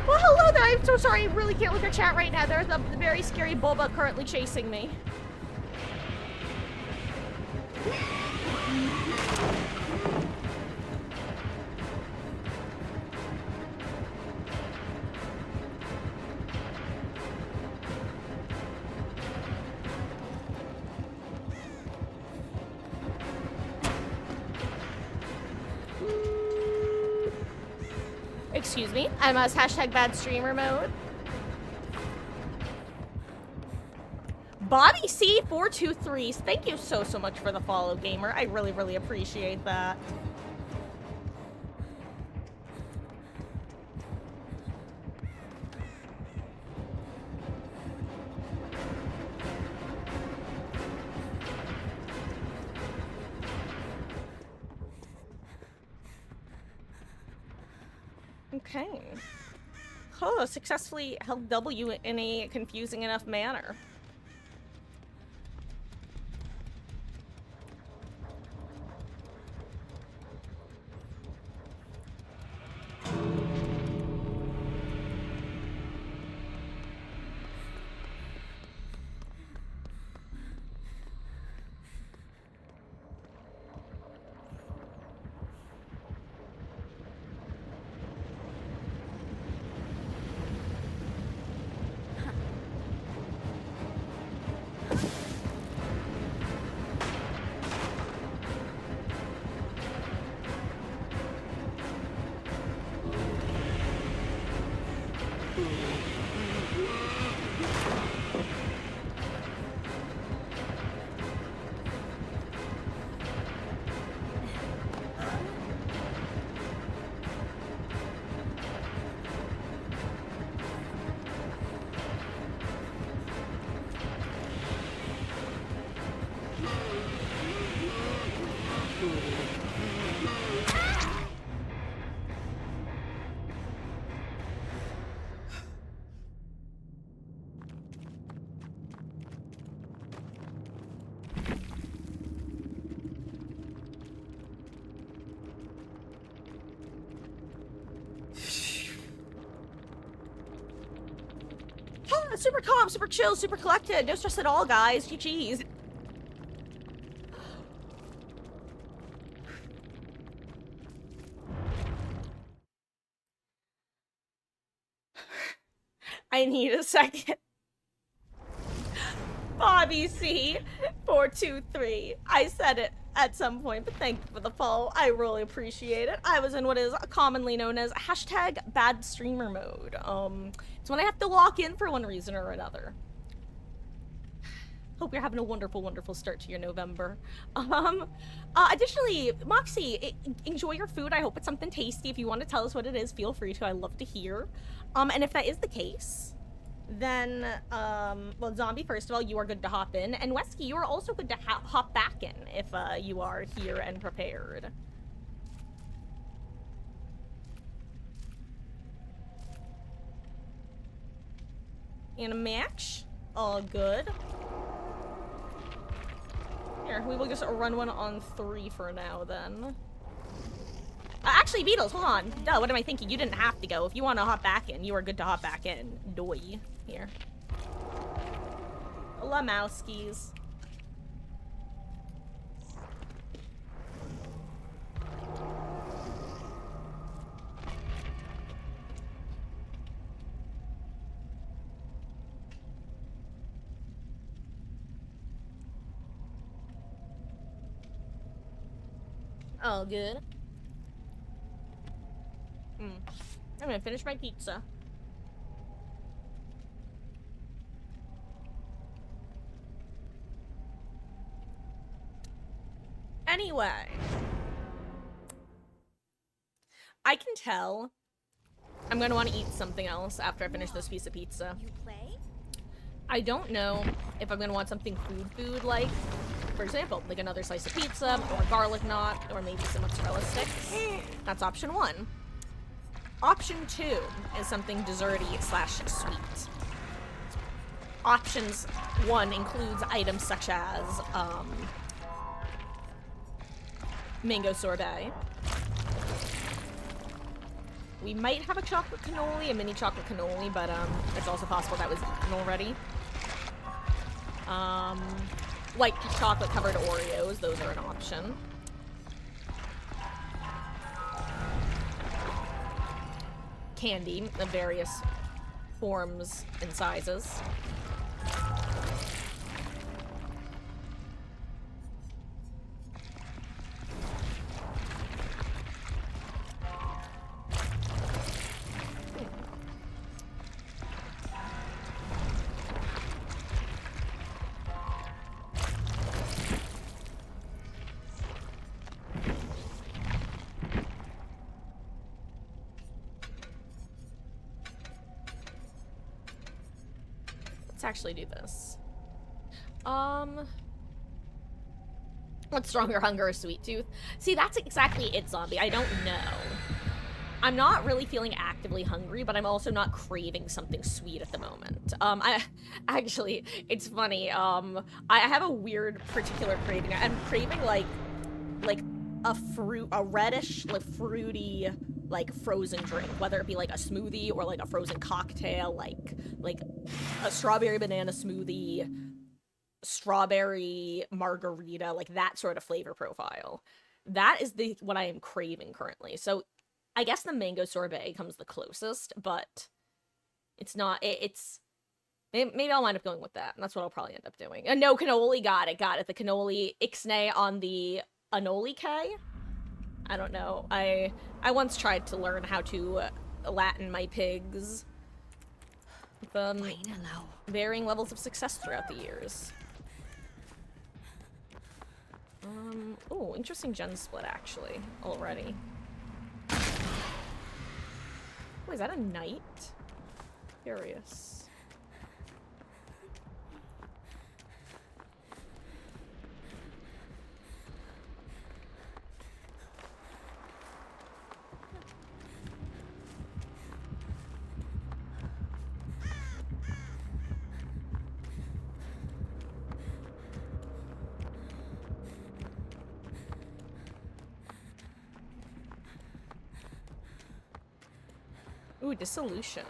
Well, hello there, I'm so sorry, I really can't look at chat right now. There's a very scary Bulba currently chasing me. Excuse me, I'm as hashtag bad streamer mode. Bobby C423, thank you so much for the follow, gamer. I really appreciate that. Okay. Oh, successfully held W in a confusing enough manner. Super calm, super chill, super collected. No stress at all, guys. GG's. I need a second. Bobby C 423. I said it at some point, but thank you for the follow. I really appreciate it. I was in what is commonly known as hashtag bad streamer mode. It's when I have to lock in for one reason or another. Hope you're having a wonderful, wonderful start to your November. Additionally, Moxie, enjoy your food. I hope it's something tasty. If you want to tell us what it is, feel free to. I love to hear. And if that is the case, then, well, Zombie, first of all, you are good to hop in. And Wesky, you are also good to hop back in if you are here and prepared. And a match. All good. Here, we will just run one on 3 for now, then. Actually, Beatles, hold on. Duh, what am I thinking? You didn't have to go. If you want to hop back in, you are good to hop back in. Doy. Here. Hola, mousekies. Oh, good. I'm gonna finish my pizza. Anyway. I can tell I'm gonna want to eat something else after I finish this piece of pizza. You play? I don't know if I'm gonna want something food like, for example, like another slice of pizza, or garlic knot, or maybe some mozzarella sticks. That's option 1. Option 2 is something desserty slash sweet. Options 1 includes items such as mango sorbet. We might have a chocolate cannoli, a mini chocolate cannoli, but it's also possible that was eaten already. White chocolate covered Oreos, those are an option. Candy of various forms and sizes. Let's actually do this. What's stronger, hunger or sweet tooth? See, that's exactly it, Zombie. I don't know. I'm not really feeling actively hungry, but I'm also not craving something sweet at the moment. Actually, it's funny. I have a weird particular craving. I'm craving like a reddish, like fruity, like frozen drink, whether it be like a smoothie or like a frozen cocktail, like a strawberry banana smoothie, strawberry margarita, like that sort of flavor profile. That is what I am craving currently. So I guess the mango sorbet comes the closest, but it's not. Maybe I'll wind up going with that, and that's what I'll probably end up doing. No, cannoli, got it. The cannoli, ixnay on the anoli K. I don't know. I once tried to learn how to Latin my pigs. With varying levels of success throughout the years. Oh, interesting gen split actually already. Oh, is that a knight? Curious. Ooh, dissolution.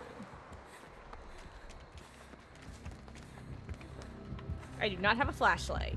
I do not have a flashlight.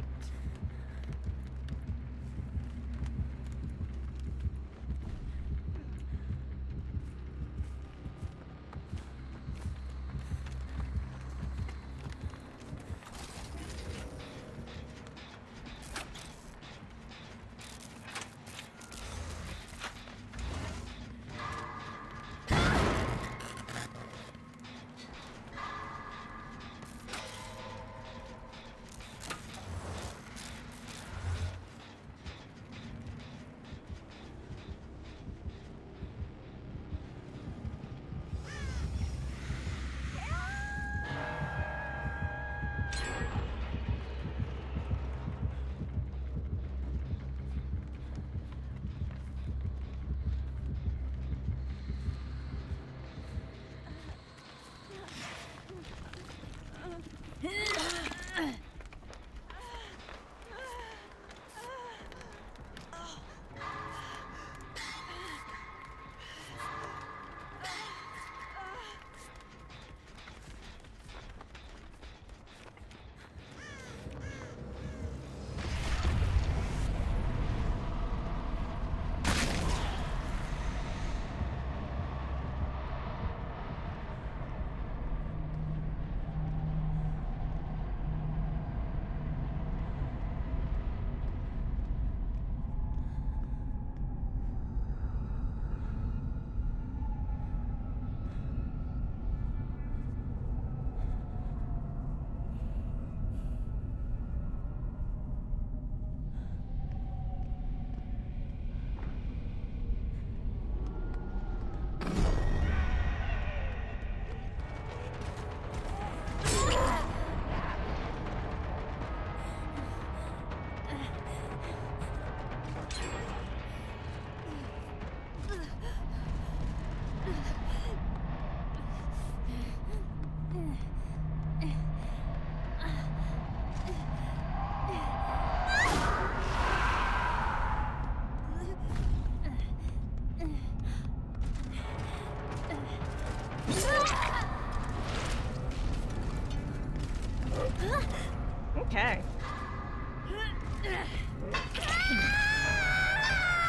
Okay.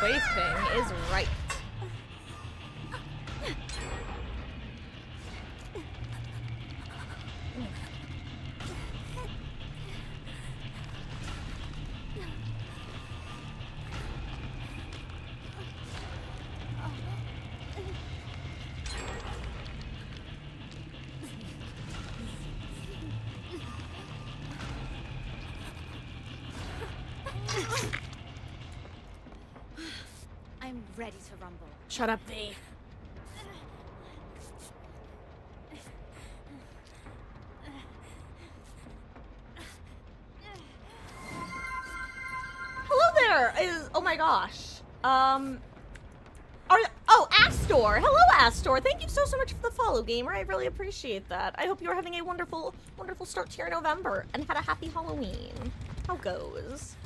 Plaything is right. I'm ready to rumble. Shut up, V. Hello there! Oh my gosh. Oh, Astor! Hello, Astor! Thank you so much for the follow, gamer. I really appreciate that. I hope you're having a wonderful, wonderful start to your November and had a happy Halloween. How goes?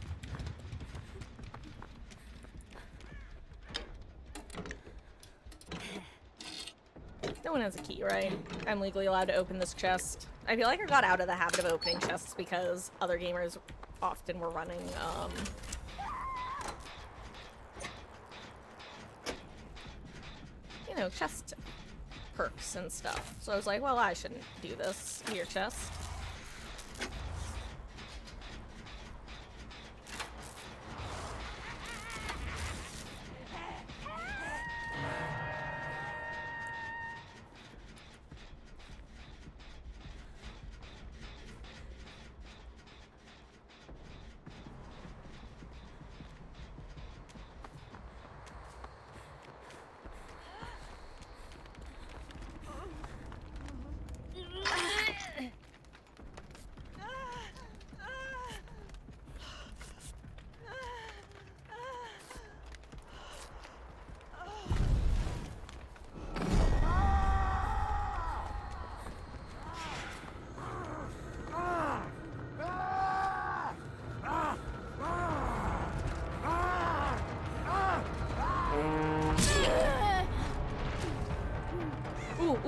No one has a key, right? I'm legally allowed to open this chest. I feel like I got out of the habit of opening chests because other gamers often were running, you know, chest perks and stuff. So I was like, well, I shouldn't do this. Your chest.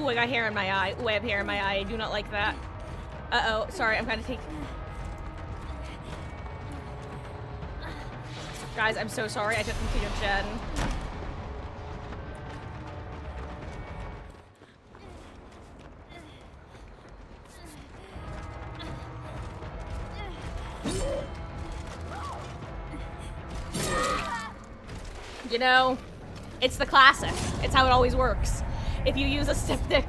Ooh, I got hair in my eye. Ooh, I have hair in my eye. I do not like that. Uh-oh. Sorry, I'm gonna take... Guys, I'm so sorry. I took them to your Jen. You know, it's the classic. It's how it always works. If you use a styptic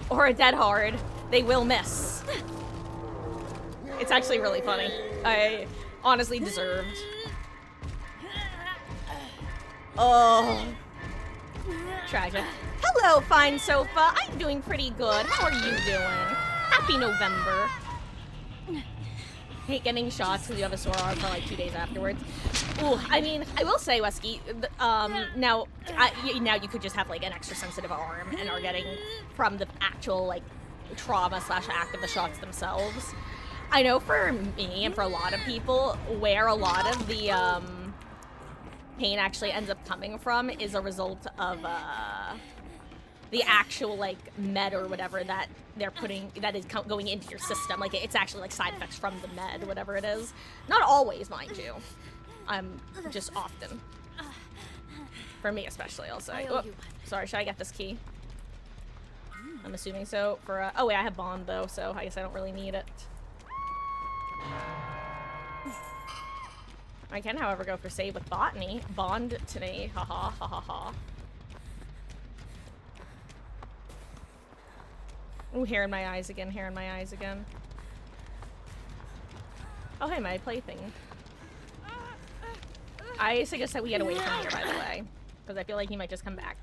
or a dead hard, they will miss. It's actually really funny. I honestly deserved. Oh. Tragic. Hello, fine sofa. I'm doing pretty good. How are you doing? Happy November. Hate getting shots because you have a sore arm for like 2 days afterwards. Ooh, I mean, I will say, Wesky, now you could just have like an extra sensitive arm and are getting from the actual like trauma / act of the shots themselves. I know for me and for a lot of people, where a lot of the pain actually ends up coming from is a result of the actual like med or whatever that they're putting, that is going into your system. Like it's actually like side effects from the med, whatever it is. Not always, mind you. Just often. For me especially, I'll say. Oh, sorry, should I get this key? I'm assuming so. For oh wait, I have bond though, so I guess I don't really need it. I can, however, go for save with botany. Bond to me. Haha, ha ha ha. Ooh, hair in my eyes again, hair in my eyes again. Oh, hey, my plaything. I suggest that we get away from here, by the way. Because I feel like he might just come back.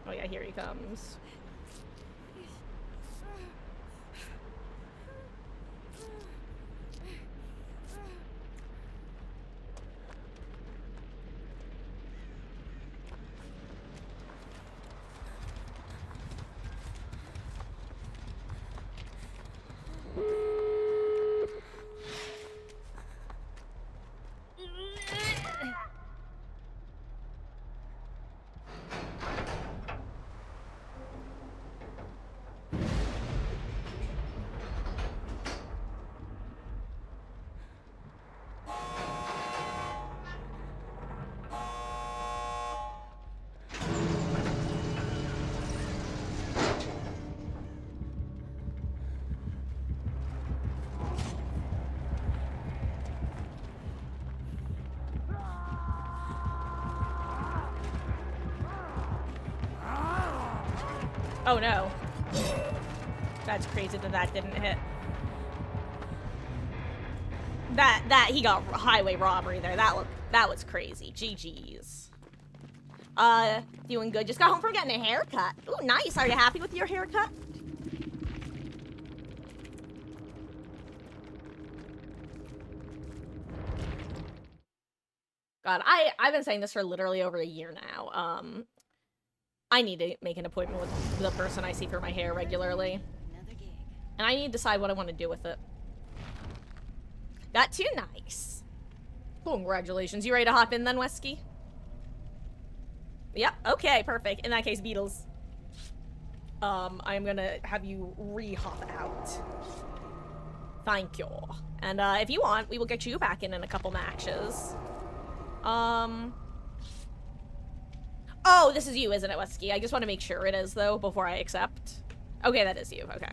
Oh yeah, here he comes. Oh no. That's crazy that that didn't hit. That he got highway robbery there. That was crazy. GG's. Doing good. Just got home from getting a haircut. Ooh, nice. Are you happy with your haircut? God, I've been saying this for literally over a year now. I need to make an appointment with the person I see for my hair regularly. And I need to decide what I want to do with it. Got too nice. Congratulations. You ready to hop in then, Wesky? Yep. Okay, perfect. In that case, Beatles. I'm gonna have you re-hop out. Thank you. And if you want, we will get you back in a couple matches. Oh, this is you, isn't it, Wesky? I just want to make sure it is, though, before I accept. Okay, that is you. Okay.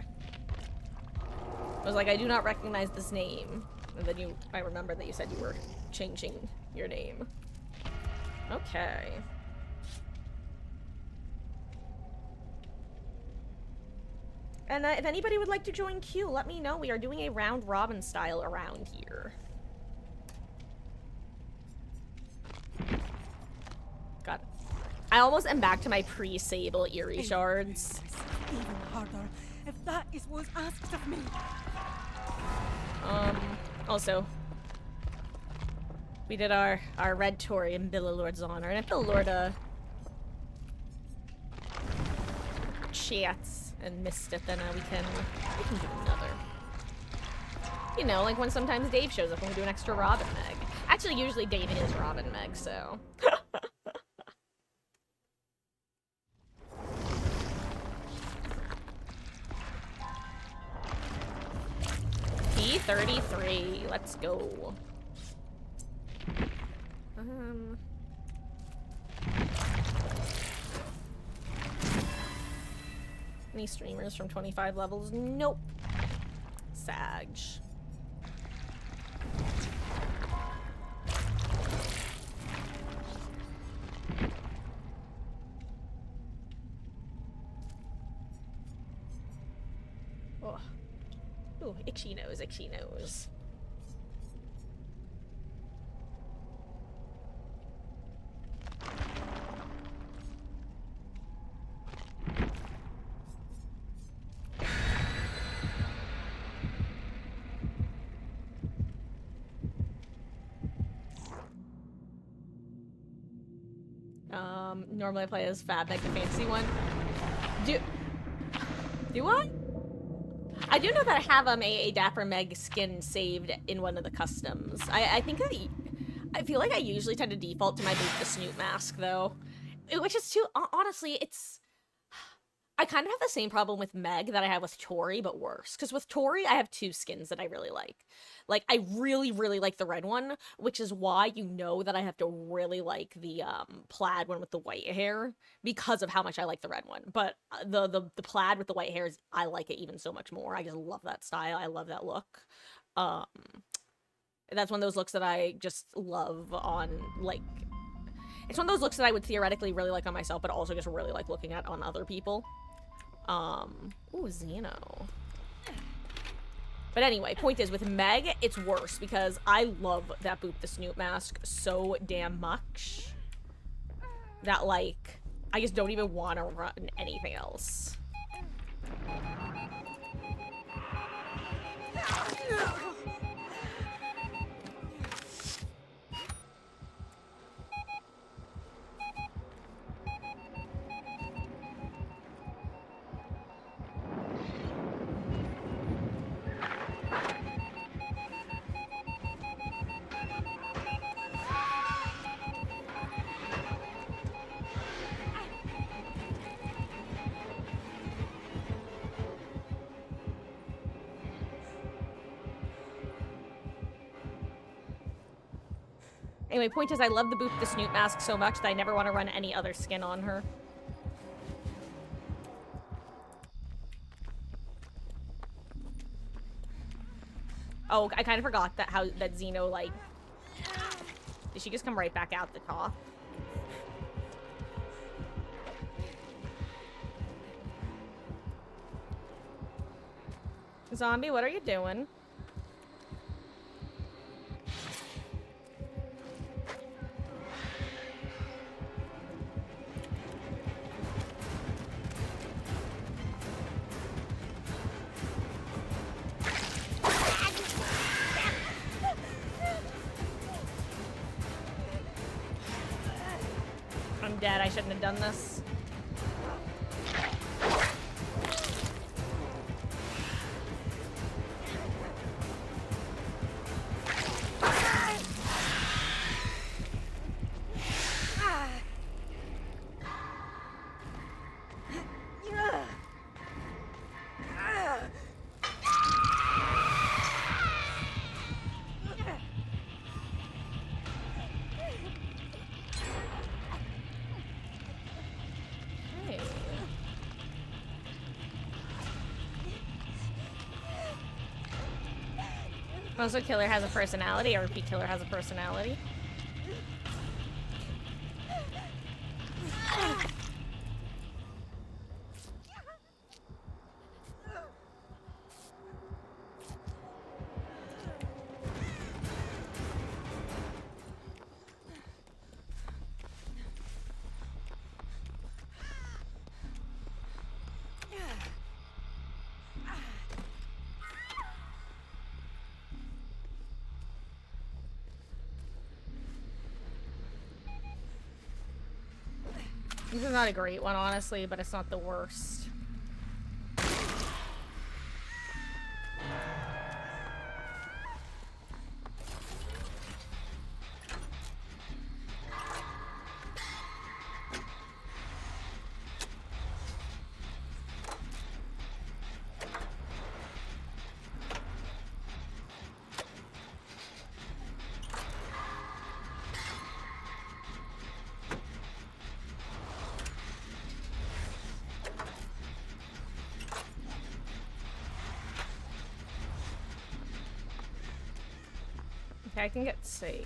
I was like, I do not recognize this name. And then I remember that you said you were changing your name. Okay. And if anybody would like to join Q, let me know. We are doing a round robin style around here. God. I almost am back to my pre-Sable Eerie shards. Even harder, if that is what's asked of me. Also, we did our red tour in Billalord's honor, and if Billallord chats and missed it, then we can do another. You know, like when sometimes Dave shows up and we do an extra Robin Meg. actually usually David is Robin Meg, so. P33, let's go. Any streamers from 25 levels? Nope. Sag. Oh. Ooh, itchy nose, itchy nose. Normally I play as Fab Meg, the fancy one. Do I? I do know that I have a Dapper Meg skin saved in one of the customs. I think I feel like I usually tend to default to my Boot the Snoot mask though, which is too honestly. I kind of have the same problem with Meg that I have with Tori, but worse. Because with Tori, I have two skins that I really like. Like, I really, really like the red one, which is why you know that I have to really like the plaid one with the white hair, because of how much I like the red one. But the plaid with the white hairs, I like it even so much more. I just love that style. I love that look. That's one of those looks that I just love on, like... It's one of those looks that I would theoretically really like on myself, but also just really like looking at on other people. Ooh, Xeno. But anyway, point is, with Meg, it's worse because I love that Boot the Snoot mask so damn much that, like, I just don't even want to run anything else. Anyway, point is, I love the Boot the Snoot mask so much that I never want to run any other skin on her. Oh, I kind of forgot that that Xeno, like... Did she just come right back out the top? Zombie, what are you doing? I'm dead. I shouldn't have done this. Also, Killer has a personality, or repeat Killer has a personality. This is not a great one, honestly, but it's not the worst. Okay, I can get save.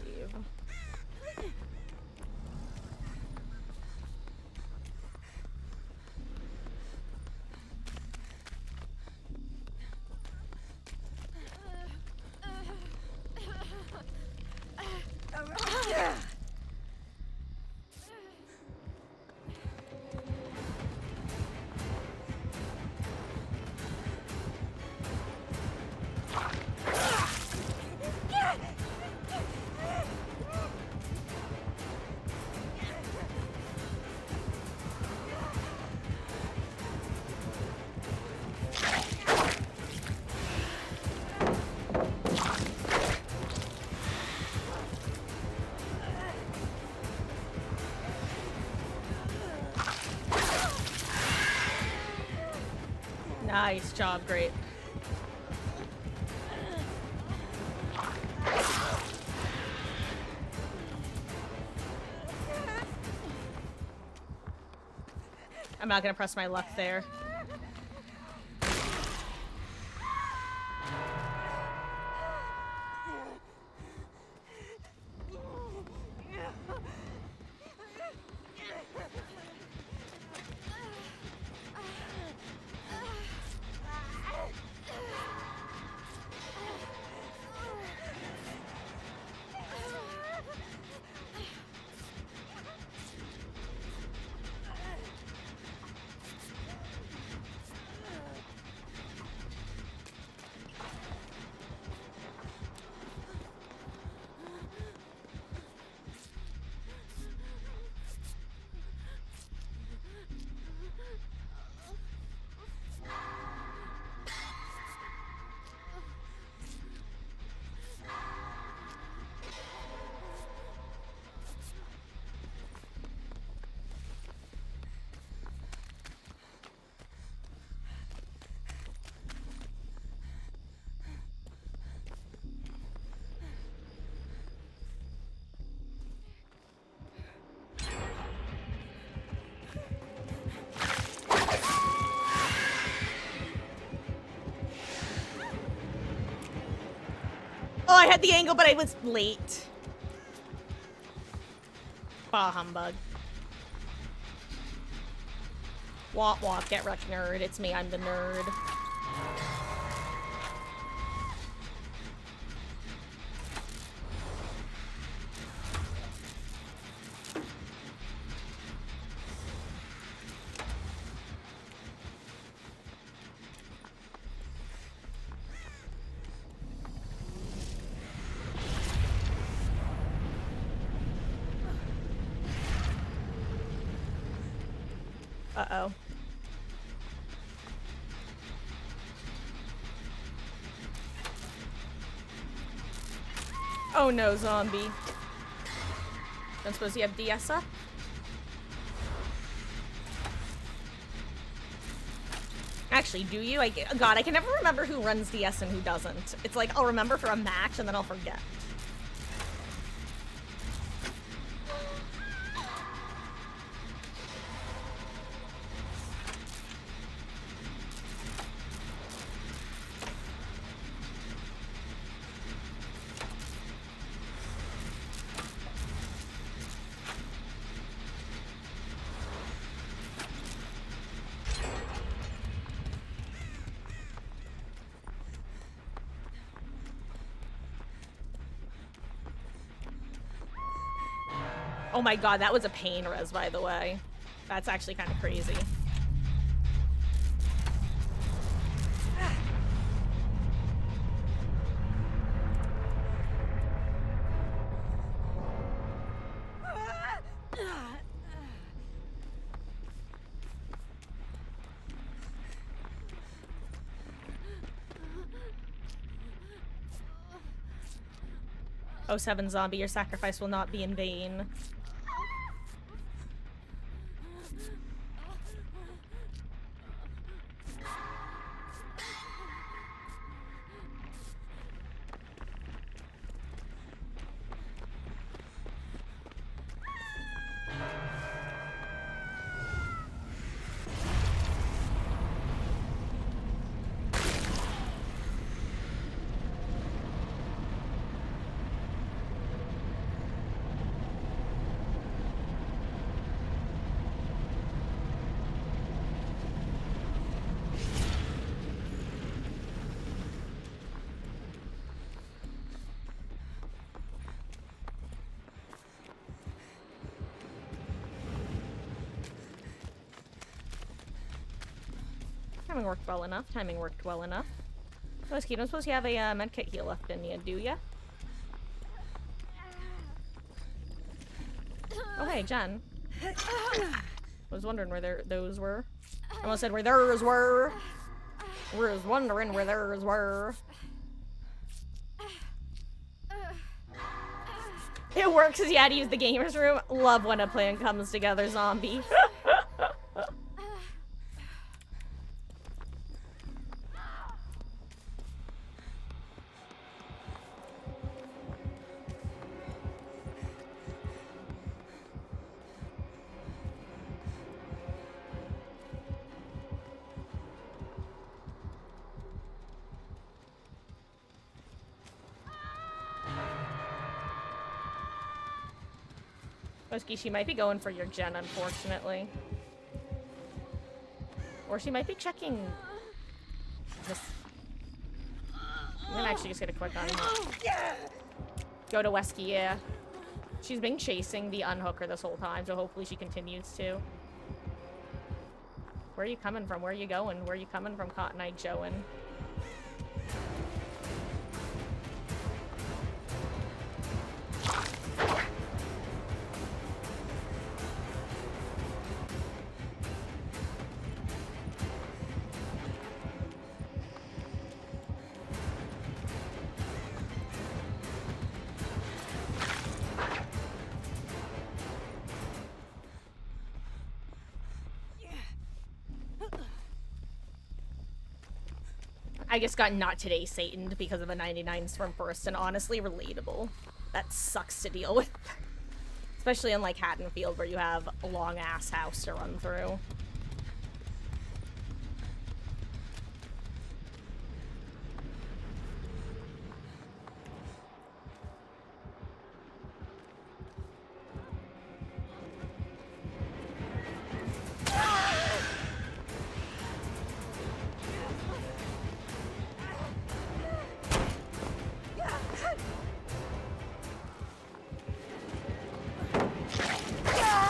Nice job, great. I'm not gonna press my luck there. Oh, I had the angle, but I was late. Bah humbug. Womp womp, get wrecked, nerd. It's me, I'm the nerd. Uh-oh. Oh no, zombie. Don't suppose you have DS up? Actually, do you? God, I can never remember who runs DS and who doesn't. It's like, I'll remember for a match and then I'll forget. Oh my god, that was a pain res, by the way. That's actually kind of crazy. Oh, 7 zombie, your sacrifice will not be in vain. Timing worked well enough. Timing worked well enough. Let's keep. I'm supposed to have a medkit heal left in you, do ya? Oh hey, Jen. Was wondering where those were. I almost said where theirs were. Was wondering where theirs were. It works because you had to use the gamer's room. Love when a plan comes together, zombie. Whiskey, she might be going for your gen, unfortunately. Or she might be checking this. I'm gonna actually just get a quick on her. Go to Wesky, yeah. She's been chasing the unhooker this whole time, so hopefully she continues to. Where are you coming from? Where are you going? Where are you coming from, Cotton Eye Joein'? I just got not today Sataned because of a 99 storm burst, and honestly relatable. That sucks to deal with. Especially in like Haddonfield where you have a long ass house to run through.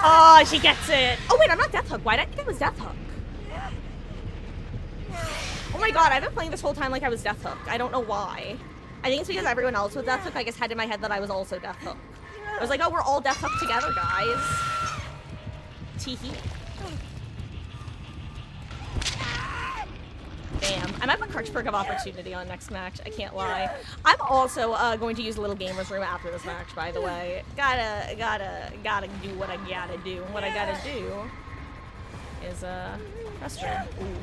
Oh, she gets it. Oh wait, I'm not Death Hook. Why did I think I was Death Hook? Oh my god, I've been playing this whole time like I was Death Hook. I don't know why. I think it's because everyone else was Death Hook. I just had in my head that I was also Death Hook. I was like, oh, we're all Death Hook together, guys. Teehee. Damn. I might put Crutchberg of Opportunity on next match. I can't lie. I'm also going to use a little gamer's room after this match, by the way. Gotta do what I gotta do. What I gotta do is, restroom. Ooh.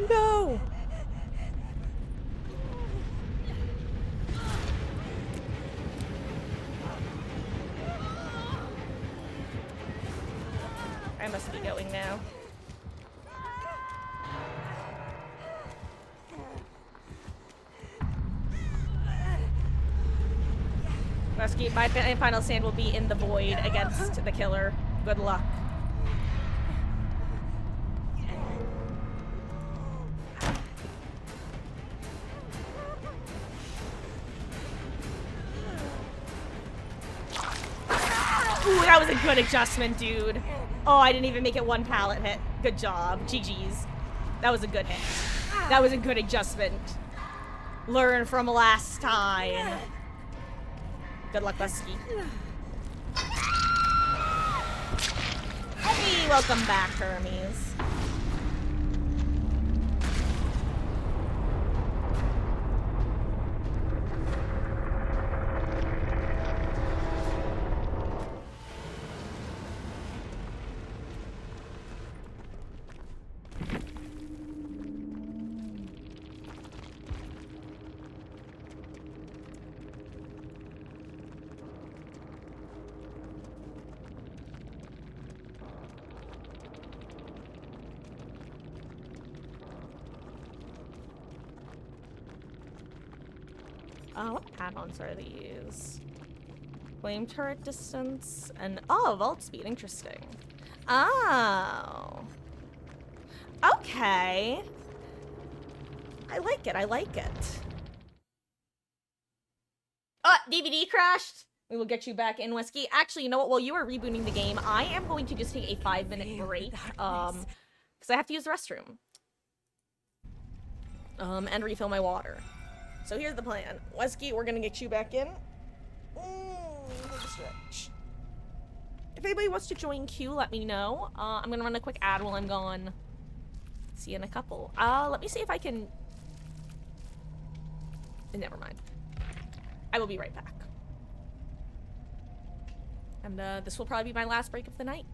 No! I must be going now. Rescue, my final stand will be in the void against the killer. Good luck. Ooh, that was a good adjustment, dude. Oh, I didn't even make it one pallet hit. Good job. GG's. That was a good hit. That was a good adjustment. Learn from last time. Good luck, Busky. Hey, welcome back, Hermes. What add-ons are these? Flame turret distance and vault speed. Interesting. Oh. Okay. I like it. I like it. DVD crashed. We will get you back in, Wesky. Actually, you know what? While you are rebooting the game, I am going to just take a 5-minute break. Because I have to use the restroom. And refill my water. So here's the plan. Wesky, we're gonna get you back in. Stretch. If anybody wants to join queue, let me know. I'm gonna run a quick ad while I'm gone. See you in a couple. Let me see if I can... Never mind. I will be right back. And this will probably be my last break of the night.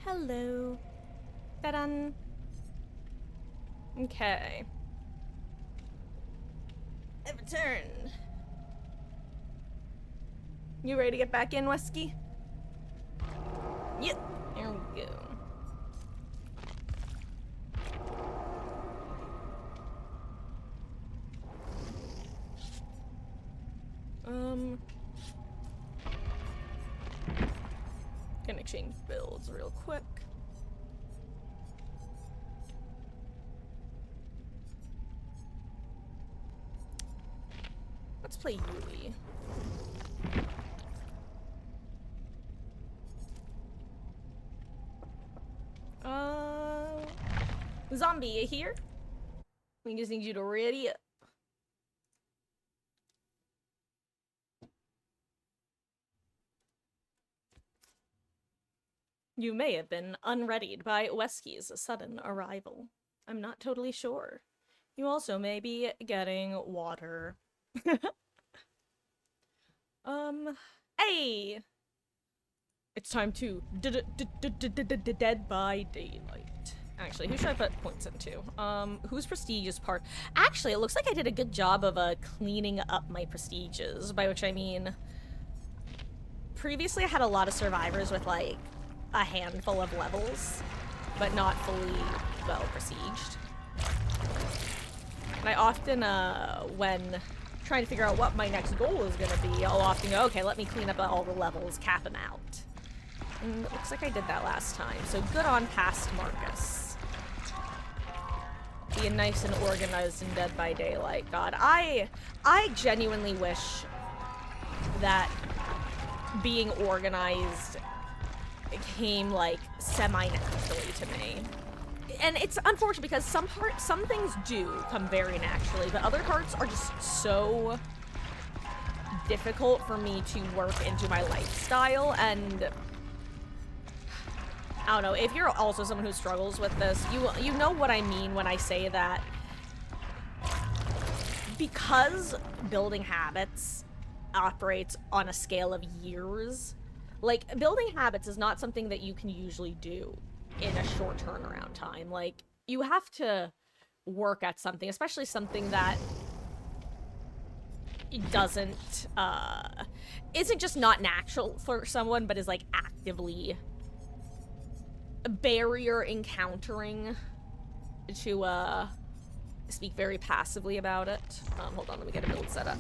Hello. Ta-da. Okay. I've returned. You ready to get back in, Wesky? Yep. There we go. Gonna exchange builds real quick. Let's play Yui. Zombie, you here? We just need you to ready up. You may have been unreadied by Wesky's sudden arrival. I'm not totally sure. You also may be getting water. Hey! It's time to Dead by Daylight. Actually, who should I put points into? Whose prestigious part? Actually, it looks like I did a good job of cleaning up my prestiges, by which I mean previously I had a lot of survivors with like a handful of levels, but not fully well prestiged. And I often, when trying to figure out what my next goal is gonna be, I'll often go, okay, let me clean up all the levels, cap them out. And it looks like I did that last time, so good on past Marcus. Being nice and organized in Dead by Daylight. God, I genuinely wish that being organized came like semi-naturally to me. And it's unfortunate because some things do come very naturally, but other parts are just so difficult for me to work into my lifestyle. And I don't know, if you're also someone who struggles with this, you know what I mean when I say that because building habits operates on a scale of years, like, building habits is not something that you can usually do in a short turnaround time. Like, you have to work at something, especially something that doesn't, isn't just not natural for someone, but is, like, actively barrier encountering to, speak very passively about it. Hold on, let me get a build set up.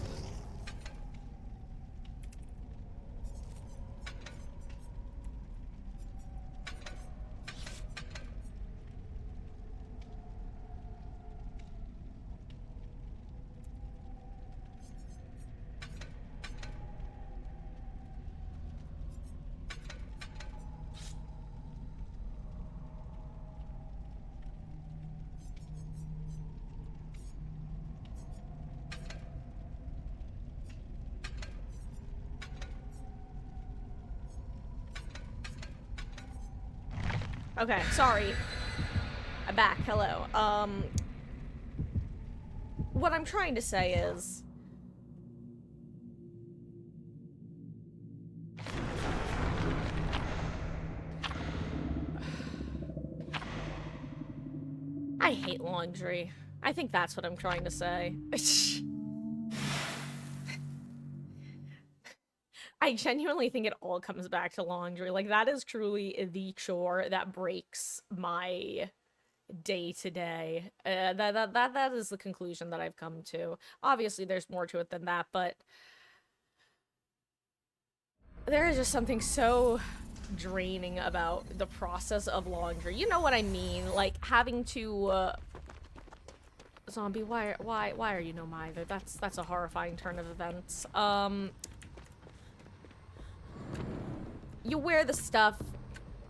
Okay, sorry. I'm back. Hello. What I'm trying to say is I hate laundry. I think that's what I'm trying to say. I genuinely think it all comes back to laundry. Like, that is truly the chore that breaks my day to day. That is the conclusion that I've come to. Obviously, there's more to it than that, but there is just something so draining about the process of laundry. You know what I mean? Like, having to, Zombie, why are you no mither? That's a horrifying turn of events. You wear the stuff,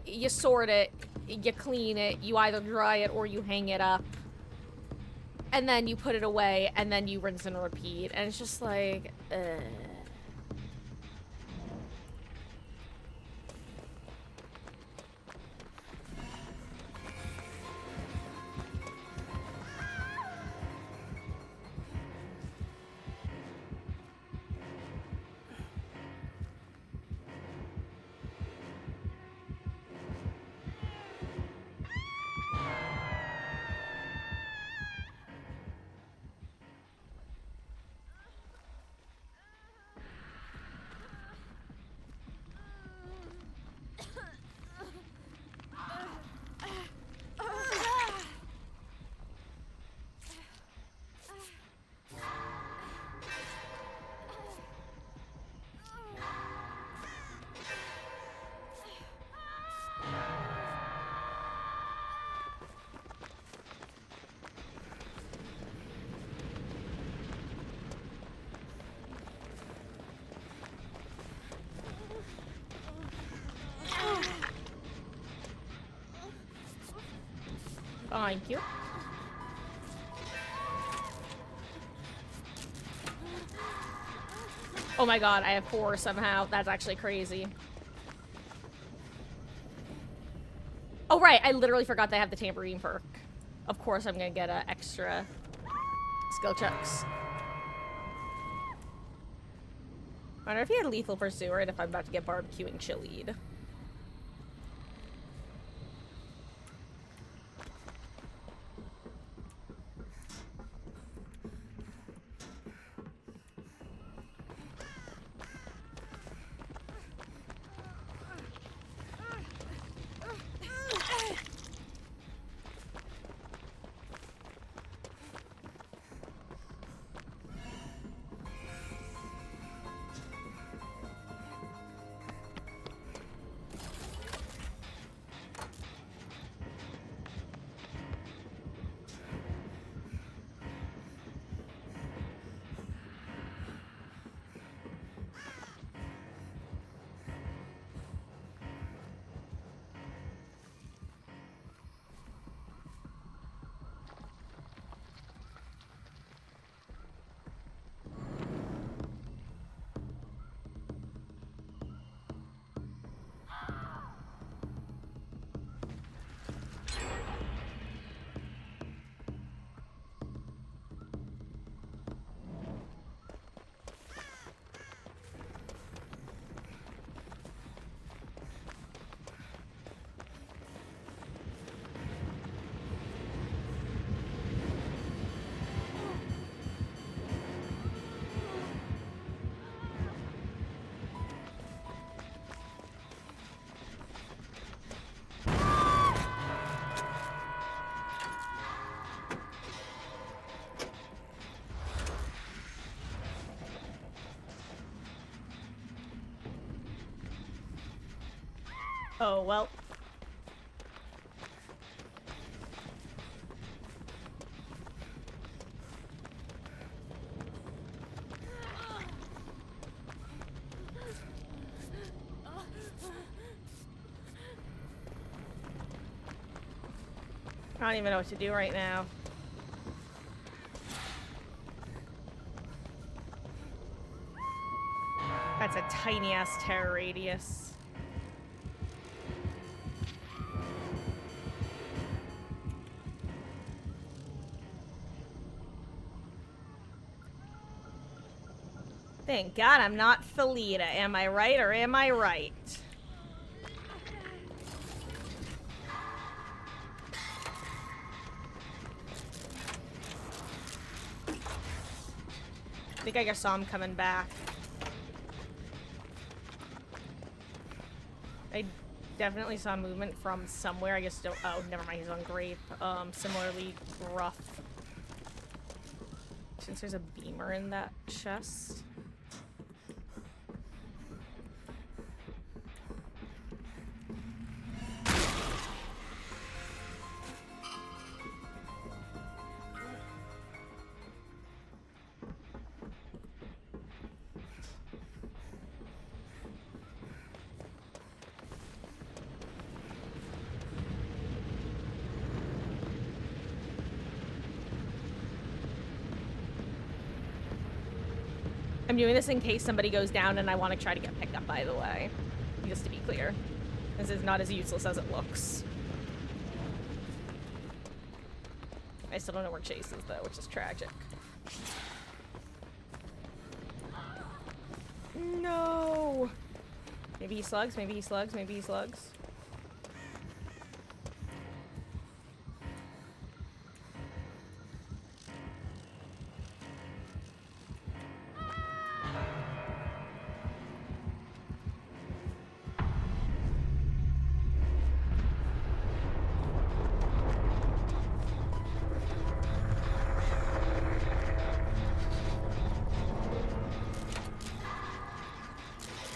you sort it, you clean it, you either dry it or you hang it up, and then you put it away, and then you rinse and repeat, and it's just like, Thank you. Oh my god, I have 4 somehow. That's actually crazy. Oh right, I literally forgot they have the tambourine perk. Of course I'm gonna get extra skill checks. I wonder if he had lethal pursuer and if I'm about to get barbecuing chilied. Oh, well. I don't even know what to do right now. That's a tiny-ass terror radius. Thank God I'm not Felita. Am I right or am I right? I think I just saw him coming back. I definitely saw movement from somewhere. I just don't. Oh, never mind. He's on grape. Similarly rough. Since there's a beamer in that chest. I'm doing this in case somebody goes down and I want to try to get picked up, by the way. Just to be clear. This is not as useless as it looks. I still don't know where Chase is, though, which is tragic. No! Maybe he slugs, maybe he slugs, maybe he slugs.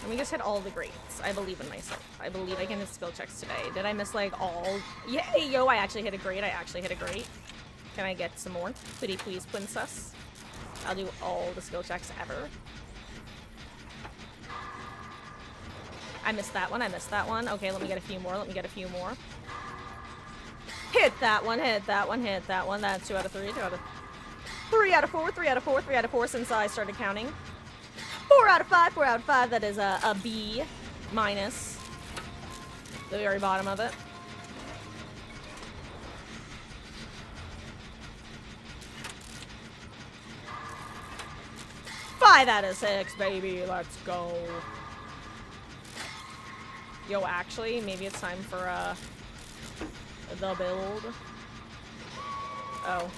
We just hit all the greats. I believe in myself. I believe I can hit skill checks today. Did I miss like all? Yay, yo, I actually hit a great. I actually hit a great. Can I get some more? Pretty please, princess. I'll do all the skill checks ever. I missed that one. I missed that one. Okay, let me get a few more. Let me get a few more. Hit that one, hit that one, hit that one. That's 2 out of 3, 2 out of 3 out of 4, 3 out of 4, 3 out of 4 since I started counting. 4 out of 5, 4 out of 5. That is a B minus. The very bottom of it. Five out of 6, baby. Let's go. Yo, actually, maybe it's time for the build. Oh.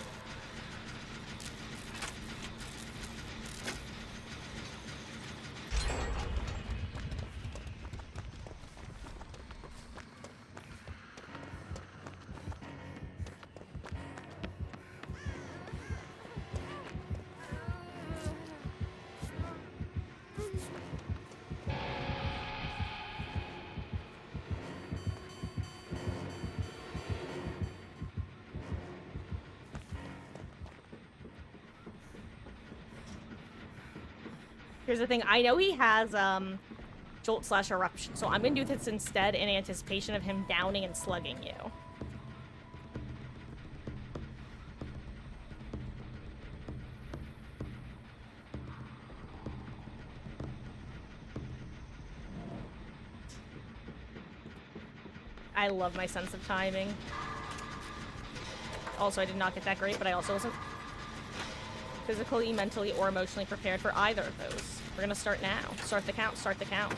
Here's the thing. I know he has, Jolt / Eruption, so I'm gonna do this instead in anticipation of him downing and slugging you. I love my sense of timing. Also, I did not get that great, but I also wasn't physically, mentally, or emotionally prepared for either of those. We're gonna start now. Start the count, start the count.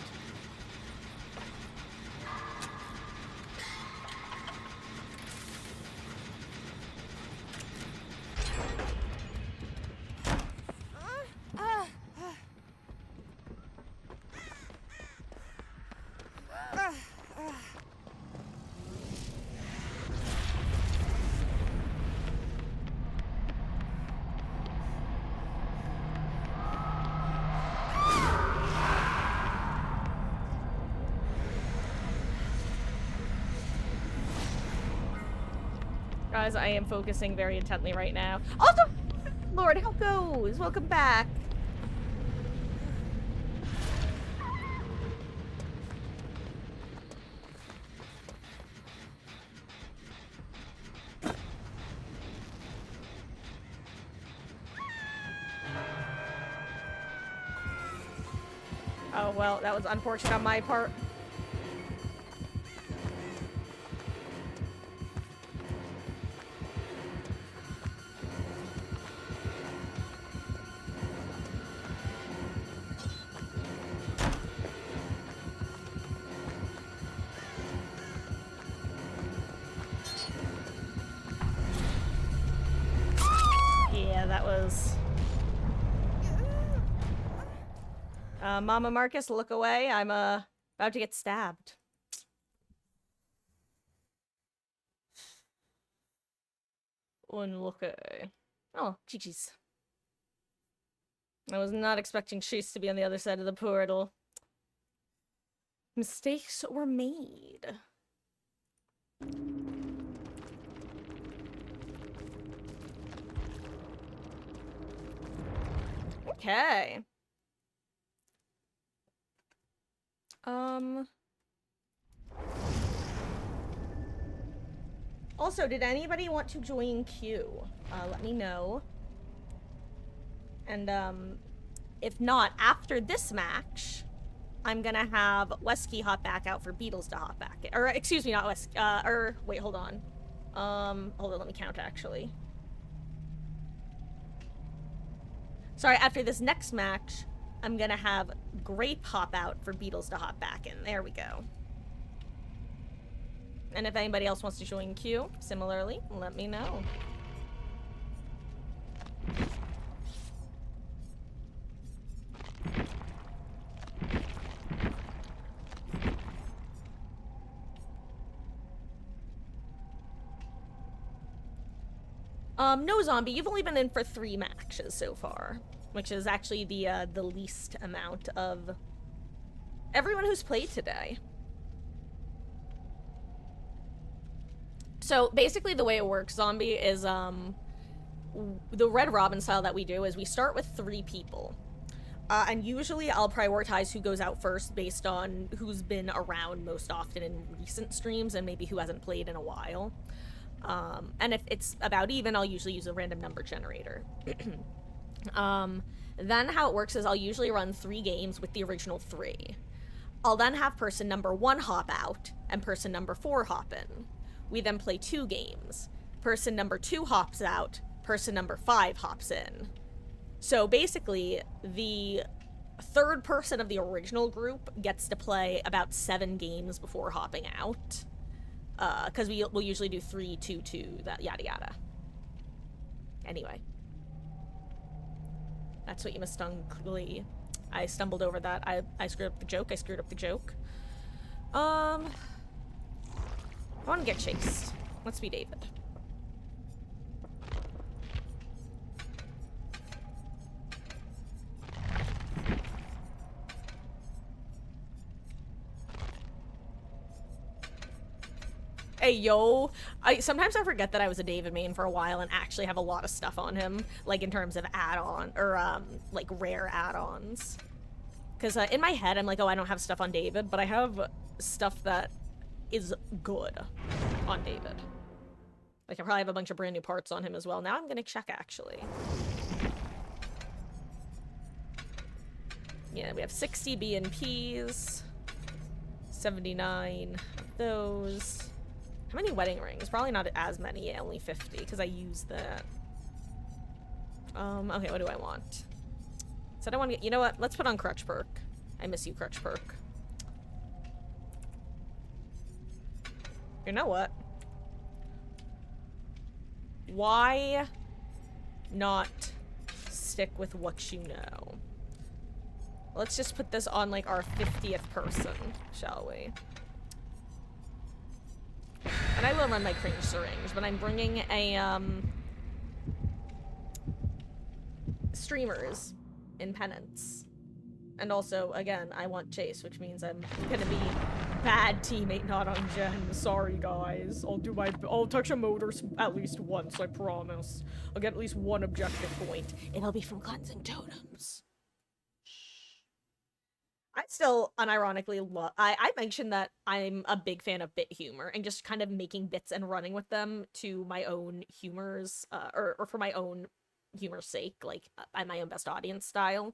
Guys, I am focusing very intently right now. Also, Lord, how goes? Welcome back. Oh, well, that was unfortunate on my part. Mama Marcus, look away. I'm, about to get stabbed. Unlucky. Oh, Chi-Chi's. I was not expecting Chase to be on the other side of the portal. Mistakes were made. Okay. Also, did anybody want to join Q? Let me know. And, if not, after this match, I'm gonna have Wesky hop back out for Beatles to hop back in. Or, excuse me, not Wesky, wait, hold on. Hold on, let me count, actually. Sorry, after this next match, I'm gonna have Grape hop out for Beatles to hop back in. There we go. And if anybody else wants to join Q, similarly, let me know. No, Zombie, you've only been in for 3 matches so far, which is actually the least amount of everyone who's played today. So basically the way it works, Zombie, is the Red Robin style that we do is we start with 3 people. And usually I'll prioritize who goes out first based on who's been around most often in recent streams and maybe who hasn't played in a while. And if it's about even, I'll usually use a random number generator. Then how it works is I'll usually run 3 games with the original 3. I'll then have person number 1 hop out and person number 4 hop in. We then play 2 games. Person number 2 hops out, person number 5 hops in. So basically, the third person of the original group gets to play about 7 games before hopping out. Because we'll usually do 3, 2, 2, that yada yada. Anyway. That's what you must glee. I stumbled over that. I screwed up the joke. I screwed up the joke. I want to get chased. Let's be David. Hey, yo. Sometimes I forget that I was a David main for a while and actually have a lot of stuff on him, like in terms of add-on, or like rare add-ons. Because in my head, I'm like, oh, I don't have stuff on David, but I have stuff that is good on David. Like, I probably have a bunch of brand new parts on him as well. Now I'm gonna check, actually. Yeah, we have 60 BNPs, 79 of those. How many wedding rings? Probably not as many, yeah, only 50, because I used that. Okay, what do I want? Said I want to get, you know what? Let's put on Crutch Perk. I miss you, Crutch Perk. You know what? Why not stick with what you know? Let's just put this on, like, our 50th person, shall we? And I will run my cringe syringe, but I'm bringing a, streamers in penance. And also, again, I want Chase, which means I'm gonna be bad teammate, not on Jen. Sorry, guys. I'll touch a motor at least once, I promise. I'll get at least 1 objective point. It'll be from cleansing totems. I still unironically love. I mentioned that I'm a big fan of bit humor and just kind of making bits and running with them to my own humors, or for my own humor's sake, like my own best audience style.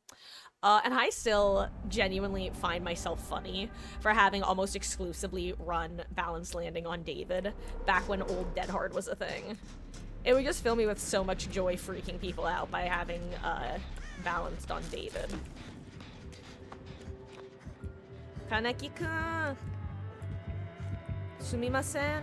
And I still genuinely find myself funny for having almost exclusively run Balanced Landing on David back when old Dead Hard was a thing. It would just fill me with so much joy freaking people out by having Balanced on David. Kaneki-kun! Sumimasen?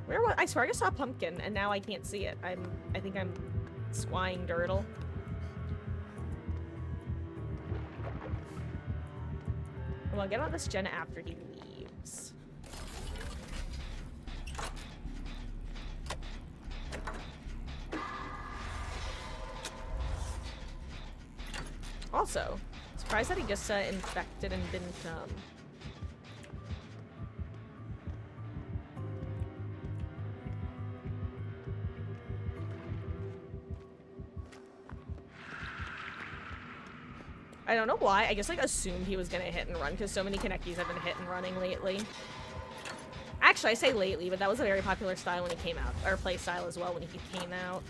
Where was I? Swear I just saw a pumpkin and now I can't see it. I think I'm squying Dirtle. Well, I'll get on this gen after he leaves. Also, surprised that he just infected and didn't I don't know why. I just like assumed he was gonna hit and run because so many Kanekis have been hit and running lately. Actually, I say lately, but that was a very popular style when he came out, or play style as well when he came out.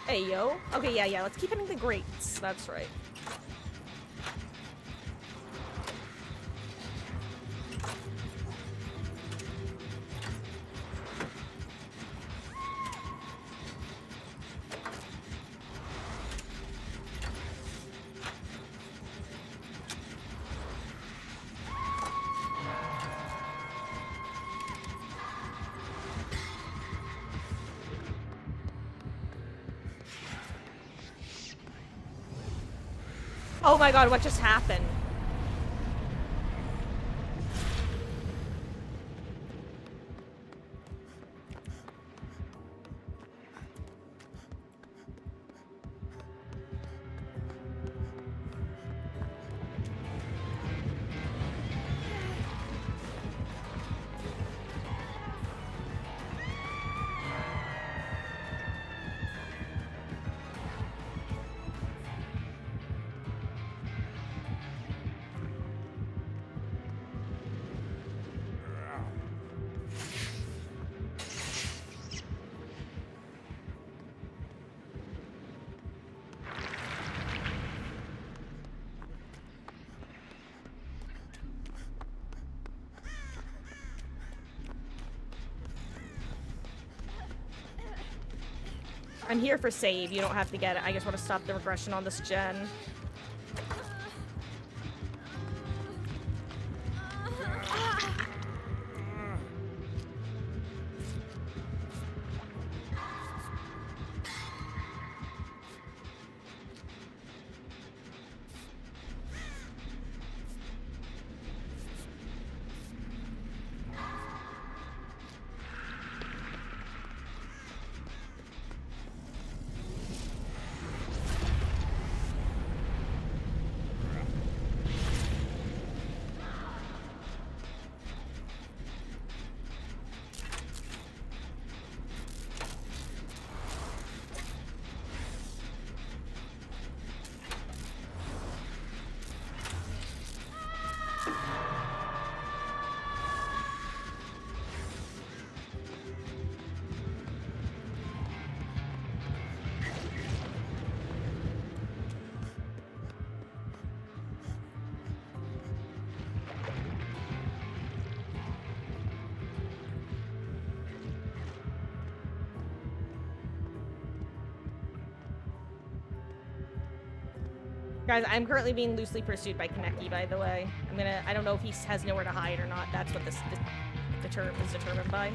Hey, yo. Okay, yeah, let's keep hitting the grates. That's right. Oh my god, what just happened? I'm here for save. You don't have to get it. I just want to stop the regression on this gen. Guys, I'm currently being loosely pursued by Kaneki, by the way. I don't know if he has nowhere to hide or not. That's what the term is determined by.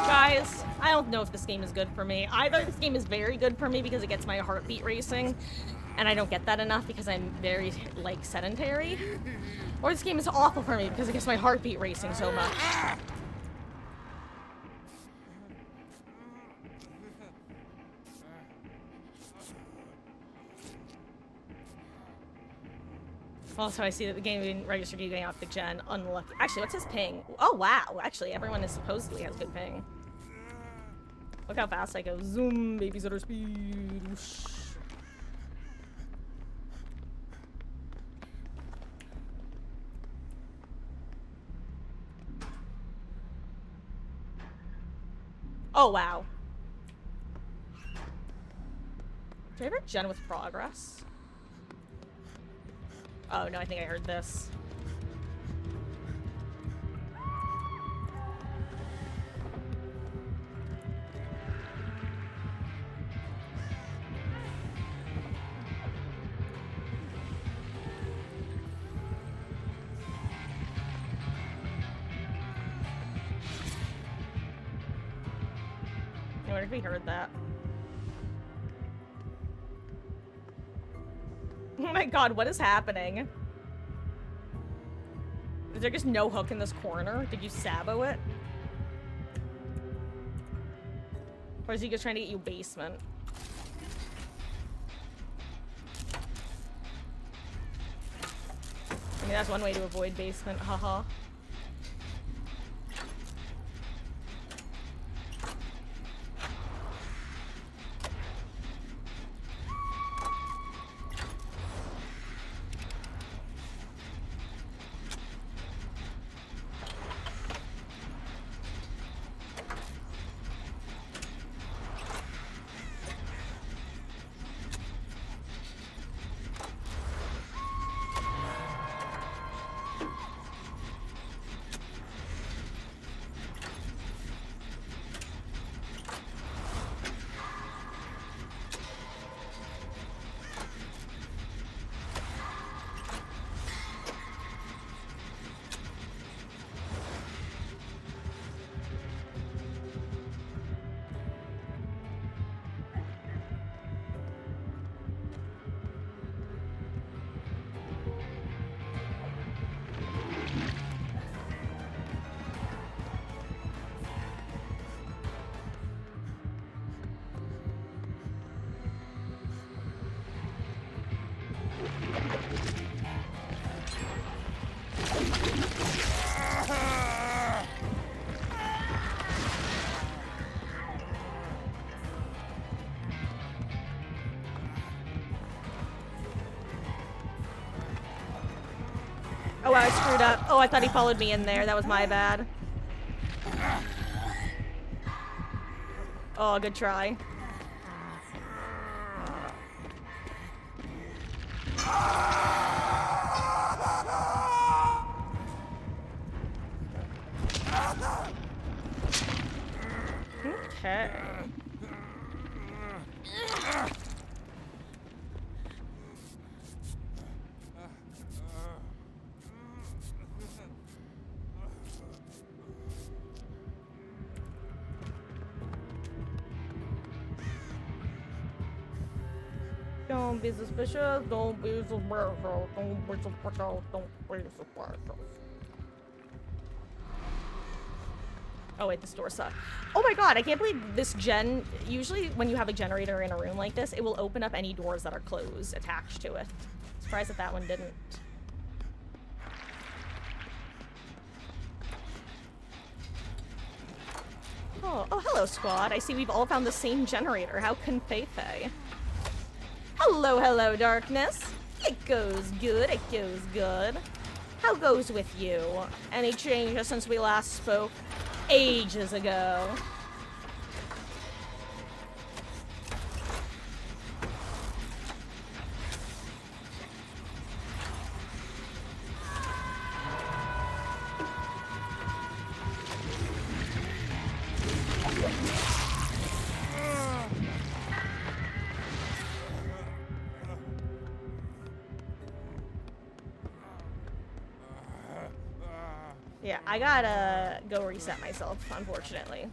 Guys, I don't know if this game is good for me. Either this game is very good for me because it gets my heartbeat racing, and I don't get that enough because I'm very, like, sedentary, or this game is awful for me because it gets my heartbeat racing so much. Also, I see that the game didn't register you getting off the gen. Unlucky. Actually, what's his ping? Oh, wow. Actually, everyone is supposedly has good ping. Look how fast I go. Zoom, babysitter speed. Whoosh. Oh, wow. Do I ever gen with progress? Oh, no, I think I heard this. I wonder if we heard that. Oh my god, what is happening? Is there just no hook in this corner? Did you sabo it? Or is he just trying to get you basement? I mean, that's one way to avoid basement, haha. Oh, I screwed up. Oh, I thought he followed me in there. That was my bad. Oh, good try. Okay. Don't be suspicious, don't be suspicious, don't be suspicious, don't be suspicious. Oh wait, this door sucks. Oh my god, I can't believe this gen... Usually when you have a generator in a room like this, it will open up any doors that are closed attached to it. Surprised that that one didn't. Oh, hello squad. I see we've all found the same generator. How confefe. Hello, darkness. It goes good, it goes good. How goes with you? Any changes since we last spoke ages ago? Yeah, I gotta go reset myself, unfortunately.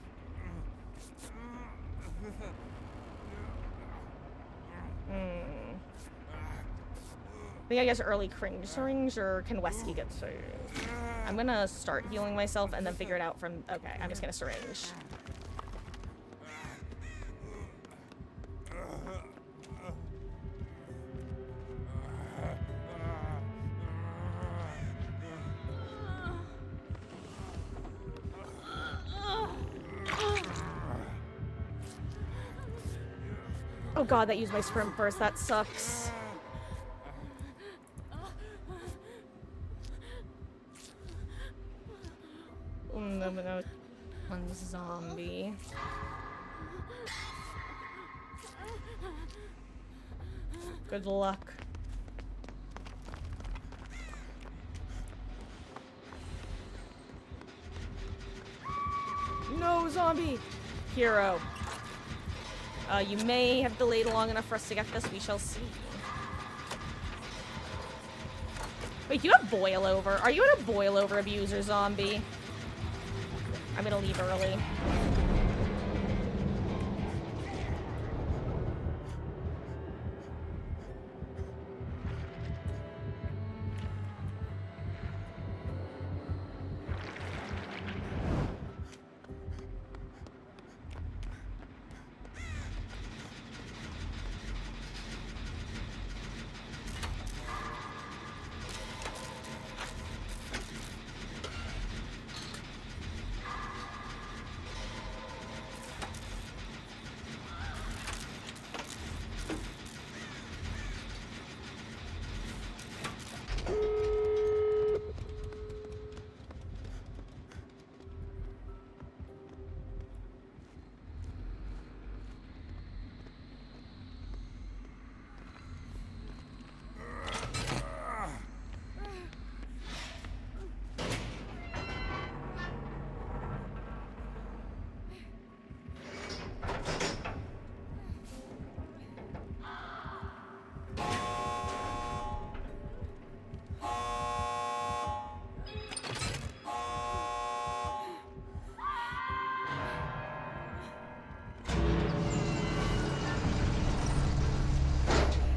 I think I guess early cringe syringe, or can Wesky get syringe? I'm gonna start healing myself and then figure it out from... Okay, I'm just gonna syringe. Oh god, that used my sprint first. That sucks. No, one zombie. Good luck. No, zombie! Hero. You may have delayed long enough for us to get this. We shall see. Wait, do you have boil over? Are you in a boil over abuser, zombie? I'm gonna leave early.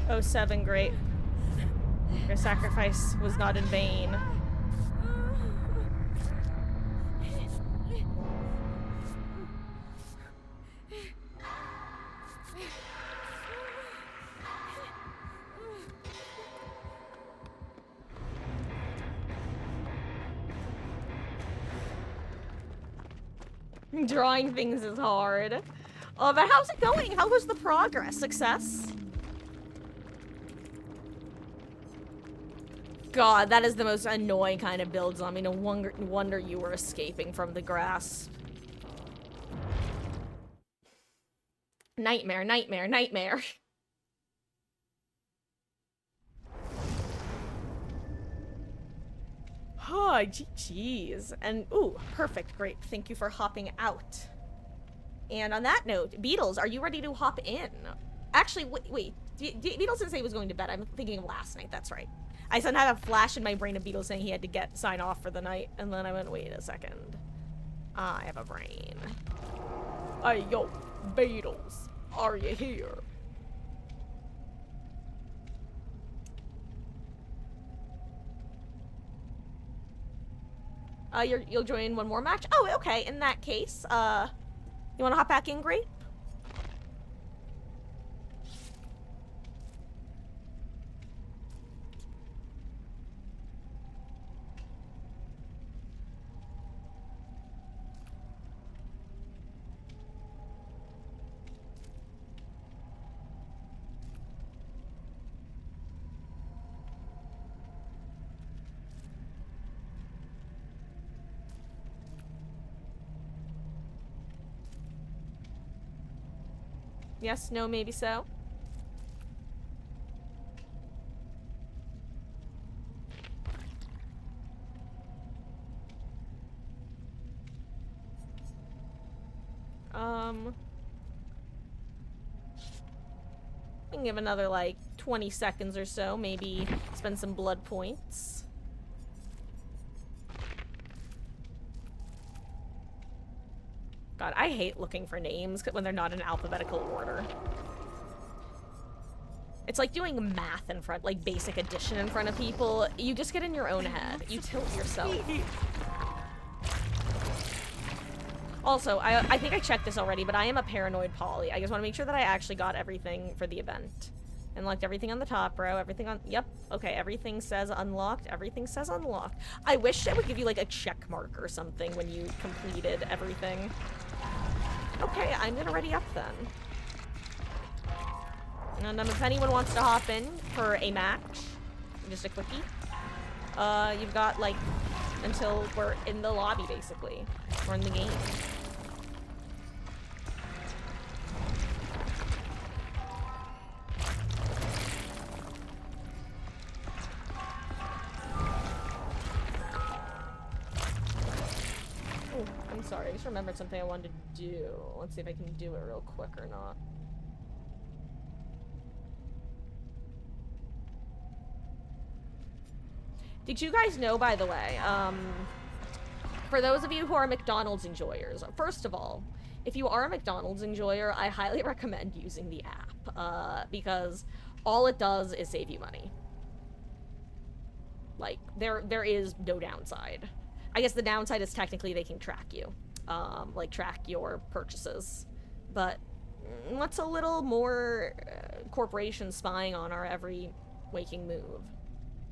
Oh, 7, great. Your sacrifice was not in vain. Drawing things is hard. Oh, but how's it going? How was the progress? Success? God, that is the most annoying kind of build zombie. No wonder you were escaping from the grasp. Nightmare, nightmare, nightmare. Oh, GG's. And, ooh, perfect, great. Thank you for hopping out. And on that note, Beatles, are you ready to hop in? Actually, wait. Beatles didn't say he was going to bed. I'm thinking of last night, that's right. I suddenly had a flash in my brain of Beatles saying he had to sign off for the night, and then I went, wait a second. I have a brain. Hey, yo, Beatles, are you here? You'll join one more match? Oh, okay, in that case, you wanna hop back in, Grape? Yes, no, maybe so. We can give another, like, 20 seconds or so, maybe spend some blood points. God, I hate looking for names when they're not in alphabetical order. It's like doing math in front, like basic addition in front of people. You just get in your own head. You tilt yourself. Also, I think I checked this already, but I am a paranoid poly. I just want to make sure that I actually got everything for the event. Unlocked everything on the top row, everything on- yep, okay, everything says unlocked, everything says unlocked. I wish it would give you like a check mark or something when you completed everything. Okay, I'm gonna ready up then. And if anyone wants to hop in for a match, just a quickie, you've got like until we're in the lobby basically. We're in the game. Oh, I'm sorry, I just remembered something I wanted to do. Let's see if I can do it real quick or not. Did you guys know, by the way, for those of you who are McDonald's enjoyers, first of all, if you are a McDonald's enjoyer, I highly recommend using the app, because all it does is save you money. Like, there is no downside. I guess the downside is technically they can track you, like track your purchases, but what's a little more corporations spying on our every waking move,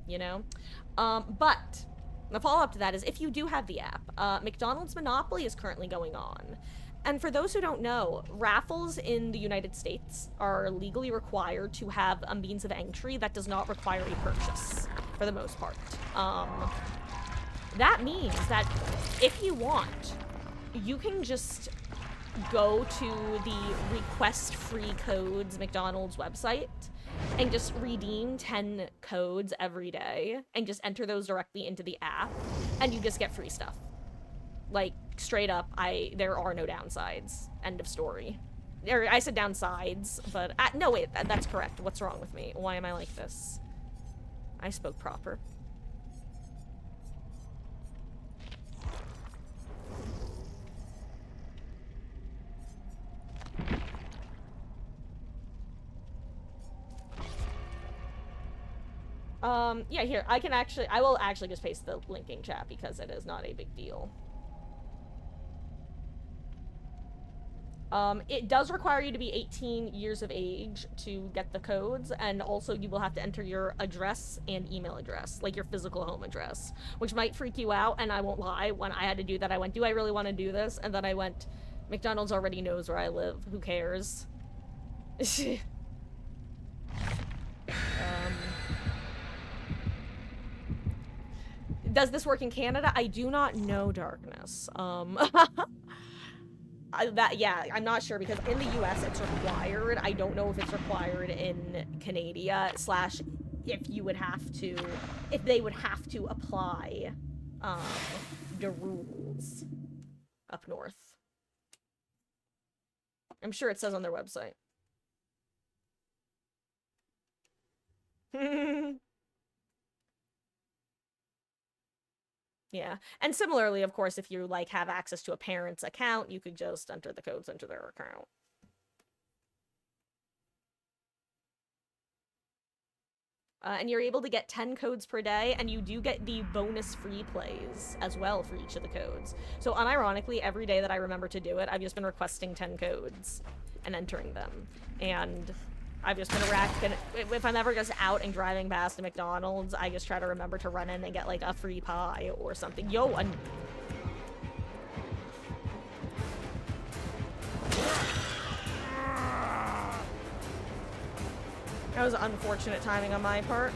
you know? But the follow-up to that is if you do have the app, McDonald's Monopoly is currently going on. And for those who don't know, raffles in the United States are legally required to have a means of entry that does not require a purchase, for the most part. That means that if you want, you can just go to the request free codes McDonald's website and just redeem 10 codes every day and just enter those directly into the app and you just get free stuff. Like, straight up, there are no downsides. End of story. I said downsides, but no, wait, that's correct. What's wrong with me? Why am I like this? I spoke proper. Yeah, here, I will actually just paste the link in chat because it is not a big deal. It does require you to be 18 years of age to get the codes, and also you will have to enter your address and email address, like your physical home address, which might freak you out, and I won't lie, when I had to do that, I went, do I really want to do this? And then I went, McDonald's already knows where I live, who cares? Does this work in Canada? I do not know, Darkness. I'm not sure because in the US it's required. I don't know if it's required in Canada / if you would have to, if they would have to apply the rules up north. I'm sure it says on their website. Yeah. And similarly, of course, if you like have access to a parent's account, you could just enter the codes into their account. And you're able to get 10 codes per day, and you do get the bonus free plays as well for each of the codes. So unironically, every day that I remember to do it, I've just been requesting 10 codes and entering them. And I've just been racking. If I'm ever just out and driving past a McDonald's, I just try to remember to run in and get like a free pie or something. Yo, and that was unfortunate timing on my part.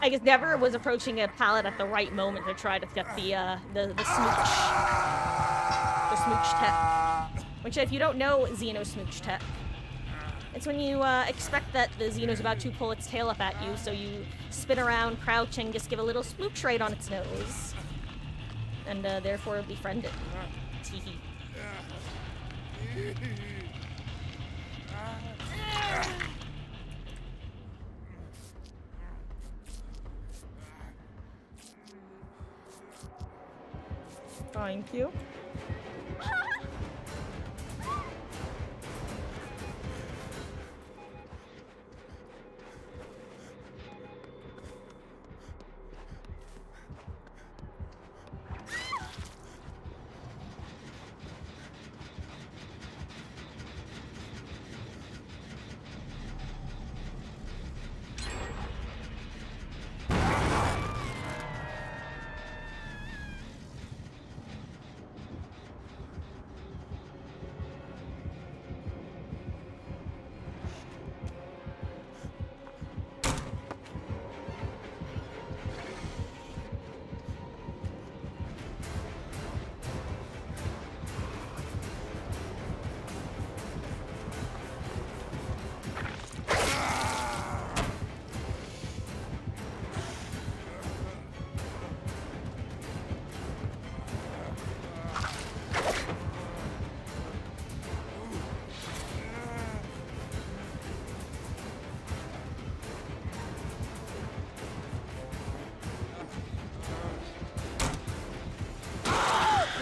I guess Never was approaching a pallet at the right moment to try to get the smooch tech. Which, if you don't know Xeno smooch tech, it's when you expect that the Xeno's about to pull its tail up at you, so you spin around, crouch, and just give a little smooch right on its nose. And therefore befriend it. Teehee. Thank you.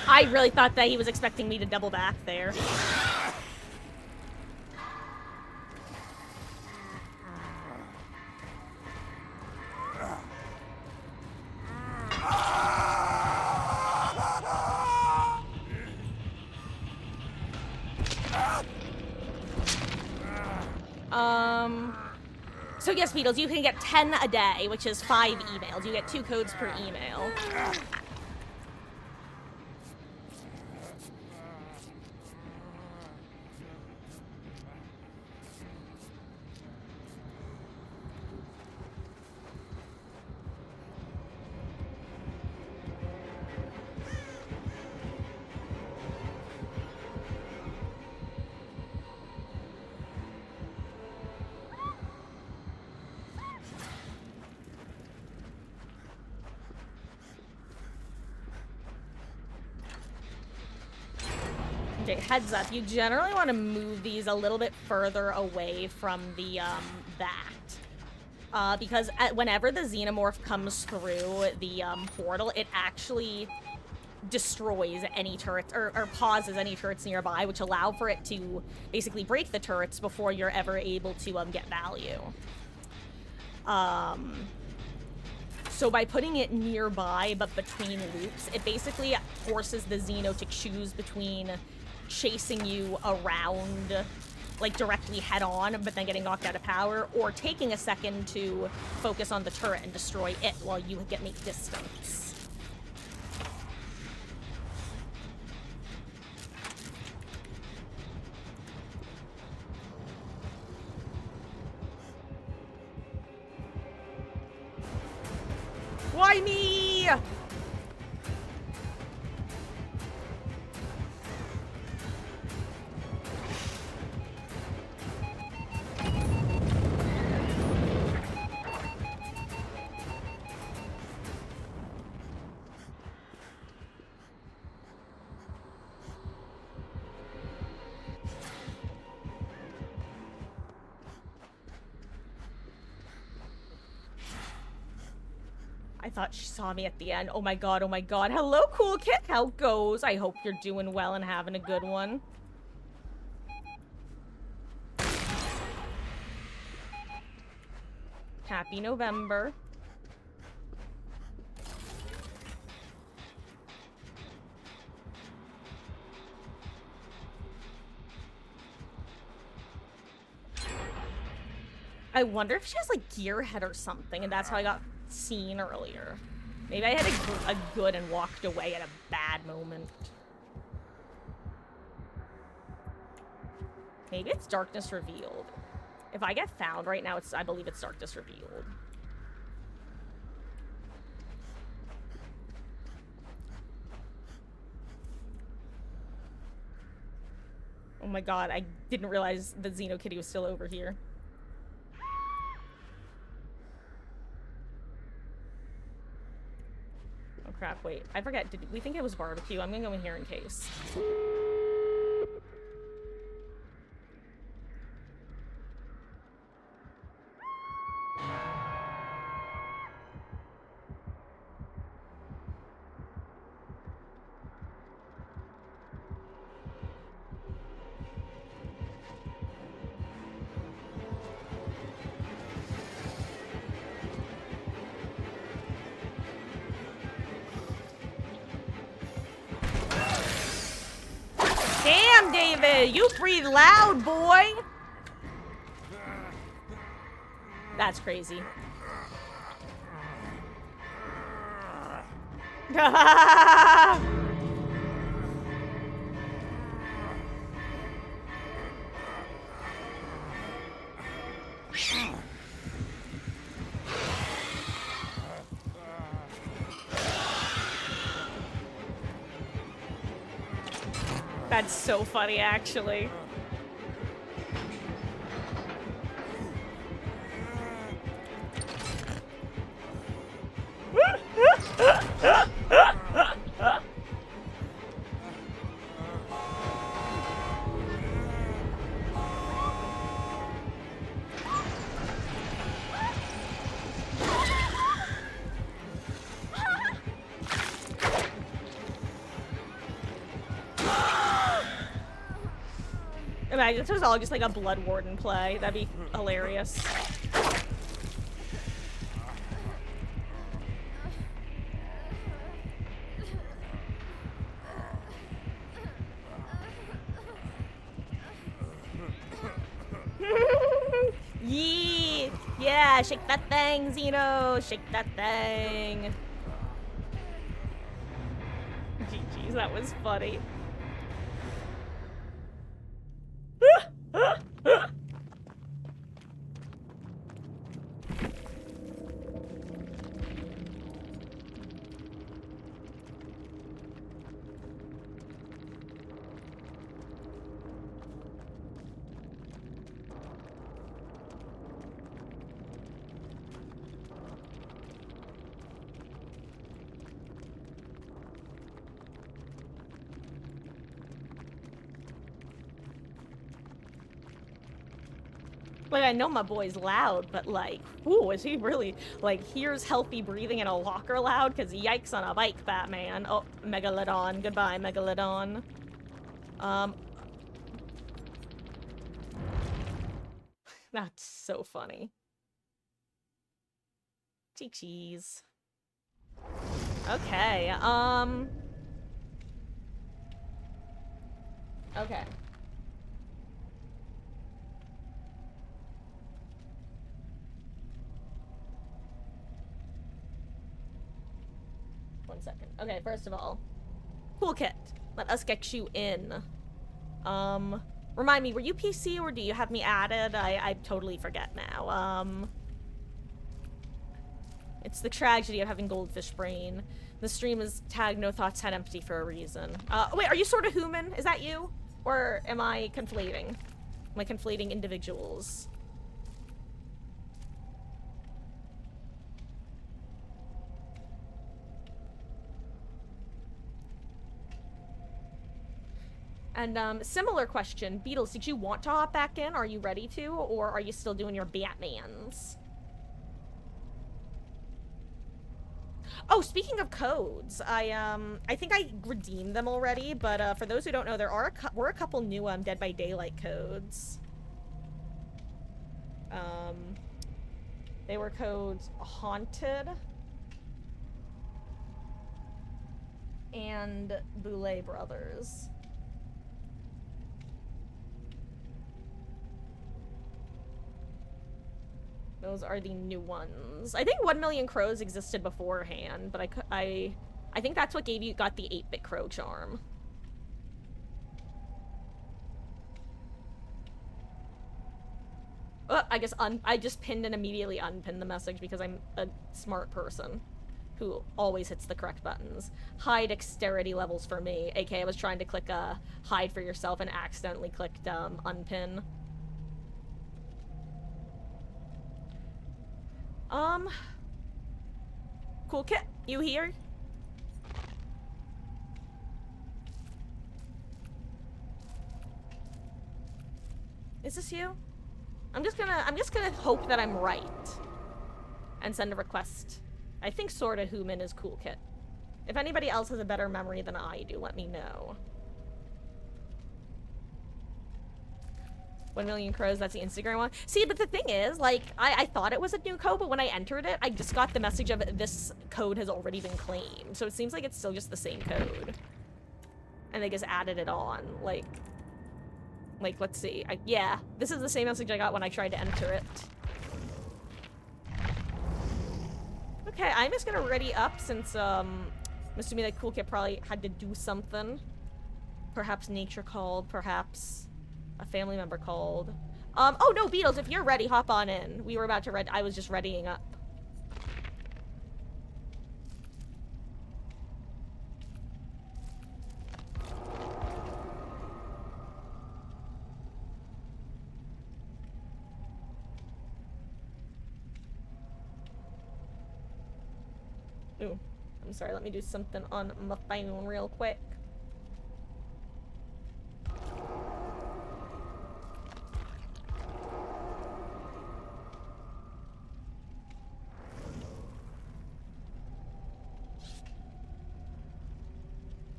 I really thought that he was expecting me to double back there. So yes, Beatles, you can get 10 a day, which is 5 emails. You get 2 codes per email. Okay, heads up. You generally want to move these a little bit further away from the bat. Because whenever the xenomorph comes through the portal, it actually destroys any turrets or pauses any turrets nearby, which allow for it to basically break the turrets before you're ever able to get value. So by putting it nearby but between loops, it basically forces the Xeno to choose between chasing you around, like directly head on, but then getting knocked out of power, or taking a second to focus on the turret and destroy it while you make distance. Why me? I thought she saw me at the end. Oh my god, oh my god. Hello, cool kid. How goes? I hope you're doing well and having a good one. Happy November. I wonder if she has like gearhead or something, and that's how I got seen earlier. Maybe I had a good and walked away at a bad moment. Maybe it's darkness revealed. If I get found right now, I believe it's darkness revealed. Oh my god, I didn't realize the Xeno Kitty was still over here. Oh crap, wait. I forget, did we think it was barbecue? I'm gonna go in here in case. Damn, David! You breathe loud, boy! That's crazy. That's so funny, actually. Imagine this was all just like a Blood Warden play. That'd be hilarious. Yee! Yeah, shake that thing, Xeno! Shake that thing! GG's, that was funny. Like, I know my boy's loud, but like, ooh, is he really, like, hears healthy breathing in a locker loud? Because yikes on a bike, Batman. Oh, Megalodon. Goodbye, Megalodon. That's so funny. Cheese. Okay, okay. One second. Okay, first of all, cool kit. Let us get you in. Remind me, were you PC or do you have me added? I totally forget now. It's the tragedy of having goldfish brain. The stream is tagged no thoughts had empty for a reason. Wait, are you sort of human? Is that you? Or am I conflating? Am I conflating individuals? And, similar question. Beatles, did you want to hop back in? Are you ready to? Or are you still doing your Batmans? Oh, speaking of codes, I think I redeemed them already, but, for those who don't know, there were a couple new, Dead by Daylight codes. They were codes Haunted and Boulay Brothers. Those are the new ones. I think 1 Million Crows existed beforehand, but I think that's what got the 8-bit crow charm. I guess I just pinned and immediately unpinned the message because I'm a smart person who always hits the correct buttons. High dexterity levels for me, aka I was trying to click hide for yourself and accidentally clicked unpin. Cool kit, you here? Is this you? I'm just gonna hope that I'm right. And send a request. I think sorta human is cool kit. If anybody else has a better memory than I do, let me know. 1 Million Crows, that's the Instagram one. See, but the thing is, like, I thought it was a new code, but when I entered it, I just got the message of this code has already been claimed. So it seems like it's still just the same code. And they just added it on, like, let's see. Yeah, this is the same message I got when I tried to enter it. Okay, I'm just gonna ready up since, I'm assuming that Cool Kid probably had to do something. Perhaps nature called, perhaps a family member called. Oh no, Beatles, if you're ready, hop on in. We were about to I was just readying up. Ooh, I'm sorry, let me do something on my phone real quick.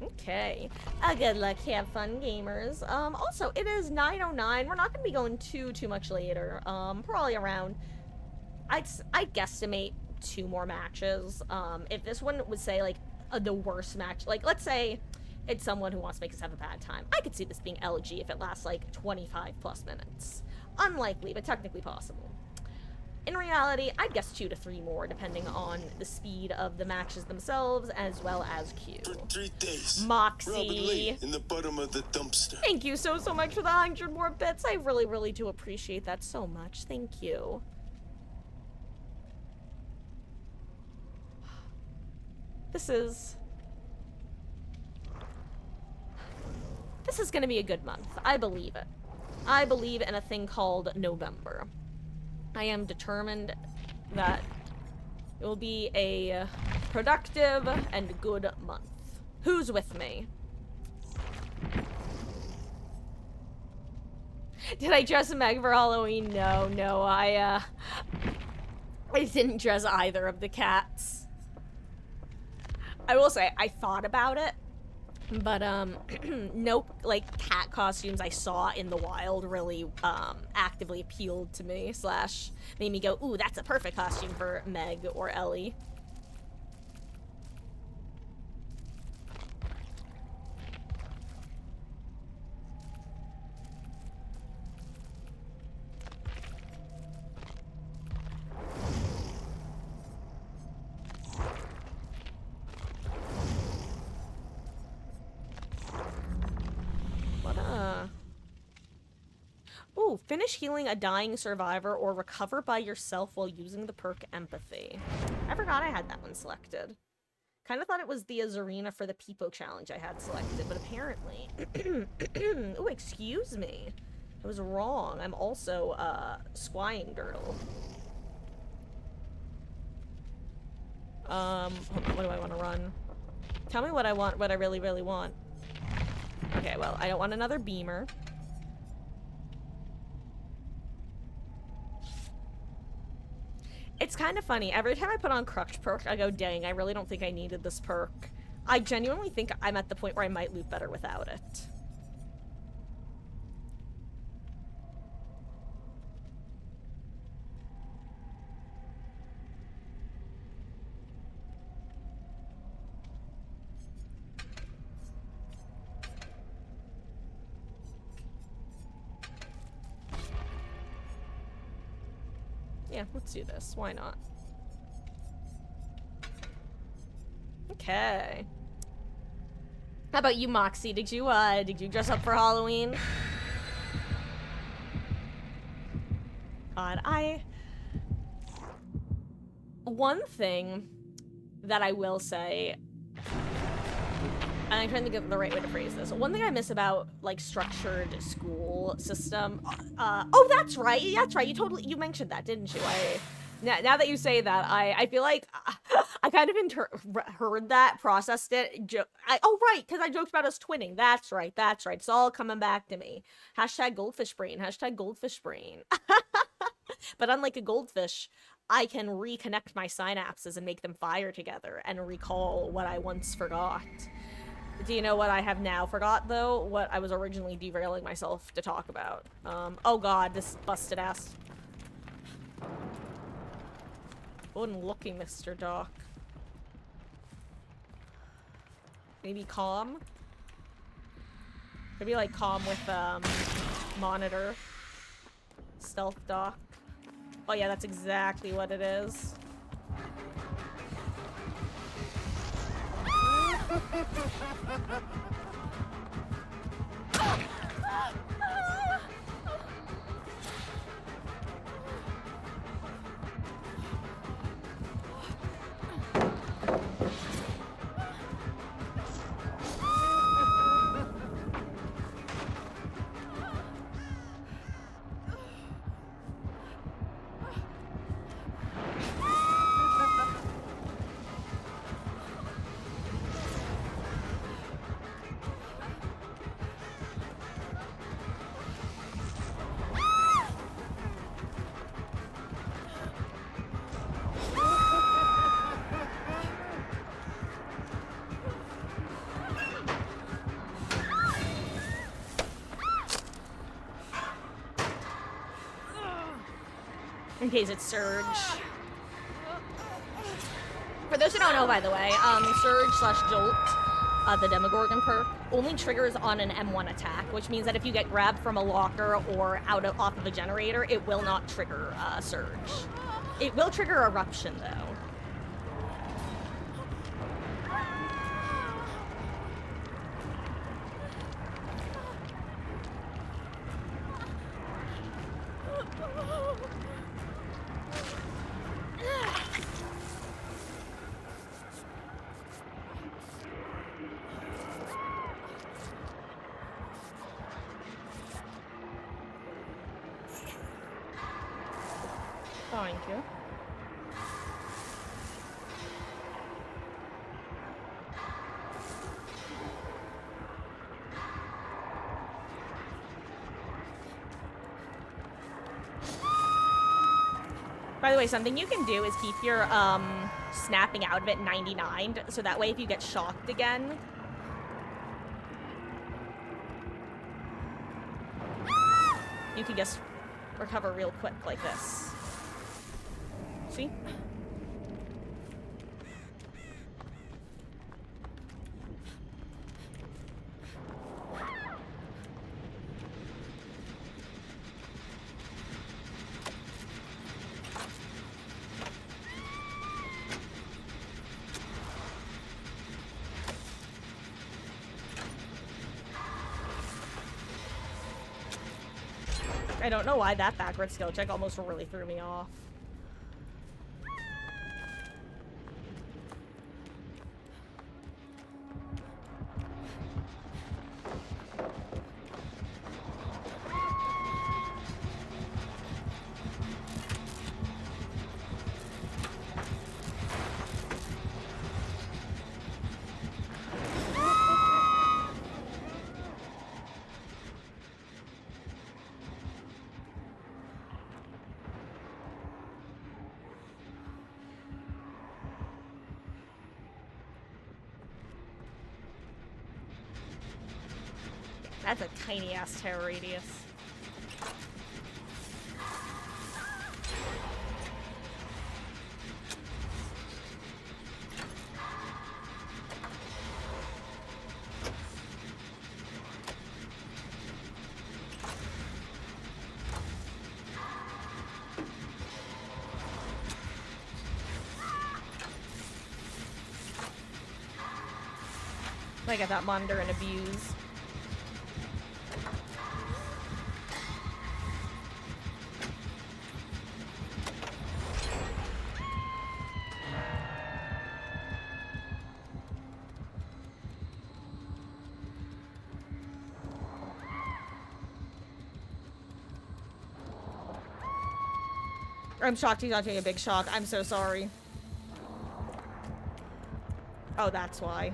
Okay. Good luck, have fun, gamers. Also, it is 9:09. We're not gonna be going too much later. Probably around, I'd guesstimate 2 more matches. If this one would say, like, the worst match, like, let's say it's someone who wants to make us have a bad time. I could see this being LG if it lasts, like, 25 plus minutes. Unlikely, but technically possible. In reality, I'd guess 2 to 3 more, depending on the speed of the matches themselves, as well as Q. For 3 days. Moxie. In the bottom of the dumpster. Thank you so much for the 100 more bits. I really do appreciate that so much. Thank you. This is gonna be a good month. I believe it. I believe in a thing called November. I am determined that it will be a productive and good month. Who's with me? Did I dress Meg for Halloween? No, I didn't dress either of the cats. I will say, I thought about it, but, no, like, cat costumes I saw in the wild really, actively appealed to me, / made me go, ooh, that's a perfect costume for Meg or Ellie. Ooh, finish healing a dying survivor or recover by yourself while using the perk Empathy. I forgot I had that one selected. Kind of thought it was the Azarina for the Peepo challenge I had selected, but apparently... Ooh, excuse me. I was wrong. I'm also, Squying Dirtle. What do I want to run? Tell me what I want, what I really, really want. Okay, well, I don't want another Beamer. It's kind of funny. Every time I put on Crutch perk, I go, dang, I really don't think I needed this perk. I genuinely think I'm at the point where I might loot better without it. Yeah, let's do this. Why not? Okay. How about you, Moxie? Did you dress up for Halloween? God, one thing that I will say, and I'm trying to think of the right way to phrase this. One thing I miss about, like, structured school system, oh, that's right, you mentioned that, didn't you? Now that you say that, I feel like I kind of heard that, processed it, oh, right, because I joked about us twinning, that's right, it's all coming back to me. Hashtag goldfish brain. But unlike a goldfish, I can reconnect my synapses and make them fire together and recall what I once forgot. Do you know what I have now forgot, though? What I was originally derailing myself to talk about. Oh god, this busted ass. Good looking, Mr. Doc. Maybe calm? Maybe like calm with, monitor. Stealth Doc. Oh yeah, that's exactly what it is. In case it's Surge. For those who don't know, by the way, Surge/Jolt, the Demogorgon perk, only triggers on an M1 attack, which means that if you get grabbed from a locker or off of a generator, it will not trigger Surge. It will trigger Eruption, though. Thank you. By the way, something you can do is keep your snapping out of it 99, so that way if you get shocked again, you can just recover real quick like this. See? I don't know why that backward skill check almost really threw me off. That's a tiny ass terror radius. I got that monitor and abuse. I'm shocked he's not doing a big shock. I'm so sorry. Oh, that's why.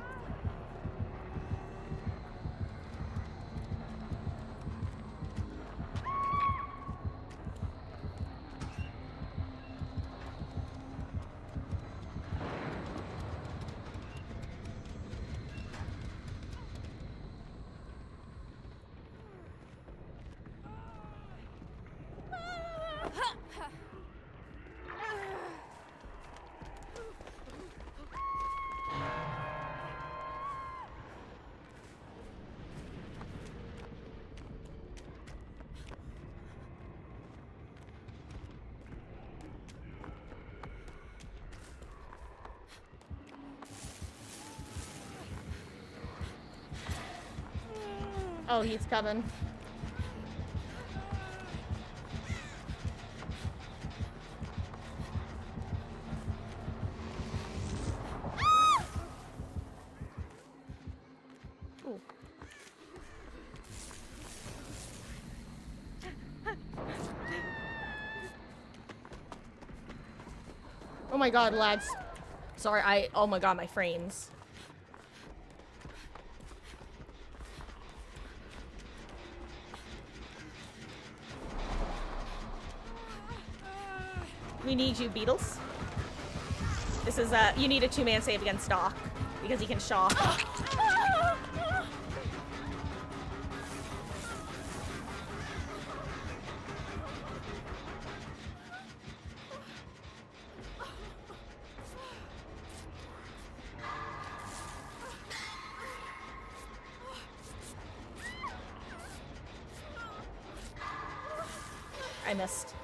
Oh, he's coming. Ooh. Oh my god, lads. Sorry, oh my god, my frames. We need you, Beetles. This is, you need a two-man save against Doc, because he can shock. I missed.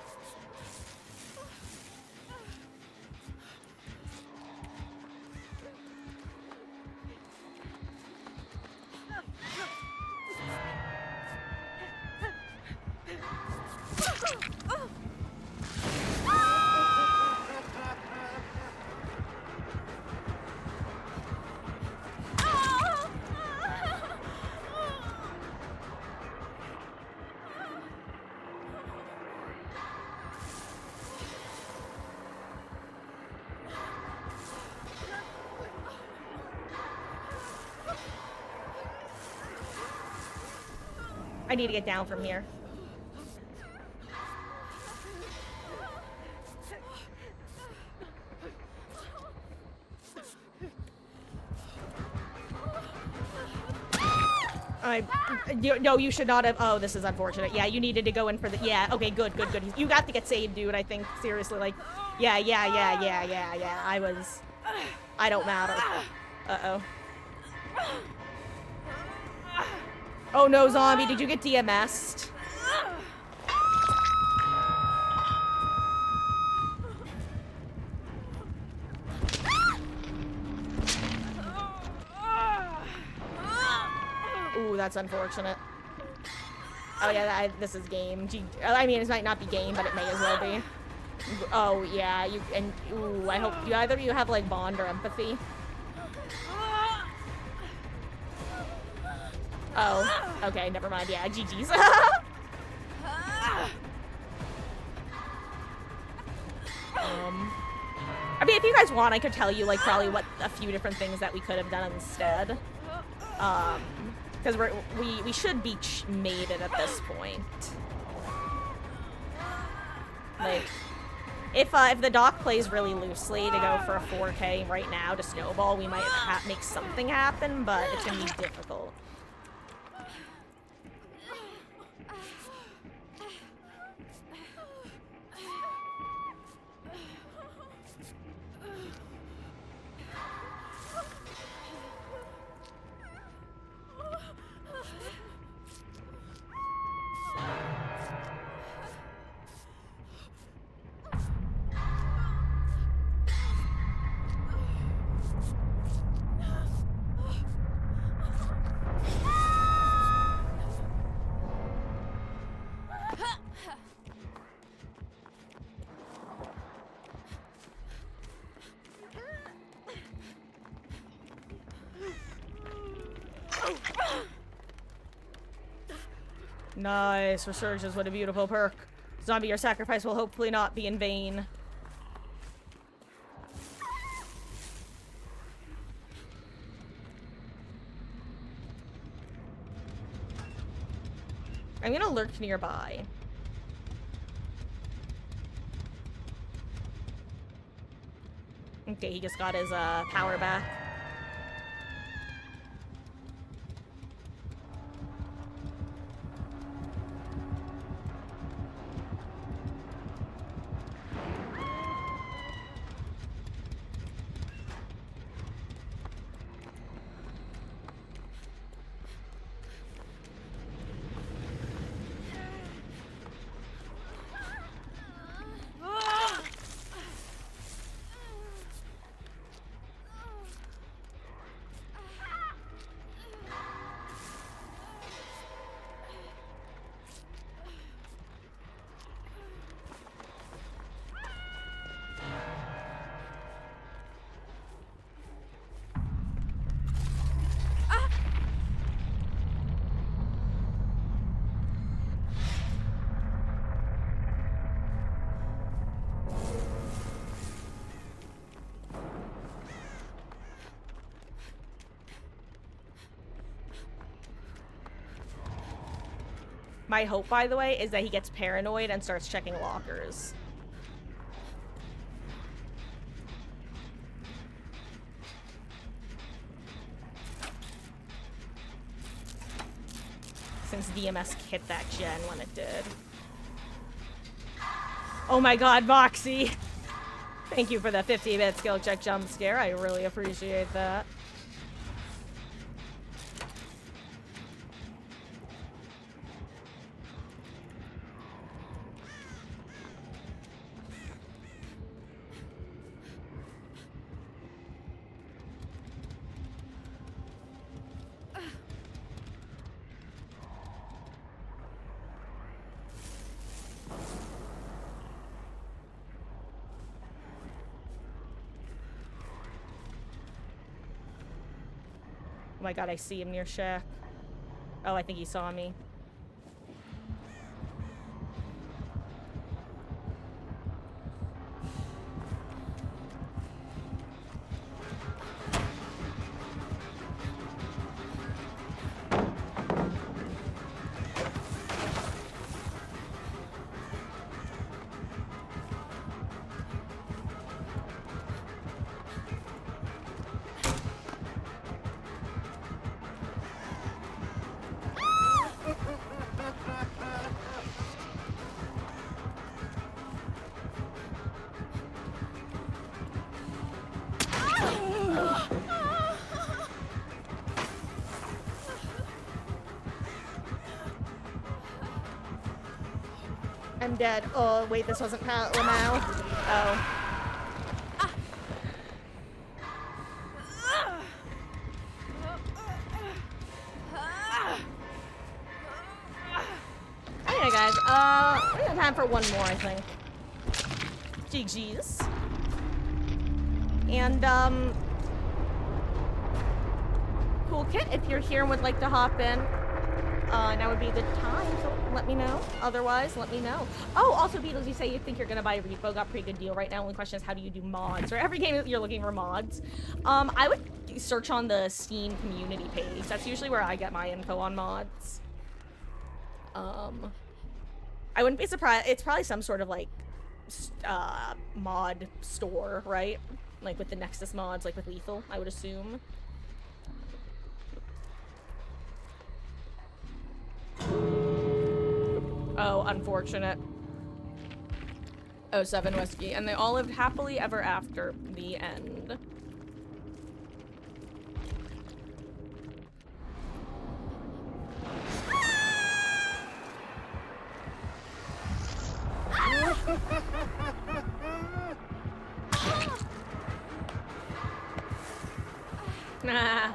I need to get down from here. No, you should not have. Oh, this is unfortunate. Yeah, you needed to go in for the. Yeah, okay, good. You got to get saved, dude. I think seriously, like, yeah. I don't matter. Uh-oh. Oh no, zombie, did you get DMS'd? Ooh, that's unfortunate. Oh yeah, this is game. I mean, it might not be game, but it may as well be. Oh yeah, ooh, I hope either of you have like bond or empathy. Oh, okay, never mind. Yeah, GG's. I mean, if you guys want, I could tell you like probably what a few different things that we could have done instead. Because we should be mated at this point. Like, if the doc plays really loosely to go for a 4K right now to snowball, we might make something happen, but it's gonna be difficult. Nice. Resurgence, what a beautiful perk. Zombie, your sacrifice will hopefully not be in vain. I'm gonna lurk nearby. Okay, he just got his power back. My hope, by the way, is that he gets paranoid and starts checking lockers. Since DMS hit that gen when it did. Oh my god, Moxie! Thank you for the 50-bit skill check jump scare. I really appreciate that. Oh my god, I see him near Shack. Oh, I think he saw me. I'm dead. Oh, wait, this wasn't Lamau. Oh. Okay, guys. We have time for one more, I think. GG's. And, cool kit, if you're here and would like to hop in, now would be the time, so let me know. Otherwise, let me know. Oh, also, Beatles, you say you think you're gonna buy a repo. Got a pretty good deal right now. Only question is, how do you do mods? Or every game you're looking for mods. I would search on the Steam community page. That's usually where I get my info on mods. I wouldn't be surprised. It's probably some sort of, like, mod store, right? Like with the Nexus mods, like with Lethal, I would assume. Oh, unfortunate. 07 Whiskey. And they all lived happily ever after the end. Nah.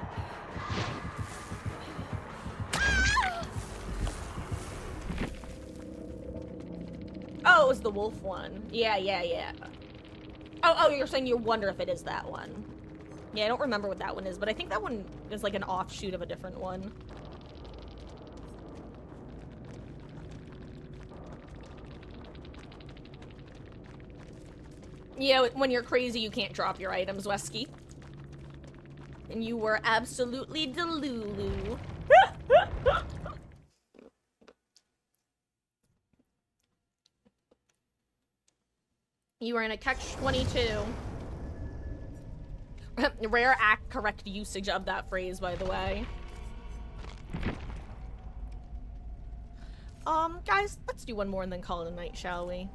Oh, it was the wolf one. Yeah. Oh, you're saying you wonder if it is that one. Yeah, I don't remember what that one is, but I think that one is like an offshoot of a different one. Yeah, when you're crazy, you can't drop your items, Wesky. And you were absolutely delulu. You were in a catch-22. Rare act correct usage of that phrase, by the way. Guys, let's do one more and then call it a night, shall we?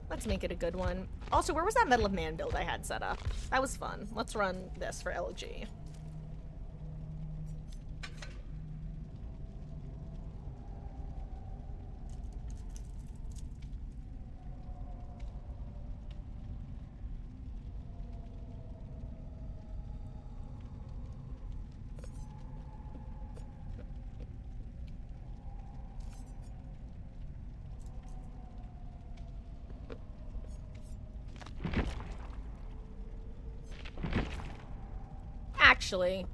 Let's make it a good one. Also, where was that Medal of Man build I had set up? That was fun. Let's run this for LG. Actually,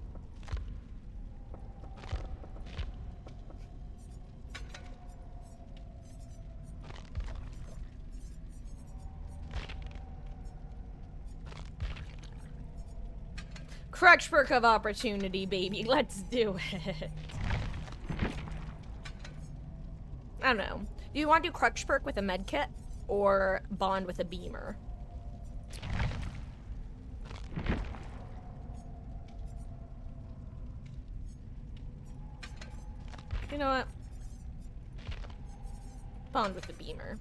crutch perk of opportunity, baby. Let's do it. I don't know. Do you want to do crutch perk with a med kit or bond with a beamer? You know what? Bond with the beamer.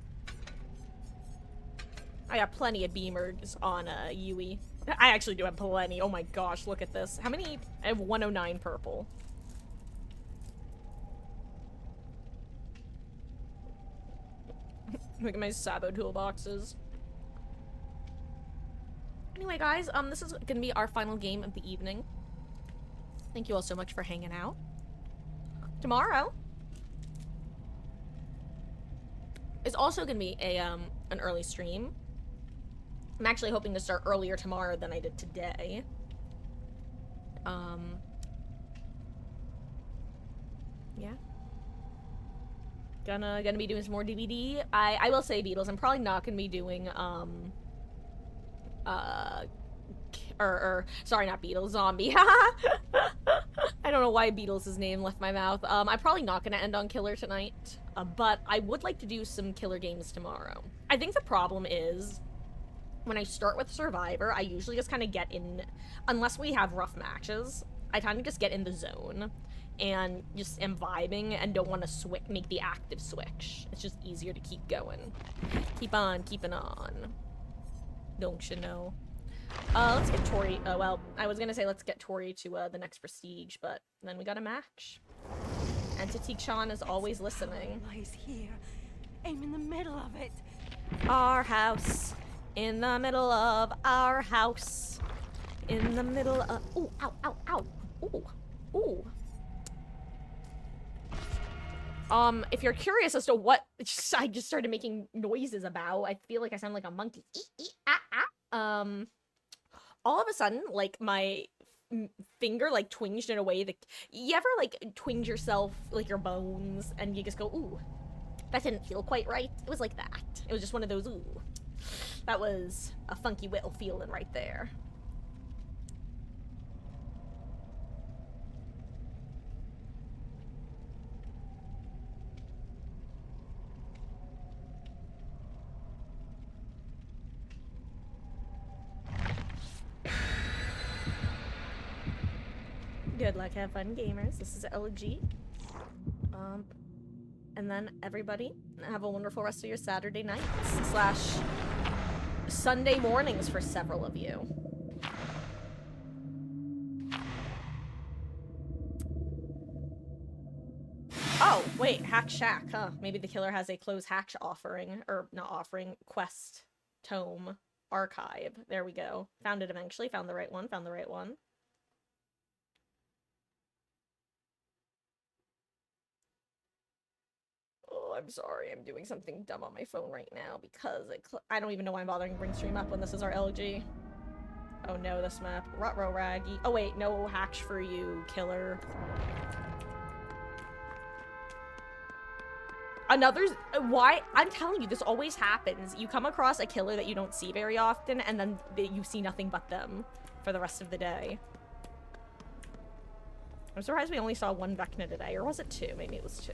I got plenty of beamers on Yui. I actually do have plenty. Oh my gosh, look at this. How many? I have 109 purple. Look at my Sabo toolboxes. Anyway, guys, this is gonna be our final game of the evening. Thank you all so much for hanging out. Tomorrow is also gonna be a an early stream. I'm actually hoping to start earlier tomorrow than I did today. Yeah. Gonna be doing some more DVD. I will say, Beatles, I'm probably not gonna be doing sorry, not Beatles, Zombie. I don't know why Beatles' name left my mouth. I'm probably not gonna end on Killer tonight, but I would like to do some Killer games tomorrow. I think the problem is, when I start with Survivor, I usually just kind of get in, unless we have rough matches, I kind of just get in the zone and just am vibing and don't want to make the active switch. It's just easier to keep going. Keep on keeping on. Don't you know? Let's get Tori. Well, I was gonna say let's get Tori to the next prestige, but then we got a match. Entity Chan is always listening. Lies here. I'm in the middle of it. Our house. In the middle of our house. In the middle of... Ooh, ow, ow, ow. Ooh, ooh. If you're curious as to what I just started making noises about, I feel like I sound like a monkey. All of a sudden, like, my finger, like, twinged in a way that... You ever, like, twinge yourself, like, your bones, and you just go, ooh, that didn't feel quite right? It was like that. It was just one of those, ooh. That was a funky little feeling right there. Good luck, have fun, gamers. This is LG. And then everybody, have a wonderful rest of your Saturday nights / Sunday mornings for several of you. Oh, wait, Hack Shack, huh? Maybe the killer has a closed hatch offering, or not offering, quest, tome, archive. There we go. Found it eventually, found the right one, found the right one. Oh, I'm sorry. I'm doing something dumb on my phone right now because I don't even know why I'm bothering to bring stream up when this is our LG. Oh no, this map. Ruh-roh raggy. Oh wait, no hatch for you, killer. Why? I'm telling you, this always happens. You come across a killer that you don't see very often, and then you see nothing but them for the rest of the day. I'm surprised we only saw one Vecna today, or was it two? Maybe it was two.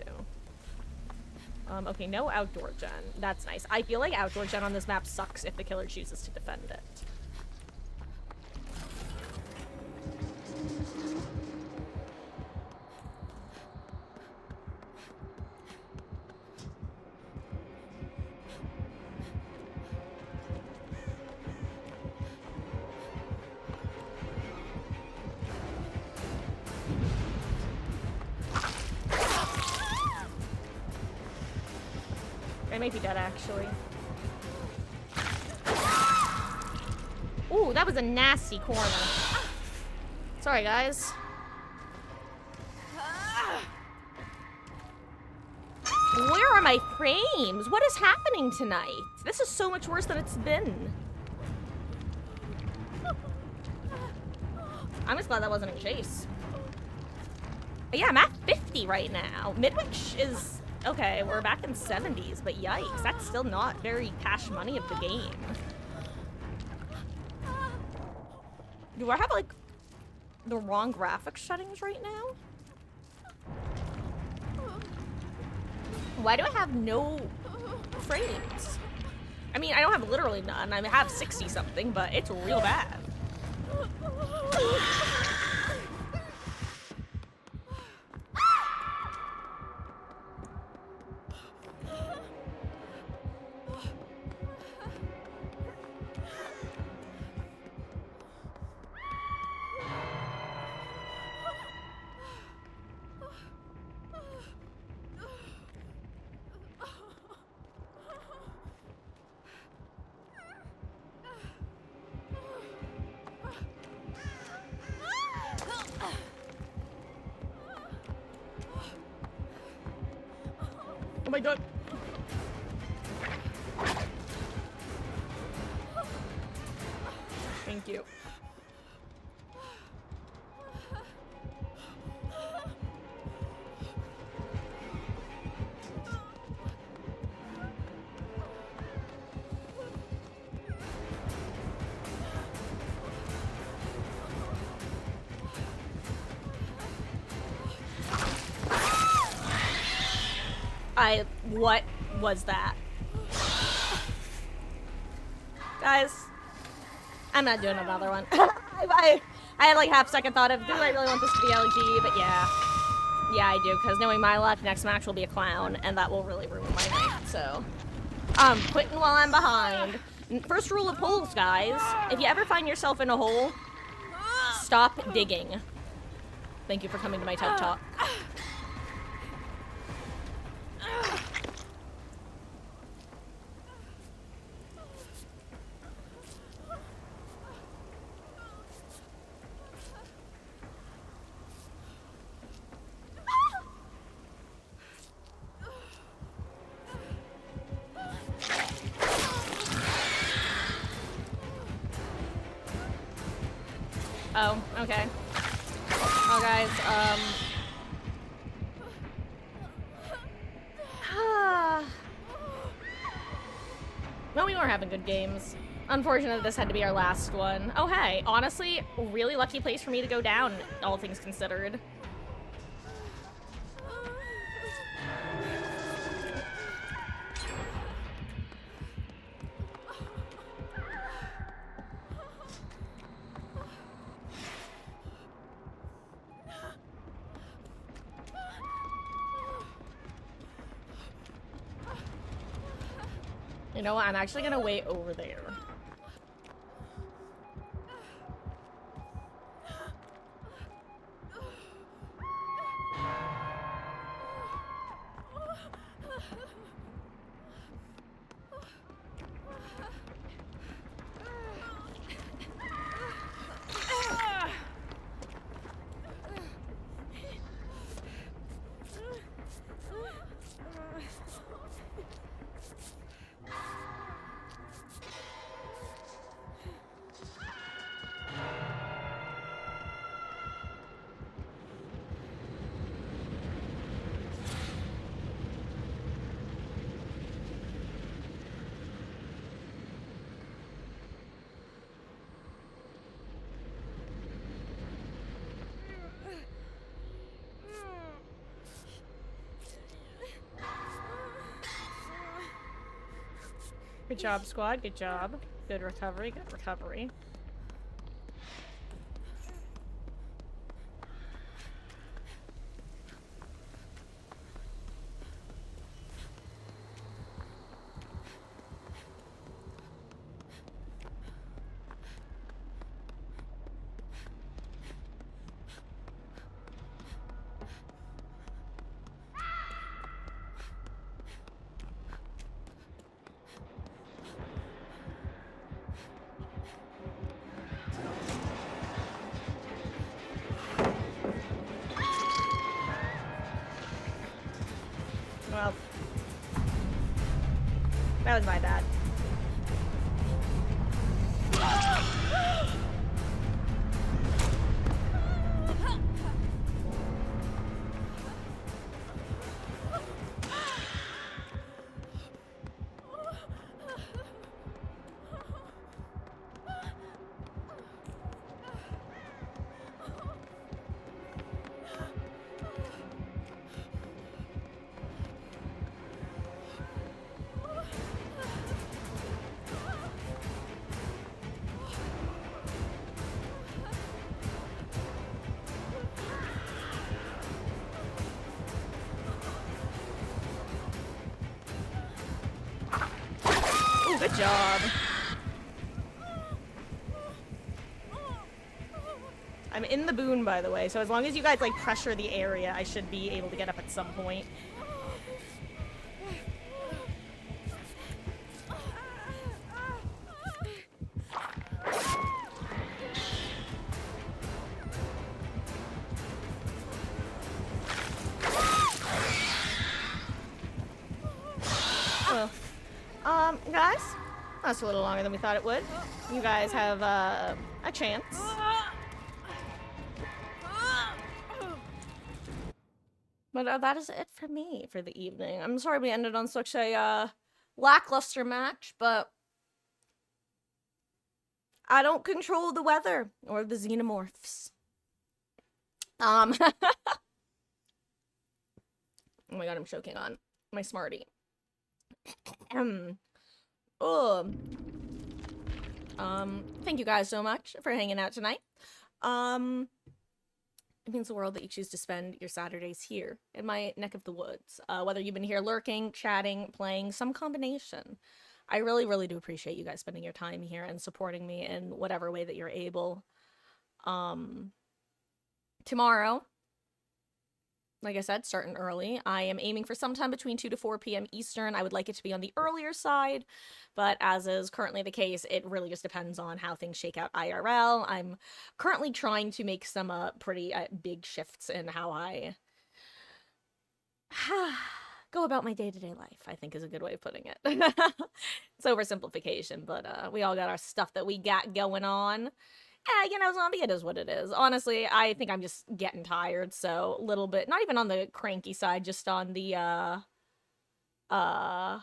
Okay, no outdoor gen. That's nice. I feel like outdoor gen on this map sucks if the killer chooses to defend it. I might be dead, actually. Ooh, that was a nasty corner. Sorry, guys. Where are my frames? What is happening tonight? This is so much worse than it's been. I'm just glad that wasn't a chase. Yeah, I'm at 50 right now. Midwich is... Okay, we're back in 70s, but yikes, that's still not very cash money of the game. Do I have, like, the wrong graphics settings right now? Why do I have no frames? I mean, I don't have literally none. I have 60-something, but it's real bad. Oh my god. Thank you. What was that? Guys, I'm not doing another one. I had like half second thought of, do I really want this to be LG? But yeah. Yeah, I do, because knowing my luck, next match will be a clown, and that will really ruin my night, so. Quitting while I'm behind. First rule of holes, guys. If you ever find yourself in a hole, stop digging. Thank you for coming to my TED Talk. Oh, okay. Oh, guys, well, we were having good games. Unfortunately, this had to be our last one. Oh, hey, honestly, really lucky place for me to go down, all things considered. You know what? I'm actually gonna wait over there. Good job, squad. Good job. Good recovery. Good recovery. Well, that was my bad. Ooh, good job. I'm in the boon, by the way, so as long as you guys, like, pressure the area, I should be able to get up at some point. Well, guys, that's a little longer than we thought it would. You guys have, a chance. But that is it for me for the evening. I'm sorry we ended on such a lackluster match, but I don't control the weather or the xenomorphs. Oh my god, I'm choking on my Smartie. Oh. Thank you guys so much for hanging out tonight. It means the world that you choose to spend your Saturdays here in my neck of the woods. Whether you've been here lurking, chatting, playing, some combination. I really, really do appreciate you guys spending your time here and supporting me in whatever way that you're able. Tomorrow, like I said, starting early. I am aiming for sometime between 2 to 4 p.m. Eastern. I would like it to be on the earlier side, but as is currently the case, it really just depends on how things shake out IRL. I'm currently trying to make some pretty big shifts in how I go about my day-to-day life, I think is a good way of putting it. It's oversimplification, but we all got our stuff that we got going on. you know, zombie, it is what it is. Honestly, I think I'm just getting tired, so a little bit, not even on the cranky side, just on the, uh...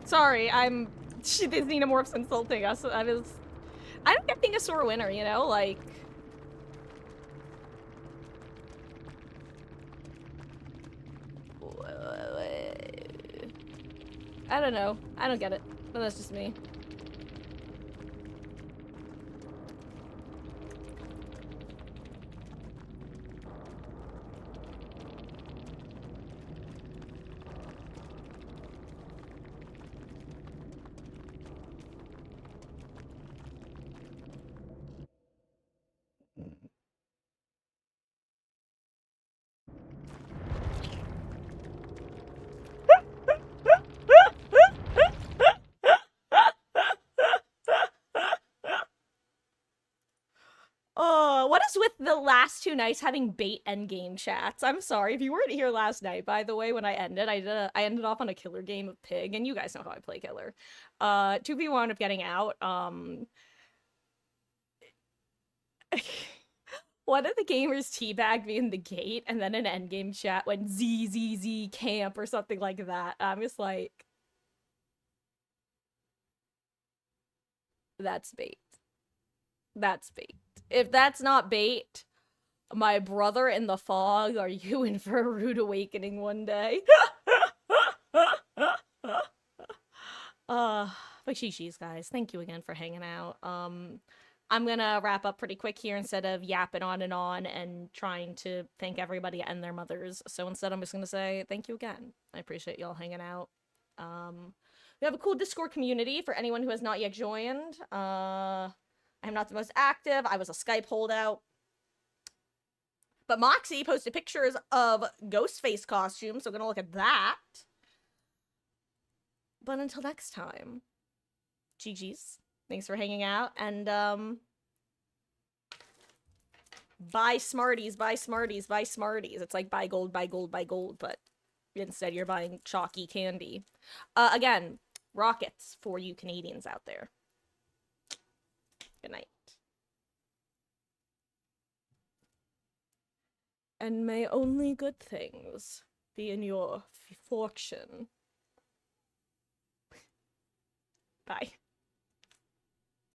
Sorry, the xenomorph's insulting us. I don't get being a sore winner, you know? Like... I don't know. I don't get it. But that's just me. Oh, what is with the last two nights having bait endgame chats? I'm sorry if you weren't here last night. By the way, when I ended, I ended off on a killer game of Pig, and you guys know how I play killer. Two people wound up getting out. One of the gamers teabagged me in the gate, and then an endgame chat went ZZZ camp or something like that. I'm just like, that's bait. That's bait. If that's not bait, my brother in the fog, are you in for a rude awakening one day? But GG's, guys. Thank you again for hanging out. I'm gonna wrap up pretty quick here instead of yapping on and trying to thank everybody and their mothers. So instead, I'm just gonna say thank you again. I appreciate y'all hanging out. We have a cool Discord community for anyone who has not yet joined. I'm not the most active. I was a Skype holdout. But Moxie posted pictures of Ghostface costumes, so we're gonna look at that. But until next time, GG's. Thanks for hanging out, and, buy Smarties, buy Smarties, buy Smarties. It's like buy gold, buy gold, buy gold, but instead you're buying chalky candy. Again, rockets for you Canadians out there. Good night. And may only good things be in your fortune. Bye.